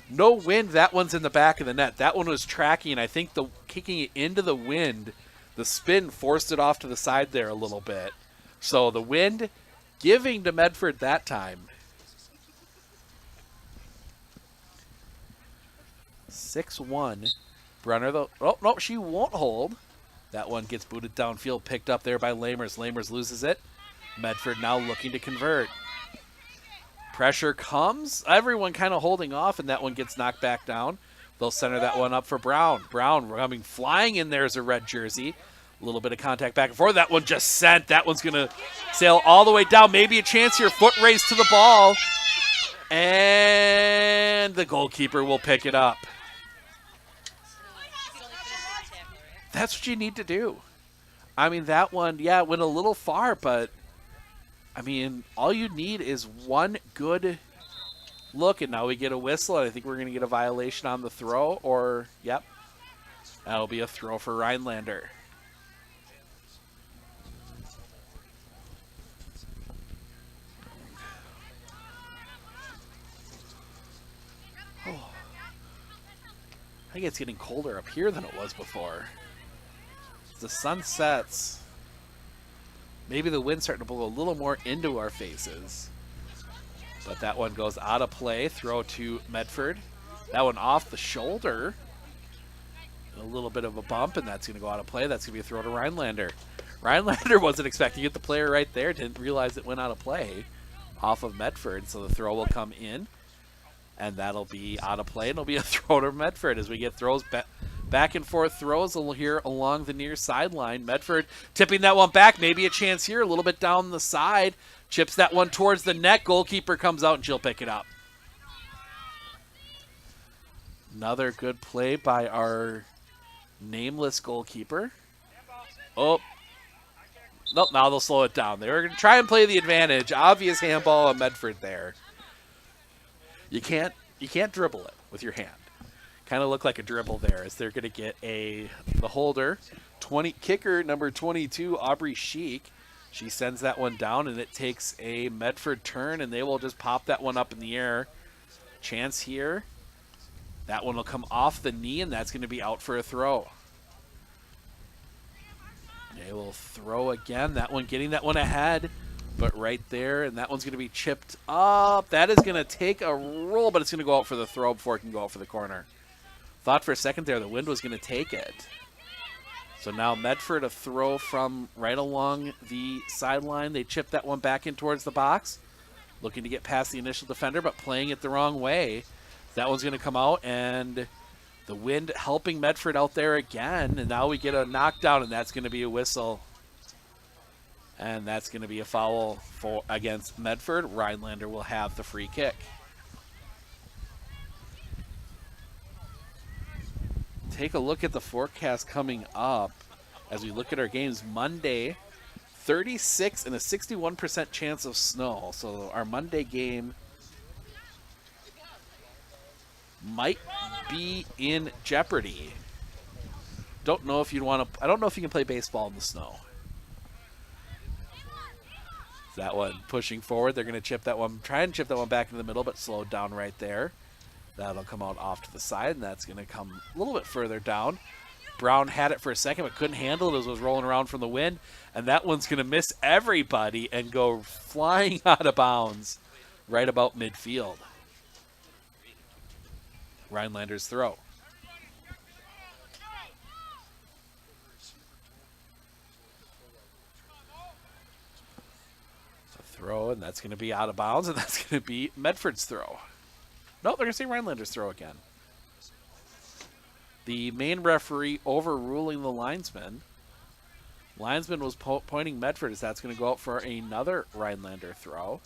no wind. That one's in the back of the net. That one was tracking. I think kicking it into the wind, the spin forced it off to the side there a little bit. So the wind giving to Medford that time. 6-1. Brunner, though. Oh, no, she won't hold. That one gets booted downfield, picked up there by Lamers. Lamers loses it. Medford now looking to convert. Pressure comes. Everyone kind of holding off, and that one gets knocked back down. They'll center that one up for Brown. Brown coming flying in there as a red jersey. A little bit of contact back and forth. That one just sent. That one's going to sail all the way down. Maybe a chance here. Foot race to the ball. And the goalkeeper will pick it up. That's what you need to do. I mean, that one, yeah, went a little far, but, I mean, all you need is one good look, and now we get a whistle, and I think we're going to get a violation on the throw, or, yep, that'll be a throw for Rhinelander. Oh. I think it's getting colder up here than it was before. The sun sets, maybe the wind's starting to blow a little more into our faces. But that one goes out of play. Throw to Medford. That one off the shoulder. A little bit of a bump, and that's going to go out of play. That's going to be a throw to Rhinelander. Rhinelander wasn't expecting it. The player right there didn't realize it went out of play off of Medford. So the throw will come in, and that'll be out of play. And it'll be a throw to Medford as we get throws back and forth throws here along the near sideline. Medford tipping that one back. Maybe a chance here. A little bit down the side. Chips that one towards the net. Goalkeeper comes out and she'll pick it up. Another good play by our nameless goalkeeper. Oh. Nope, now they'll slow it down. They were going to try and play the advantage. Obvious handball on Medford there. You can't dribble it with your hand. Kind of look like a dribble there as they're going to get the holder. Kicker number 22, Aubrey Sheik. She sends that one down, and it takes a Medford turn, and they will just pop that one up in the air. Chance here. That one will come off the knee, and that's going to be out for a throw. They will throw again. That one getting that one ahead, but right there, and that one's going to be chipped up. That is going to take a roll, but it's going to go out for the throw before it can go out for the corner. Thought for a second there the wind was going to take it. So now Medford a throw from right along the sideline. They chip that one back in towards the box. Looking to get past the initial defender, but playing it the wrong way. That one's going to come out, and the wind helping Medford out there again. And now we get a knockdown, and that's going to be a whistle. And that's going to be a foul against Medford. Rhinelander will have the free kick. Take a look at the forecast coming up as we look at our games. Monday, 36 and a 61% chance of snow. So our Monday game might be in jeopardy. Don't know if you'd want to. I don't know if you can play baseball in the snow. That one pushing forward. They're going to chip that one. Try and chip that one back into the middle, but slowed down right there. That'll come out off to the side, and that's going to come a little bit further down. Brown had it for a second, but couldn't handle it as it was rolling around from the wind. And that one's going to miss everybody and go flying out of bounds right about midfield. Rhinelander's throw. So throw, and that's going to be out of bounds, and that's going to be Medford's throw. No, they're going to say Rhinelander's throw again. The main referee overruling the linesman. Linesman was pointing Medford as that's going to go out for another Rhinelander throw.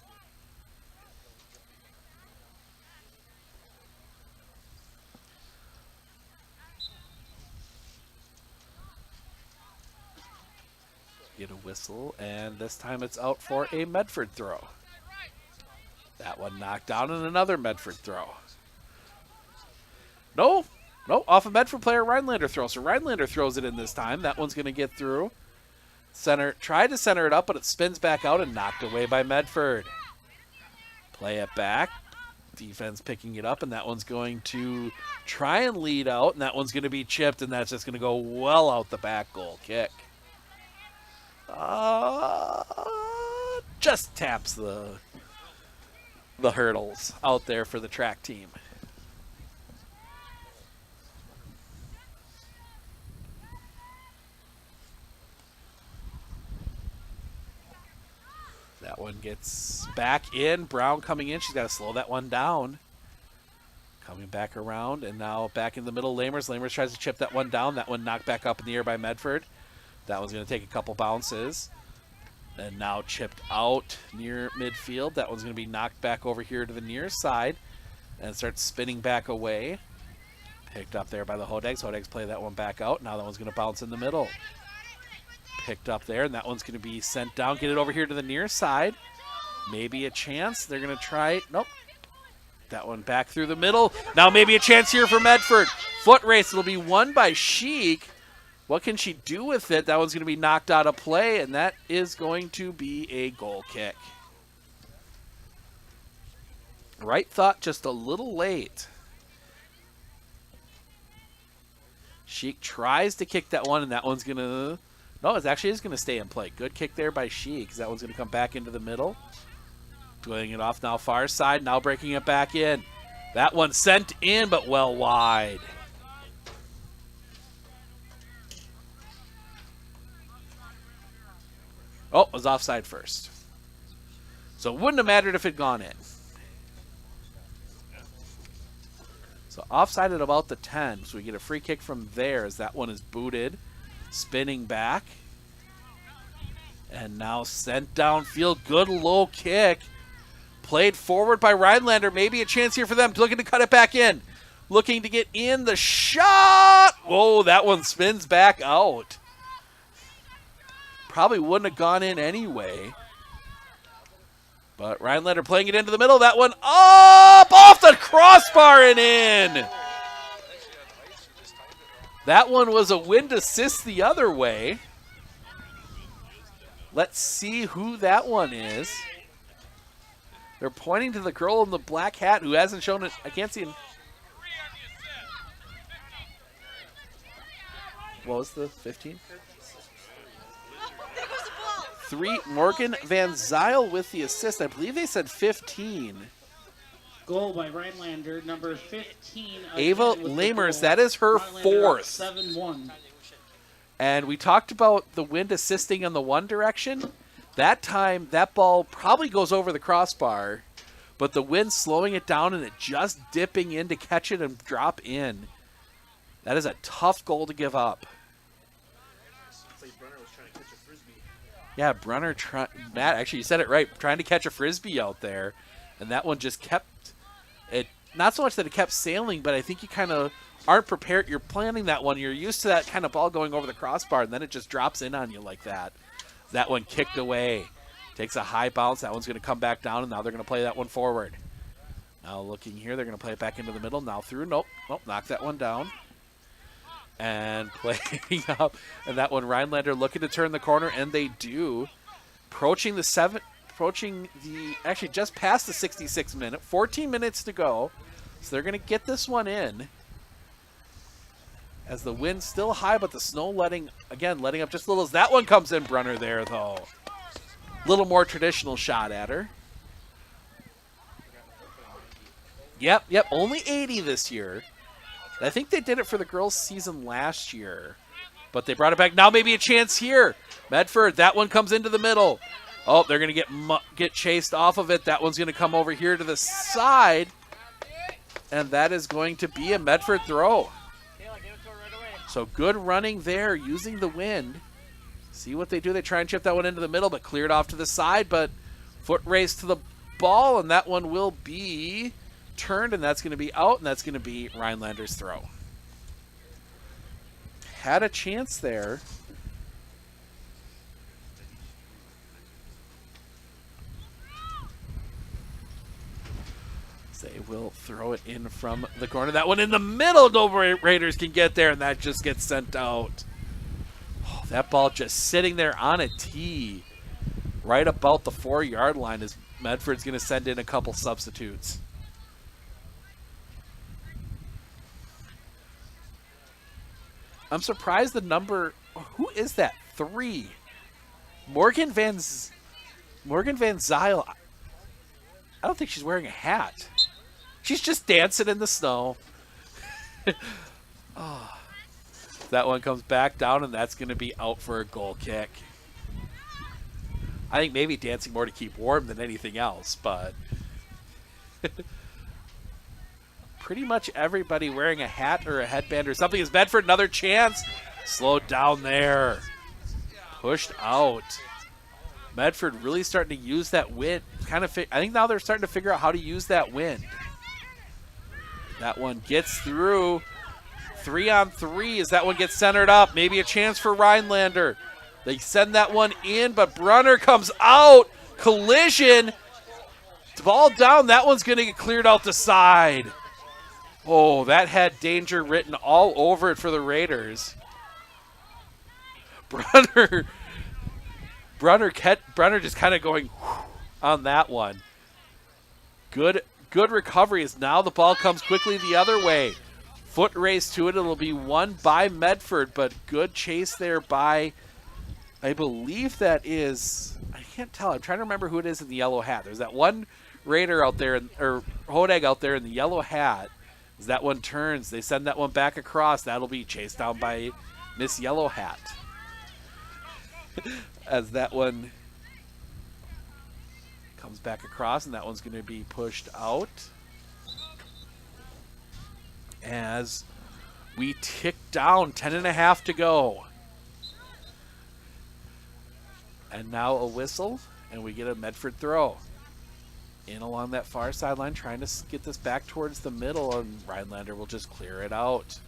Get a whistle, and this time it's out for a Medford throw. That one knocked down, and another Medford throw. No, off a Medford player, Rhinelander throw. So Rhinelander throws it in this time. That one's going to get through. Center tried to center it up, but it spins back out and knocked away by Medford. Play it back. Defense picking it up, and that one's going to try and lead out, and that one's going to be chipped, and that's just going to go well out the back. Goal kick. Just taps the hurdles out there for the track team. That one gets back in. Brown coming in. She's got to slow that one down. Coming back around, and now back in the middle, Lamers. Lamers tries to chip that one down. That one knocked back up in the air by Medford. That one's going to take a couple bounces. And now chipped out near midfield. That one's going to be knocked back over here to the near side and starts spinning back away. Picked up there by the Hodags. Hodags play that one back out. Now that one's going to bounce in the middle. Picked up there, and that one's going to be sent down. Get it over here to the near side. Maybe a chance. They're going to try. Nope. That one back through the middle. Now maybe a chance here for Medford. Foot race. It'll be won by Sheik. What can she do with it? That one's going to be knocked out of play, and that is going to be a goal kick. Right thought just a little late. Sheik tries to kick that one, and that one's going to... No, it actually is going to stay in play. Good kick there by Sheik, because that one's going to come back into the middle. Doing it off now far side, now breaking it back in. That one sent in, but well wide. Oh, it was offside first. So it wouldn't have mattered if it had gone in. So offside at about the 10. So we get a free kick from there as that one is booted. Spinning back. And now sent downfield. Good low kick. Played forward by Rhinelander. Maybe a chance here for them. Looking to cut it back in. looking to get in the shot. Whoa, that one spins back out. Probably wouldn't have gone in anyway. But Rhinelander playing it into the middle. That one up off the crossbar and in. That one was a wind assist the other way. Let's see who that one is. They're pointing to the girl in the black hat who hasn't shown it. I can't see him. What was the 15? Morgan Van Zyl with the assist. I believe they said 15. Goal by Rhinelander, number 15. Ava Lamers, that is her fourth. 7-1. And we talked about the wind assisting in the one direction. That time, that ball probably goes over the crossbar, but the wind slowing it down and it just dipping in to catch it and drop in. That is a tough goal to give up. Yeah, Brunner, Matt, actually, you said it right. Trying to catch a Frisbee out there. And that one just kept it, not so much that it kept sailing, but I think you kind of aren't prepared. You're planning that one. You're used to that kind of ball going over the crossbar, and then it just drops in on you like that. That one kicked away. Takes a high bounce. That one's going to come back down, and now they're going to play that one forward. Now looking here, they're going to play it back into the middle. Now through. Nope. Knock that one down. And playing up, and that one Rhinelander looking to turn the corner, and they do. Approaching actually just past the 66 minute, 14 minutes to go. So they're going to get this one in. As the wind's still high, but the snow letting up just a little. As that one comes in, Brunner there though. Little more traditional shot at her. Yep, only 80 this year. I think they did it for the girls' season last year, but they brought it back. Now maybe a chance here. Medford, that one comes into the middle. Oh, they're going to get chased off of it. That one's going to come over here to the side, and that is going to be a Medford throw. So good running there using the wind. See what they do. They try and chip that one into the middle, but cleared off to the side, but foot race to the ball, and that one will be turned, and that's going to be out, and that's going to be Rhinelander's throw. Had a chance there. They will throw it in from the corner. That one in the middle. No Raiders can get there, and that just gets sent out. Oh, that ball just sitting there on a tee right about the 4-yard line as Medford's going to send in a couple substitutes. I'm surprised the number. Who is that? 3. Morgan Van Zyl. I don't think she's wearing a hat. She's just dancing in the snow. Oh. That one comes back down, and that's going to be out for a goal kick. I think maybe dancing more to keep warm than anything else, but pretty much everybody wearing a hat or a headband or something. Is Medford another chance? Slowed down there. Pushed out. Medford really starting to use that wind. I think now they're starting to figure out how to use that wind. That one gets through. 3-on-3 as that one gets centered up. Maybe a chance for Rhinelander. They send that one in, but Brunner comes out. Collision. Ball down. That one's going to get cleared out the side. Oh, that had danger written all over it for the Raiders. Brunner just kind of going on that one. Good recovery as now the ball comes quickly the other way. Foot race to it. It'll be won by Medford, but good chase there by, I believe that is, I can't tell. I'm trying to remember who it is in the yellow hat. There's that one Raider out there, or Hodag out there in the yellow hat. As that one turns, they send that one back across. That'll be chased down by Miss Yellow Hat. As that one comes back across, and that one's going to be pushed out. As we tick down, 10.5 to go. And now a whistle, and we get a Medford throw. In along that far sideline, trying to get this back towards the middle, and Rhinelander will just clear it out.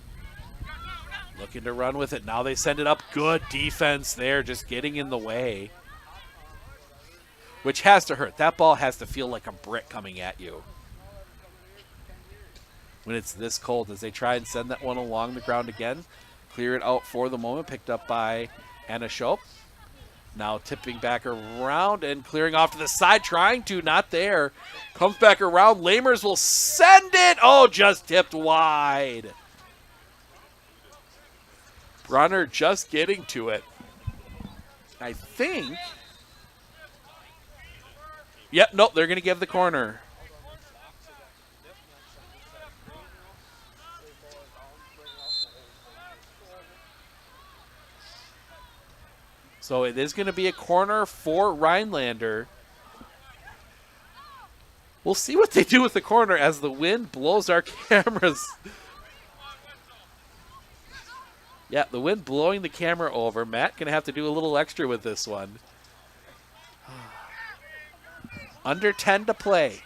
Looking to run with it. Now they send it up. Good defense there, just getting in the way. Which has to hurt. That ball has to feel like a brick coming at you when it's this cold, as they try and send that one along the ground again. Clear it out for the moment. Picked up by Anna Schopp. Now tipping back around and clearing off to the side. Trying to, not there. Comes back around. Lamers will send it. Oh, just tipped wide. Brunner just getting to it. I think. Yep, nope, they're going to give the corner. So it is going to be a corner for Rhinelander. We'll see what they do with the corner as the wind blows our cameras. Yeah, the wind blowing the camera over. Matt going to have to do a little extra with this one. Under 10 to play.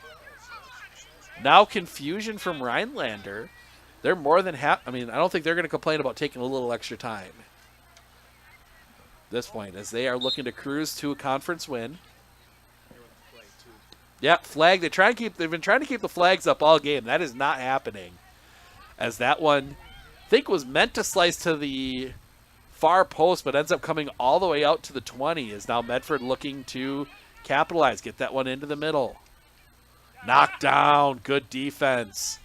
Now confusion from Rhinelander. They're more than half. I mean, I don't think they're going to complain about taking a little extra time. This point, as they are looking to cruise to a conference win. Yep, flag. They've been trying to keep the flags up all game. That is not happening. As that one, I think, was meant to slice to the far post, but ends up coming all the way out to the 20. Is now Medford looking to capitalize, get that one into the middle. Knocked down, good defense.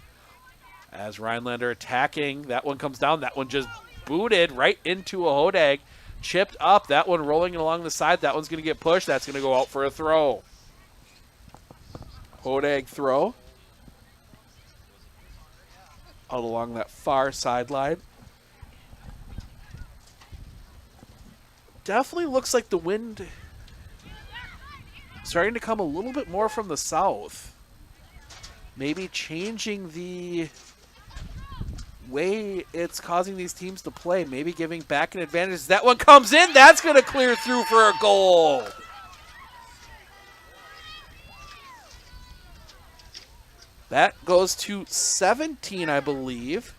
As Rhinelander attacking, that one comes down. That one just booted right into a Hodag. Chipped up, that one rolling along the side. That one's going to get pushed. That's going to go out for a throw. Hodag throw. Out along that far sideline. Definitely looks like the wind starting to come a little bit more from the south. Maybe changing the way it's causing these teams to play. Maybe giving back an advantage. That one comes in. That's going to clear through for a goal. That goes to 17, I believe.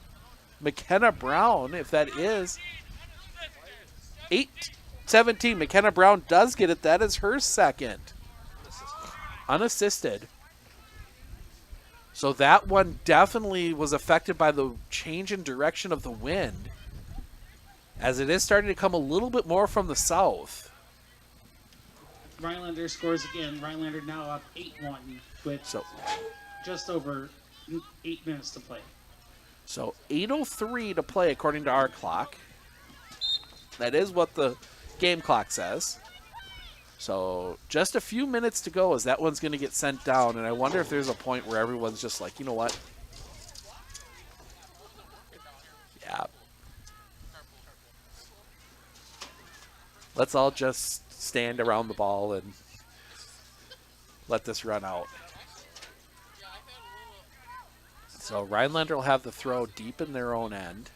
McKenna Brown, if that is. 8-17. McKenna Brown does get it. That is her second. Unassisted. So that one definitely was affected by the change in direction of the wind, as it is starting to come a little bit more from the south. Rhinelander scores again. Rhinelander now up 8-1 with just over 8 minutes to play. So 8:03 to play according to our clock. That is what the game clock says. So just a few minutes to go as that one's going to get sent down. And I wonder if there's a point where everyone's just like, you know what? Yeah. Let's all just stand around the ball and let this run out. So Rhinelander will have the throw deep in their own end.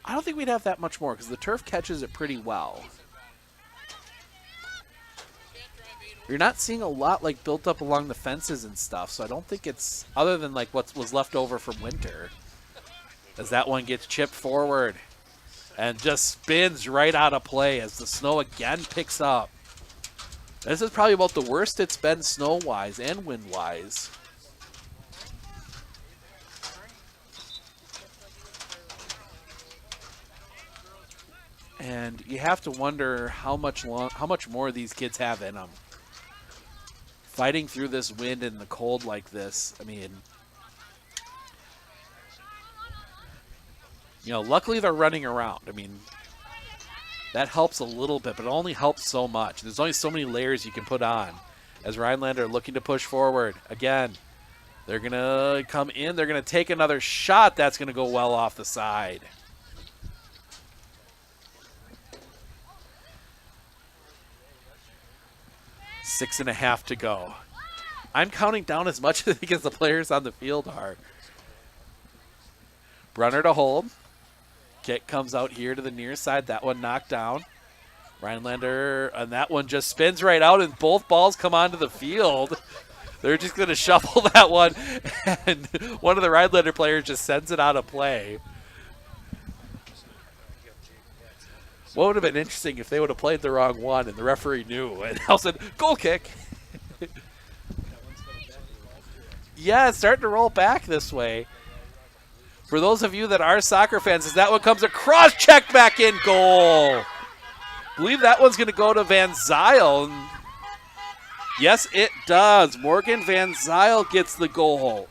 I don't think we'd have that much more because the turf catches it pretty well. You're not seeing a lot like built up along the fences and stuff, so I don't think it's other than like what was left over from winter. As that one gets chipped forward and just spins right out of play as the snow again picks up. This is probably about the worst it's been snow-wise and wind-wise. And you have to wonder how much more these kids have in them. Fighting through this wind and the cold like this, I mean, you know, luckily they're running around. I mean, that helps a little bit, but it only helps so much. There's only so many layers you can put on. As Rhinelander looking to push forward. Again, they're going to come in. They're going to take another shot. That's going to go well off the side. Six and a half to go. I'm counting down as much as the players on the field are. Brunner to hold. Kick comes out here to the near side. That one knocked down. Rhinelander, and that one just spins right out, and both balls come onto the field. They're just going to shuffle that one, and one of the Rhinelander players just sends it out of play. What would have been interesting if they would have played the wrong one and the referee knew, and all said, goal kick. Yeah, it's starting to roll back this way. For those of you that are soccer fans, as that one comes across, check back in, goal. I believe that one's going to go to Van Zyl. Yes, it does. Morgan Van Zyl gets the goal.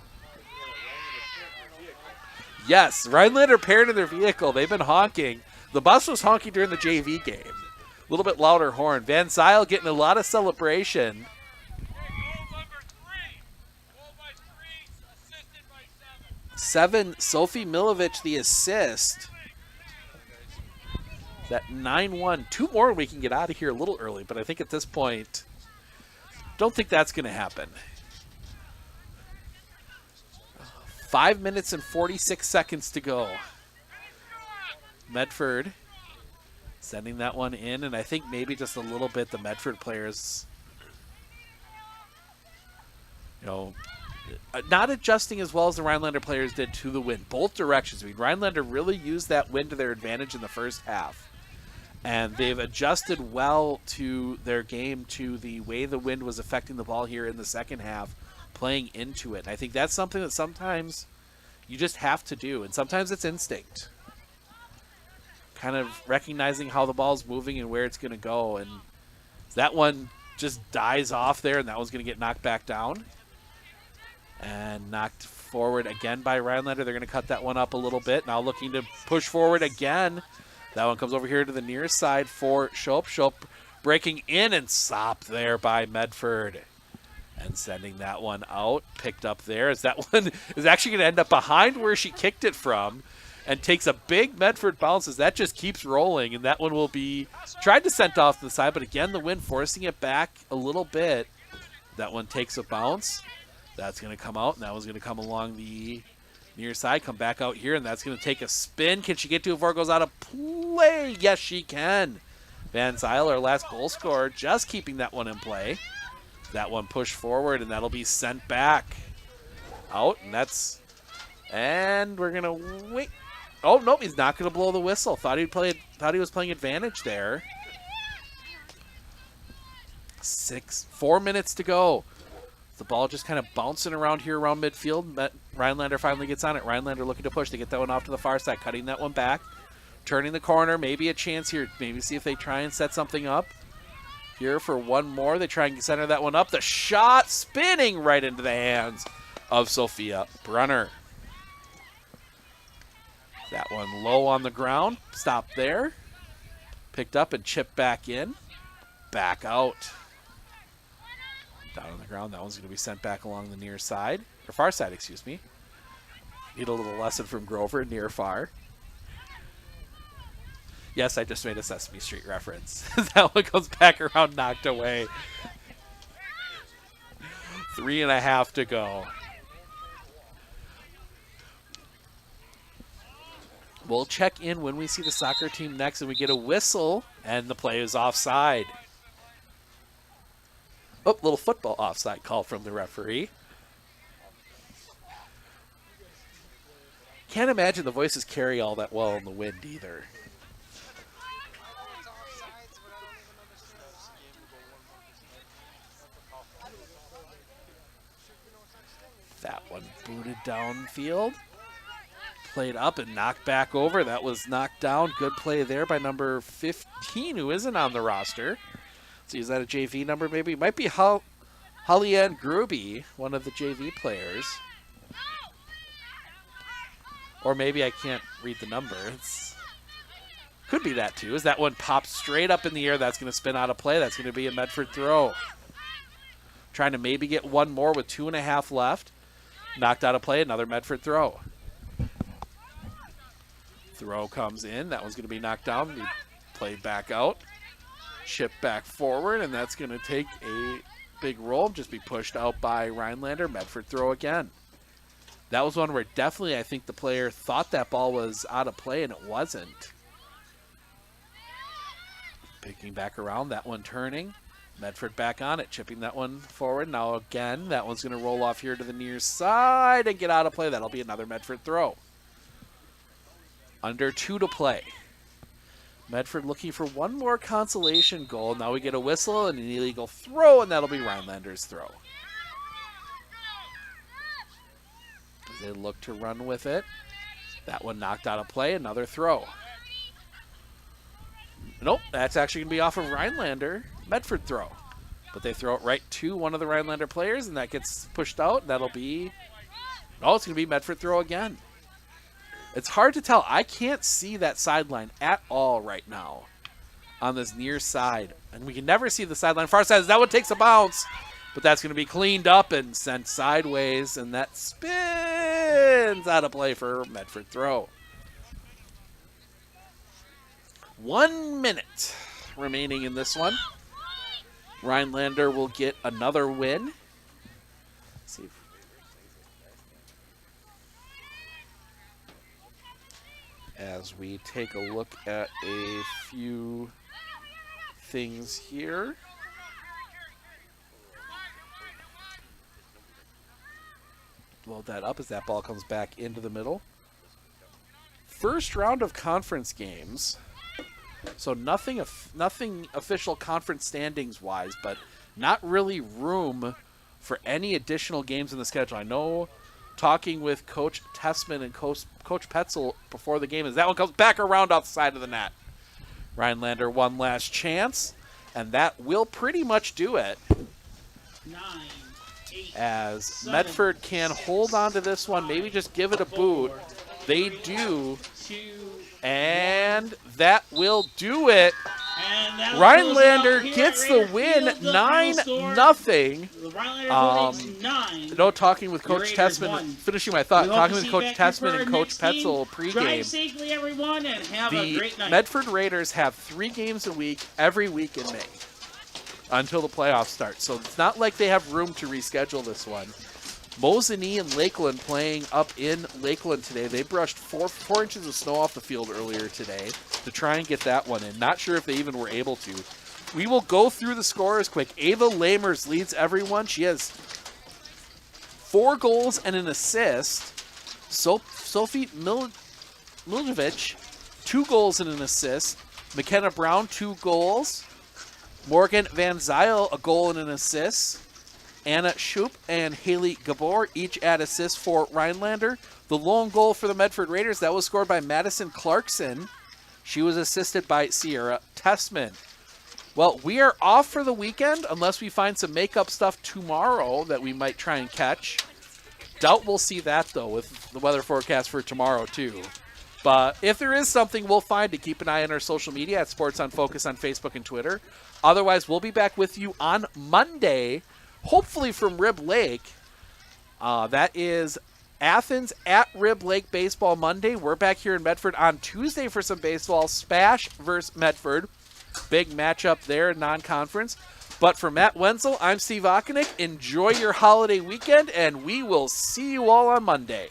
Yes, Rhinelander paired in their vehicle. They've been honking. The bus was honking during the JV game. A little bit louder horn. Van Zyl getting a lot of celebration. 7, Sophie Milovic the assist. That 9-1. 2 more and we can get out of here a little early, but I think at this point, don't think that's going to happen. 5 minutes and 46 seconds to go. Medford sending that one in, and I think maybe just a little bit the Medford players, not adjusting as well as the Rhinelander players did to the wind. Both directions. I mean, Rhinelander really used that wind to their advantage in the first half. And they've adjusted well to their game, to the way the wind was affecting the ball here in the second half, playing into it. And I think that's something that sometimes you just have to do. And sometimes it's instinct. Kind of recognizing how the ball's moving and where it's going to go. And that one just dies off there, and that one's going to get knocked back down. And knocked forward again by Rhinelander. They're going to cut that one up a little bit. Now looking to push forward again. That one comes over here to the near side for Shope. Shope breaking in and stopped there by Medford. And sending that one out. Picked up there as that one is actually going to end up behind where she kicked it from. And takes a big Medford bounce as that just keeps rolling. And that one will be tried to send off to the side. But again, the wind forcing it back a little bit. That one takes a bounce. That's going to come out. And that one's going to come along the near side, come back out here, and that's going to take a spin. Can she get to it before it goes out of play? Yes, she can. Van Zyl, our last goal scorer, just keeping that one in play. That one pushed forward, and that'll be sent back out, and we're going to wait. Oh, nope, he's not going to blow the whistle. Thought he was playing advantage there. 4 minutes to go. The ball just kind of bouncing around here around midfield. Rhinelander finally gets on it. Rhinelander looking to push to get that one off to the far side, cutting that one back. Turning the corner, maybe a chance here. Maybe see if they try and set something up. Here for one more. They try and center that one up. The shot spinning right into the hands of Sophia Brunner. That one low on the ground. Stopped there. Picked up and chipped back in. Back out. Down on the ground. That one's going to be sent back along the near side. Or far side, excuse me. Need a little lesson from Grover, near far. Yes, I just made a Sesame Street reference. That one comes back around, knocked away. 3.5 to go. We'll check in when we see the soccer team next, and we get a whistle, and the play is offside. Oh, little football offside call from the referee. Can't imagine the voices carry all that well in the wind either. That one booted downfield. Played up and knocked back over. That was knocked down. Good play there by number 15, who isn't on the roster. So is that a JV number maybe? Might be Holly-Ann Gruby, one of the JV players. Or maybe I can't read the number. Could be that too. As that one pops straight up in the air, that's going to spin out of play. That's going to be a Medford throw. Trying to maybe get one more with 2.5 left. Knocked out of play, another Medford throw. Throw comes in. That one's going to be knocked down. Be played back out. Chip back forward, and that's going to take a big roll. Just be pushed out by Rhinelander. Medford throw again. That was one where definitely I think the player thought that ball was out of play, and it wasn't. Picking back around, that one turning. Medford back on it, chipping that one forward. Now again, that one's going to roll off here to the near side and get out of play. That'll be another Medford throw. Under 2 to play. Medford looking for one more consolation goal. Now we get a whistle and an illegal throw, and that'll be Rhinelander's throw. They look to run with it. That one knocked out of play, another throw. Nope, that's actually going to be off of Rhinelander. Medford throw. But they throw it right to one of the Rhinelander players, and that gets pushed out. That'll be... No, it's going to be Medford throw again. It's hard to tell. I can't see that sideline at all right now on this near side. And we can never see the sideline. Far side, that one takes a bounce. But that's going to be cleaned up and sent sideways, and that spins out of play for Medford throw. 1 minute remaining in this one. Rhinelander will get another win. Let's see. As we take a look at a few things here. Load that up as that ball comes back into the middle. First round of conference games. So nothing official conference standings wise, but not really room for any additional games in the schedule. I know talking with Coach Tessman and Coach Petzel before the game as that one comes back around off the side of the net. Rhinelander one last chance, and that will pretty much do it. 9, 8, as 7, Medford can hold on to this one, maybe just give it a boot. They do, 2, and that will do it. and Rhinelander gets the win, 9-0. No, talking with Coach Tessman, finishing my thought, talking with Coach Tessman and Coach Petzel Drive pregame. safely, everyone, and have a great The night. Medford Raiders have 3 games a week, every week in May, until the playoffs start. So it's not like they have room to reschedule this one. Mosinee and Lakeland playing up in Lakeland today. They brushed 4 inches of snow off the field earlier today to try and get that one in. Not sure if they even were able to. We will go through the scores quick. Ava Lamers leads everyone. She has 4 goals and an assist. Sophie Miljevic, 2 goals and an assist. McKenna Brown, 2 goals. Morgan Van Zyl, a goal and an assist. Anna Shoup and Haley Gabor each add assists for Rhinelander. The lone goal for the Medford Raiders, that was scored by Madison Clarkson. She was assisted by Sierra Tessman. Well, we are off for the weekend unless we find some makeup stuff tomorrow that we might try and catch. Doubt we'll see that, though, with the weather forecast for tomorrow, too. But if there is something, we'll find it. Keep an eye on our social media at Sports on Focus on Facebook and Twitter. Otherwise, we'll be back with you on Monday, hopefully from Rib Lake. That is Athens at Rib Lake Baseball Monday. We're back here in Medford on Tuesday for some baseball. Spash versus Medford. Big matchup there, non-conference. But for Matt Wenzel, I'm Steve Okonik. Enjoy your holiday weekend, and we will see you all on Monday.